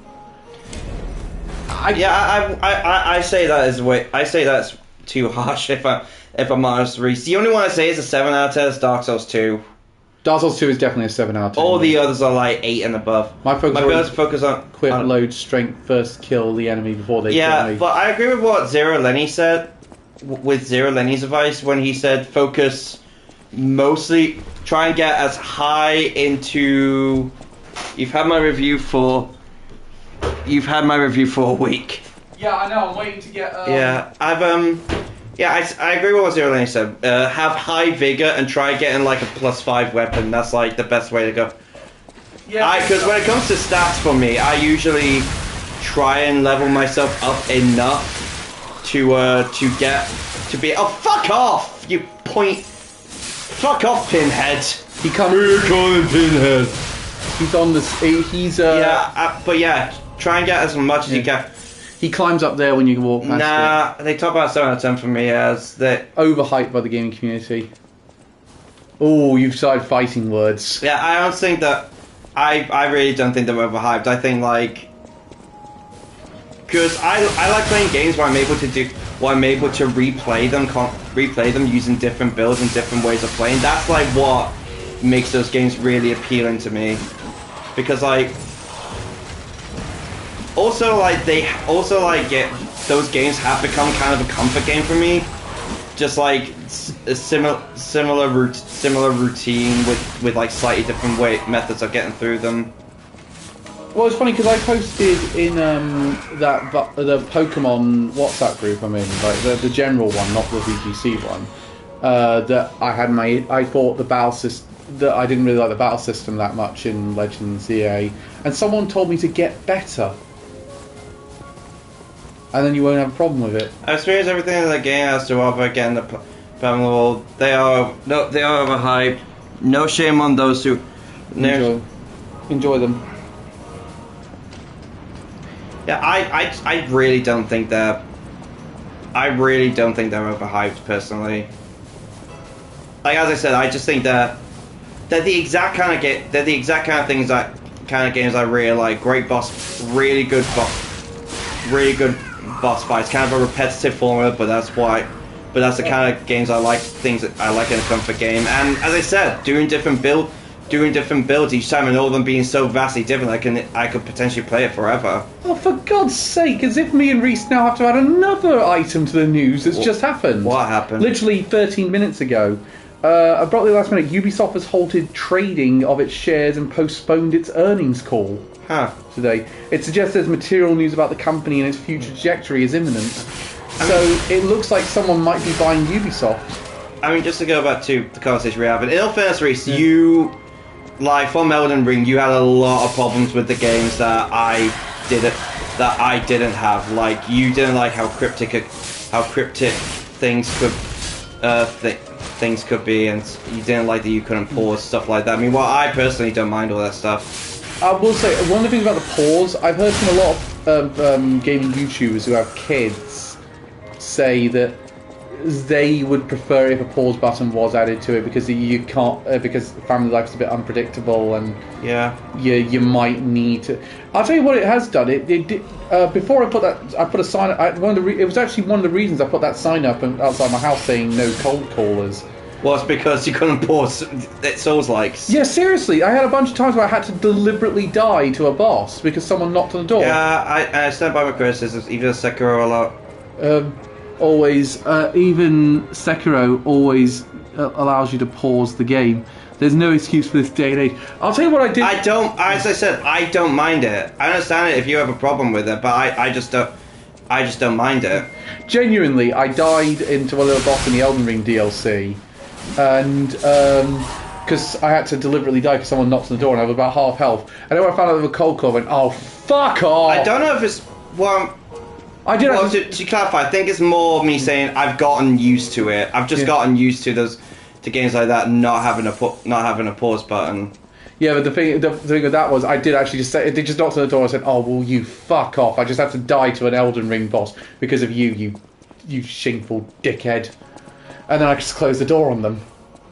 Speaker 1: I say that is I say that's too harsh if I'm honest. Reese, the only one I say is a 7 out of 10 is Dark Souls 2.
Speaker 2: Dark Souls 2 is definitely a 7 out of 10.
Speaker 1: All the others are like 8 and above.
Speaker 2: My focus on quick load strength, first kill the enemy before they kill me.
Speaker 1: But I agree with what Zero Lenny said, with Zero Lenny's advice when he said focus mostly, try and get as high into... You've had my review for a week.
Speaker 2: Yeah, I know, I'm waiting to get...
Speaker 1: I agree with what Zero Lenny said. Have high vigor and try getting like a +5 weapon. That's like the best way to go. Yeah. Because when it comes to stats for me, I usually try and level myself up enough to get to be. Oh, fuck off! You point. Fuck off, Pinhead.
Speaker 2: He can't. We're calling Pinhead. He's on this.
Speaker 1: Try and get as much as you can.
Speaker 2: He climbs up there when you walk past
Speaker 1: they talk about 7 out of 10 for me as that
Speaker 2: overhyped by the gaming community. Oh, you've started fighting words.
Speaker 1: Yeah, I don't think that. I really don't think they're overhyped. I think like because I like playing games where I'm able to replay them using different builds and different ways of playing. That's like what makes those games really appealing to me, because like. Also, those games have become kind of a comfort game for me. Just like a similar routine with like slightly different methods of getting through them.
Speaker 2: Well, it's funny because I posted in the Pokemon WhatsApp group I'm in, like the general one, not the VGC one. That I thought the battle system. That I didn't really like the battle system that much in Legends EA, and someone told me to get better. And then you won't have a problem with it.
Speaker 1: I've experienced everything in the game has to offer. Again, the world. They are overhyped. No shame on those who
Speaker 2: enjoy them.
Speaker 1: Yeah, I really don't think they're. I really don't think they're overhyped personally. Like as I said, I just think they're the exact kind of they're the exact kind of things that kind of games I really like. Great boss, really good boss fights, kind of a repetitive formula, but that's the kind of games I like, things that I like in a comfort game. And as I said, doing different builds each time, and all of them being so vastly different, I could potentially play it forever.
Speaker 2: Oh, for God's sake, as if me and Reese now have to add another item to the news that's just happened.
Speaker 1: What happened?
Speaker 2: Literally 13 minutes ago. Abruptly last minute, Ubisoft has halted trading of its shares and postponed its earnings call. Today. It suggests there's material news about the company and its future trajectory is imminent. So it looks like someone might be buying Ubisoft.
Speaker 1: I mean, just to go back to the conversation we have, in all fairness, Reese, you, like, from Elden Ring, you had a lot of problems with the games that I didn't have. Like, you didn't like how cryptic things could be, and you didn't like that you couldn't pause, stuff like that. I mean, I personally don't mind all that stuff.
Speaker 2: I will say, one of the things about the pause, I've heard from a lot of gaming YouTubers who have kids say that they would prefer if a pause button was added to it, because you can't, because family life is a bit unpredictable, and you might need to. I'll tell you what it has done. It did before I put a sign. It was actually one of the reasons I put that sign up outside my house saying no cold callers.
Speaker 1: Well, it's because you couldn't pause Souls-likes.
Speaker 2: Yeah, seriously, I had a bunch of times where I had to deliberately die to a boss because someone knocked on the door.
Speaker 1: Yeah, I stand by my criticisms. Even Sekiro a lot.
Speaker 2: Always, even Sekiro always allows you to pause the game. There's no excuse for this day and age. I'll tell you what I did.
Speaker 1: As I said, I don't mind it. I understand it if you have a problem with it, but I just don't mind it.
Speaker 2: Genuinely, I died into a little boss in the Elden Ring DLC, and because I had to deliberately die because someone knocked on the door and I was about half health. And then when I found out there was a cold call, I went, "Oh, fuck off!"
Speaker 1: I don't know if it's
Speaker 2: I did.
Speaker 1: Well, to clarify, I think it's more me saying I've gotten used to it. I've just gotten used to to games like that not having a pause button.
Speaker 2: Yeah, but the thing with that was I did actually just say they just knocked on the door and said, "Oh, well, you fuck off! I just have to die to an Elden Ring boss because of you shameful dickhead." And then I just closed the door on them.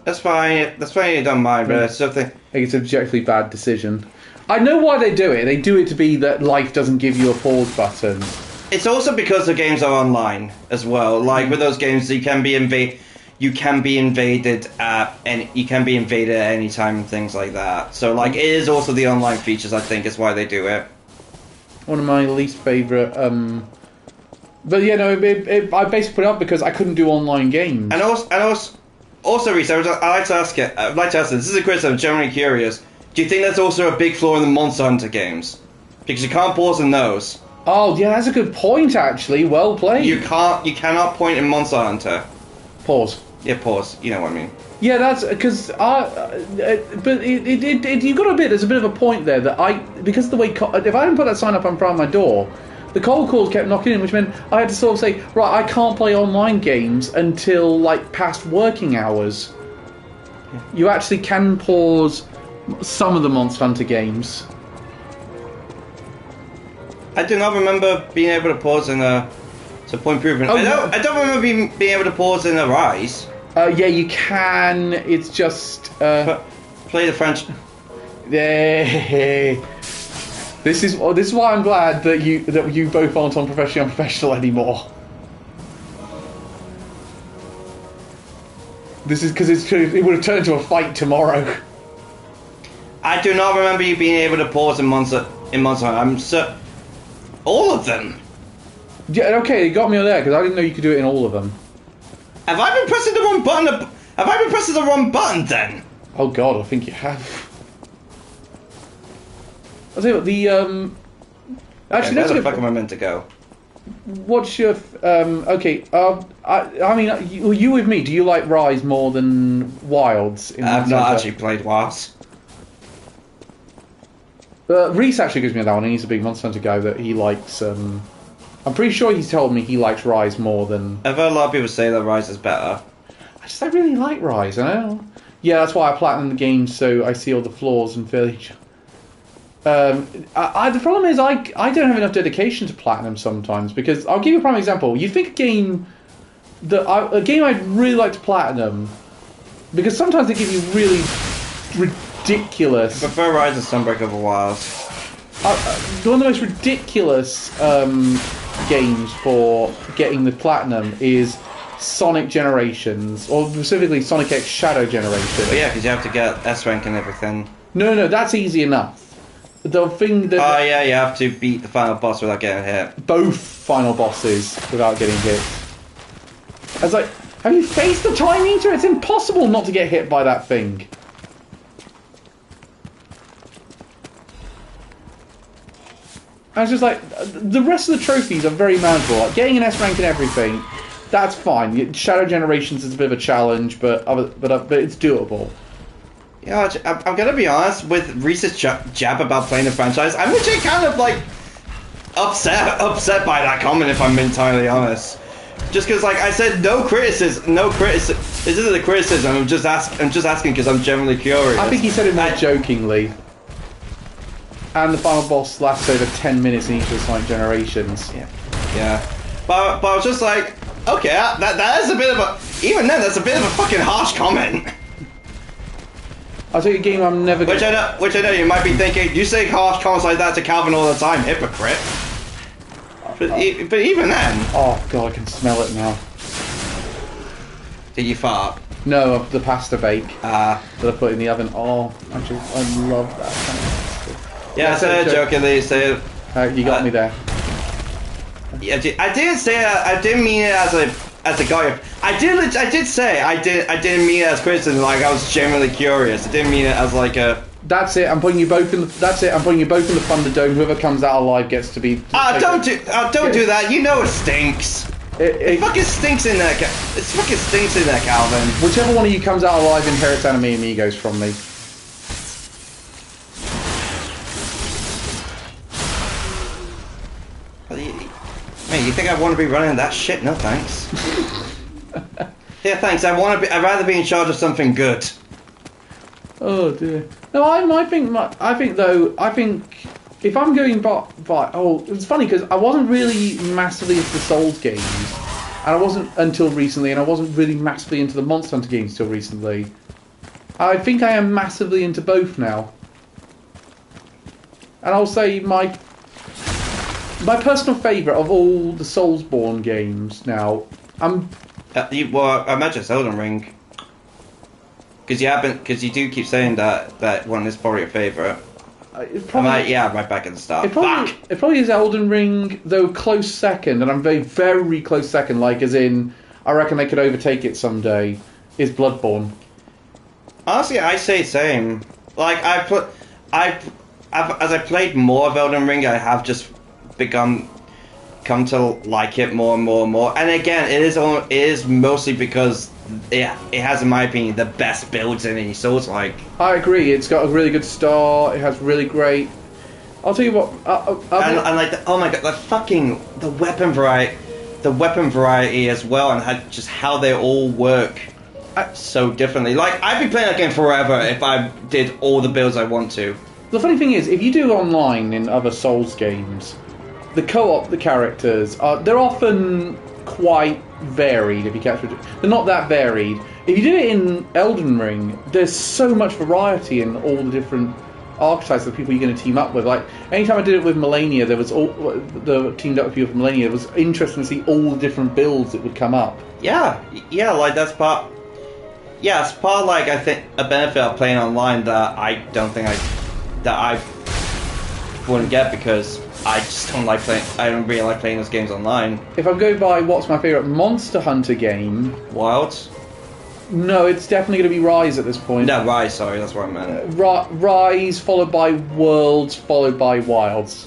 Speaker 1: That's fine. That's fine. You don't mind, but it's something.
Speaker 2: I think it's an objectively bad decision. I know why they do it. They do it to be that life doesn't give you a pause button.
Speaker 1: It's also because the games are online as well. Like with those games, you can be invaded at any time and things like that. So like it is also the online features, I think, is why they do it.
Speaker 2: One of my least favourite but yeah, no, I basically put it up because I couldn't do online games.
Speaker 1: And also Reese, I'd like to ask this is a question, I'm generally curious. Do you think that's also a big flaw in the Monster Hunter games? Because you can't pause in those.
Speaker 2: Oh yeah, that's a good point actually. Well played.
Speaker 1: You cannot point in Monster Hunter.
Speaker 2: Pause.
Speaker 1: Yeah, pause. You know what I mean.
Speaker 2: Yeah, that's because but you got a bit. There's a bit of a point there that because of the way if I didn't put that sign up in front of my door, the cold calls kept knocking in, which meant I had to sort of say, right, I can't play online games until like past working hours. Yeah. You actually can pause some of the Monster Hunter games.
Speaker 1: I do not remember being able to pause in a point improvement. I don't remember being able to pause in a Rise.
Speaker 2: Yeah, you can. It's just
Speaker 1: play the French.
Speaker 2: Yeah. This is why I'm glad that you both aren't on Professional Unprofessional anymore. This is because it would have turned into a fight tomorrow.
Speaker 1: I do not remember you being able to pause in Monster Hunter. All of them.
Speaker 2: Yeah, okay, you got me on there because I didn't know you could do it in all of them.
Speaker 1: Have I been pressing the wrong button? Have I been pressing the wrong button then?
Speaker 2: Oh god, I think you have. I'll tell you what, actually,
Speaker 1: where the fuck am I meant to go?
Speaker 2: What's your okay? I mean, you with me? Do you like Rise more than Wilds?
Speaker 1: I've not actually played Wilds.
Speaker 2: Reese actually gives me that one, and he's a big Monster Hunter guy that he likes. I'm pretty sure he's told me he likes Rise more than.
Speaker 1: I've heard a lot of people say that Rise is better.
Speaker 2: I really like Rise. I know. Yeah, that's why I platinum the game, so I see all the flaws and failures. The problem is I don't have enough dedication to platinum sometimes, because I'll give you a prime example. You think a game I'd really like to platinum, because sometimes they give you really ridiculous.
Speaker 1: I prefer Rise of Sunbreak over Wilds.
Speaker 2: One of the most ridiculous games for getting the platinum is Sonic Generations, or specifically Sonic X Shadow Generation.
Speaker 1: But yeah, because you have to get S rank and everything. No,
Speaker 2: that's easy enough. The thing that...
Speaker 1: Oh yeah, you have to beat the final boss without getting hit.
Speaker 2: Both final bosses without getting hit. I was like, have you faced the Time Eater? It's impossible not to get hit by that thing. I was just like, the rest of the trophies are very manageable. Like getting an S rank and everything, that's fine. Shadow Generations is a bit of a challenge, but it's doable.
Speaker 1: Yeah, I'm gonna be honest with Reese's jab about playing the franchise. I'm actually kind of like upset by that comment, if I'm entirely honest. Just because, like I said, no criticism. This isn't a criticism. I'm just asking because I'm generally curious.
Speaker 2: I think he said it more jokingly. And the final boss lasts over 10 minutes in each of the Sonic Generations.
Speaker 1: Yeah. But I was just like, okay, that is a bit of a... Even then, that's a bit of a fucking harsh comment.
Speaker 2: I'll take a game I'm never going
Speaker 1: to... Which I know you might be thinking, you say harsh comments like that to Calvin all the time, hypocrite. But even then...
Speaker 2: Oh god, I can smell it now.
Speaker 1: Did you fart?
Speaker 2: No, of the pasta bake
Speaker 1: Ah.
Speaker 2: that I put in the oven. Oh, I love that kind of pasta.
Speaker 1: Yeah, I said it jokingly. Say it.
Speaker 2: You got me there.
Speaker 1: Yeah, I didn't say that. I didn't mean it as a guy. I did say I didn't mean it as criticism. Like I was genuinely curious. I didn't mean it as like a.
Speaker 2: That's it. I'm putting you both in. That's it. I'm putting you both in the Thunderdome. Whoever comes out alive gets to be.
Speaker 1: Don't do that. You know it stinks. It fucking stinks in there. It fucking stinks in there, Calvin.
Speaker 2: Whichever one of you comes out alive inherits enemy amigos from me.
Speaker 1: Mate, you think I want to be running that shit? No, thanks. Yeah, thanks. I'd rather be in charge of something good.
Speaker 2: Oh dear. No, I think if I'm going by it's funny because I wasn't really massively into the Souls games, and I wasn't until recently, and I wasn't really massively into the Monster Hunter games till recently. I think I am massively into both now, and I'll say my personal favourite of all the Soulsborne games now.
Speaker 1: I imagine it's Elden Ring. Because you do keep saying that one is probably your favourite. Right back at the start.
Speaker 2: It probably is Elden Ring, though close second, and I'm very, very close second, like as in, I reckon they could overtake it someday, is Bloodborne.
Speaker 1: Honestly, I say same. Like, as I played more of Elden Ring, I have just come to like it more and more and more. And again, it is mostly because it has, in my opinion, the best builds in any Souls-like.
Speaker 2: I agree. It's got a really good start. It has really great. I'll tell you what.
Speaker 1: And like, oh my god, the weapon variety as well, and how they all work so differently. Like, I'd be playing that game forever if I did all the builds I want to.
Speaker 2: The funny thing is, if you do online in other Souls games, the co-op, the characters they're often quite varied. If you catch it, they're not that varied. If you do it in Elden Ring, there's so much variety in all the different archetypes of people you're going to team up with. Like, anytime I did it with Melania, there was teamed up with people from Melania. It was interesting to see all the different builds that would come up.
Speaker 1: Yeah, like that's part. Yeah, it's part, like, I think a benefit of playing online that I don't think I wouldn't get, because I just don't like playing. I don't really like playing those games online.
Speaker 2: If I'm going by what's my favourite Monster Hunter game,
Speaker 1: Wilds.
Speaker 2: No, it's definitely going to be Rise at this point.
Speaker 1: No, Rise. Sorry, that's what I meant.
Speaker 2: Rise, followed by Worlds, followed by Wilds.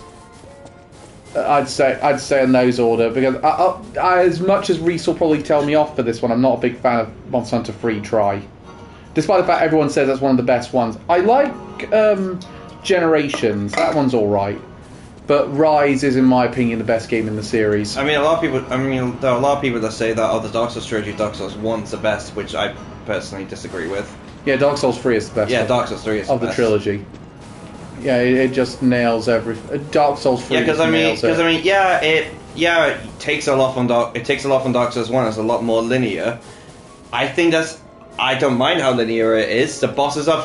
Speaker 2: I'd say in those order, because as much as Reese will probably tell me off for this one, I'm not a big fan of Monster Hunter Free Try. Despite the fact everyone says that's one of the best ones. I like Generations. That one's all right. But Rise is, in my opinion, the best game in the series.
Speaker 1: I mean, there are a lot of people that say that the Dark Souls trilogy, Dark Souls 1's the best, which I personally disagree with.
Speaker 2: Yeah, Dark Souls 3 is the best.
Speaker 1: Yeah, Dark Souls 3 is the best.
Speaker 2: Of the trilogy. Yeah, it just nails everything. Dark Souls 3
Speaker 1: because it takes a lot from Dark Souls 1. It's a lot more linear. I don't mind how linear it is. The bosses are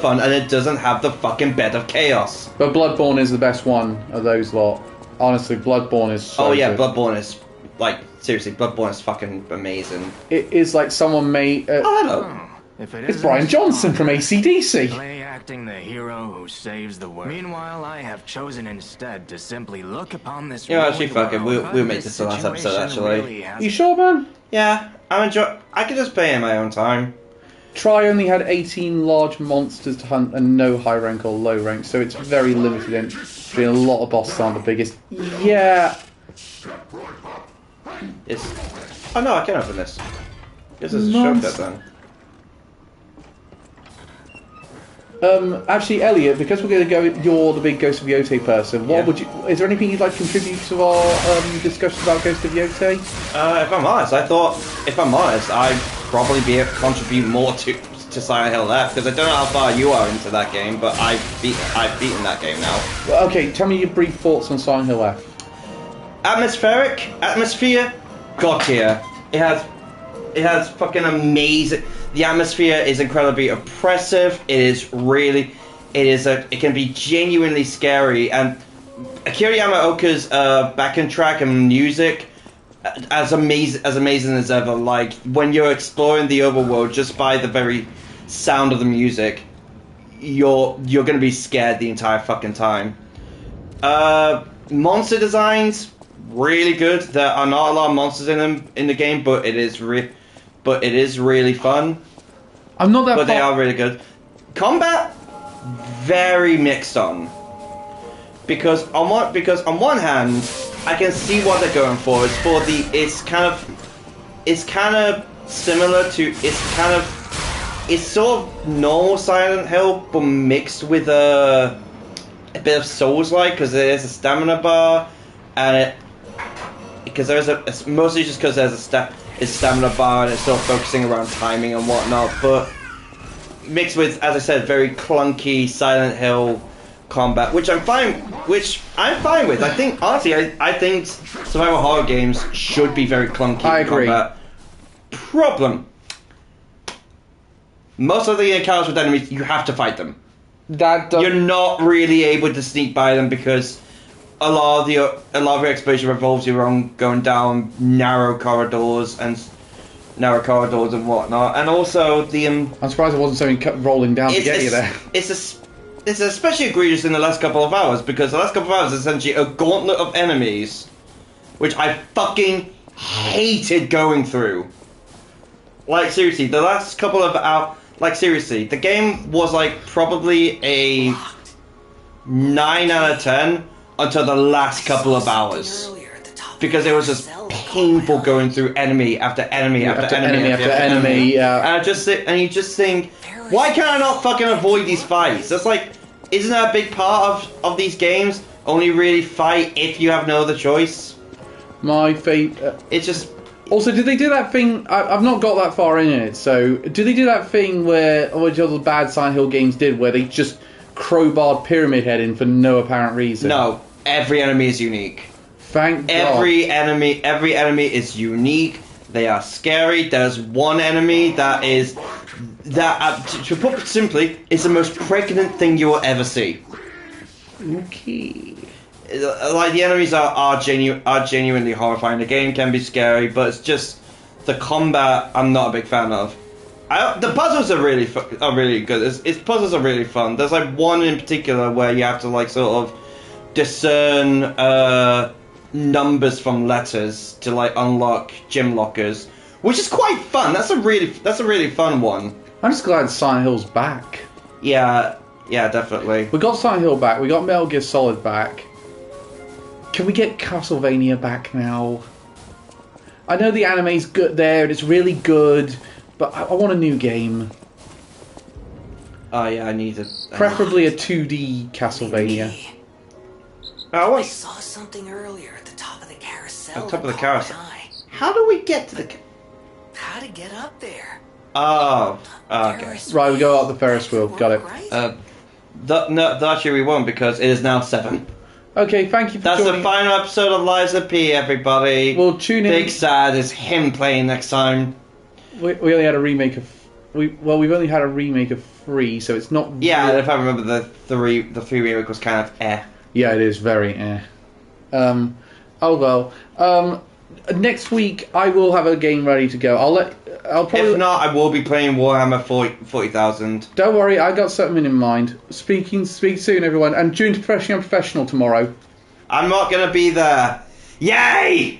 Speaker 1: fun, and it doesn't have the fucking bed of chaos.
Speaker 2: But Bloodborne is the best one of those lot. Honestly, Bloodborne is so good.
Speaker 1: Bloodborne is, like, seriously, Bloodborne is fucking amazing.
Speaker 2: It is like someone made...
Speaker 1: hello.
Speaker 2: It's Brian Johnson from AC/DC.
Speaker 10: Play acting the hero who saves the world. Meanwhile, I have chosen instead to simply look upon this.
Speaker 1: Yeah, actually, fuck it. We'll make this the last episode. Actually,
Speaker 2: you sure, man?
Speaker 1: Yeah, I could just play in my own time.
Speaker 2: Try only had 18 large monsters to hunt and no high rank or low rank, so it's very limited entry. A lot of bosses aren't the biggest. Yeah.
Speaker 1: Oh no, I can open this. This is a shortcut then.
Speaker 2: Actually, Elliot, because we're going to go, you're the big Ghost of Yotei person. Is there anything you'd like to contribute to our discussion about Ghost of Yotei?
Speaker 1: If I'm honest, I'd probably be able to contribute more to Silent Hill F, because I don't know how far you are into that game, but I've beaten that game now.
Speaker 2: Well, okay, tell me your brief thoughts on Silent Hill F.
Speaker 1: Atmosphere, god tier. It has fucking amazing. The atmosphere is incredibly oppressive. It can be genuinely scary, and Akira Yamaoka's backing track and music as amazing as ever. Like when you're exploring the overworld, just by the very sound of the music, you're gonna be scared the entire fucking time. Monster designs really good. There are not a lot of monsters in the game, but it is really fun.
Speaker 2: I'm not that.
Speaker 1: But they are really good. Combat, very mixed on. Because on one hand, I can see what they're going for. It's kind of similar to it's sort of normal Silent Hill, but mixed with a bit of Souls-like, because there's a stamina bar, and it's mostly just because there's a stamina bar, and it's sort of focusing around timing and whatnot, but mixed with, as I said, very clunky Silent Hill combat, which I'm fine with. I think honestly, I think survival horror games should be very clunky.
Speaker 2: I agree.
Speaker 1: Combat. Problem. Most of the encounters with enemies, you have to fight them. You're not really able to sneak by them because a lot of your exploration revolves around going down narrow corridors and whatnot, and also
Speaker 2: I'm surprised there wasn't something rolling down to get you there.
Speaker 1: It's especially egregious in the last couple of hours, because the last couple of hours is essentially a gauntlet of enemies, which I fucking hated going through. Like seriously, the last couple of hours. Like seriously, the game was like probably a 9 out of 10 until the last couple of hours, because it was just painful going through enemy after enemy after enemy.
Speaker 2: Yeah.
Speaker 1: And you just think, why can I not fucking avoid these fights? That's like, isn't that a big part of these games? Only really fight if you have no other choice.
Speaker 2: My fate.
Speaker 1: It's just.
Speaker 2: Also, did they do that thing? I've not got that far in it. So, did they do that thing which other bad Silent Hill games did, where they just crowbarred Pyramid Head in for no apparent reason?
Speaker 1: No, every enemy is unique.
Speaker 2: Thank God.
Speaker 1: Every enemy is unique. They are scary. There's one enemy that to put it simply, is the most pregnant thing you will ever see.
Speaker 2: Okay.
Speaker 1: Like the enemies are genuinely horrifying. The game can be scary, but it's just the combat I'm not a big fan of. The puzzles are really good. Puzzles are really fun. There's like one in particular where you have to like sort of discern numbers from letters to like unlock gym lockers, which is quite fun. That's a really fun one.
Speaker 2: I'm just glad Silent Hill's back.
Speaker 1: Yeah, definitely.
Speaker 2: We got Silent Hill back. We got Metal Gear Solid back. Can we get Castlevania back now? I know the anime's good there, and it's really good, but I want a new game.
Speaker 1: Oh yeah, I need it.
Speaker 2: Preferably a 2D Castlevania.
Speaker 9: I saw something earlier at the top of the carousel.
Speaker 1: On top of the carousel. How do we get to the?
Speaker 9: How to get up there?
Speaker 1: Oh, okay.
Speaker 2: Right, we go up the Ferris wheel. Got it.
Speaker 1: Actually we won't, because it is now 7.
Speaker 2: Okay, thank you for
Speaker 1: joining.
Speaker 2: That's the
Speaker 1: final episode of Liza P, everybody.
Speaker 2: We'll tune in.
Speaker 1: Big Sad is him playing next time.
Speaker 2: We only had a remake of... we've only had a remake of 3, so it's not...
Speaker 1: Yeah, if I remember, the 3 remake was kind of eh.
Speaker 2: Yeah, it is very eh. Oh well. Next week, I will have a game ready to go. I'll probably...
Speaker 1: If not, I will be playing Warhammer 40,000.
Speaker 2: Don't worry, I got something in mind. Speak soon, everyone. And tune to Professional tomorrow.
Speaker 1: I'm not going to be there. Yay!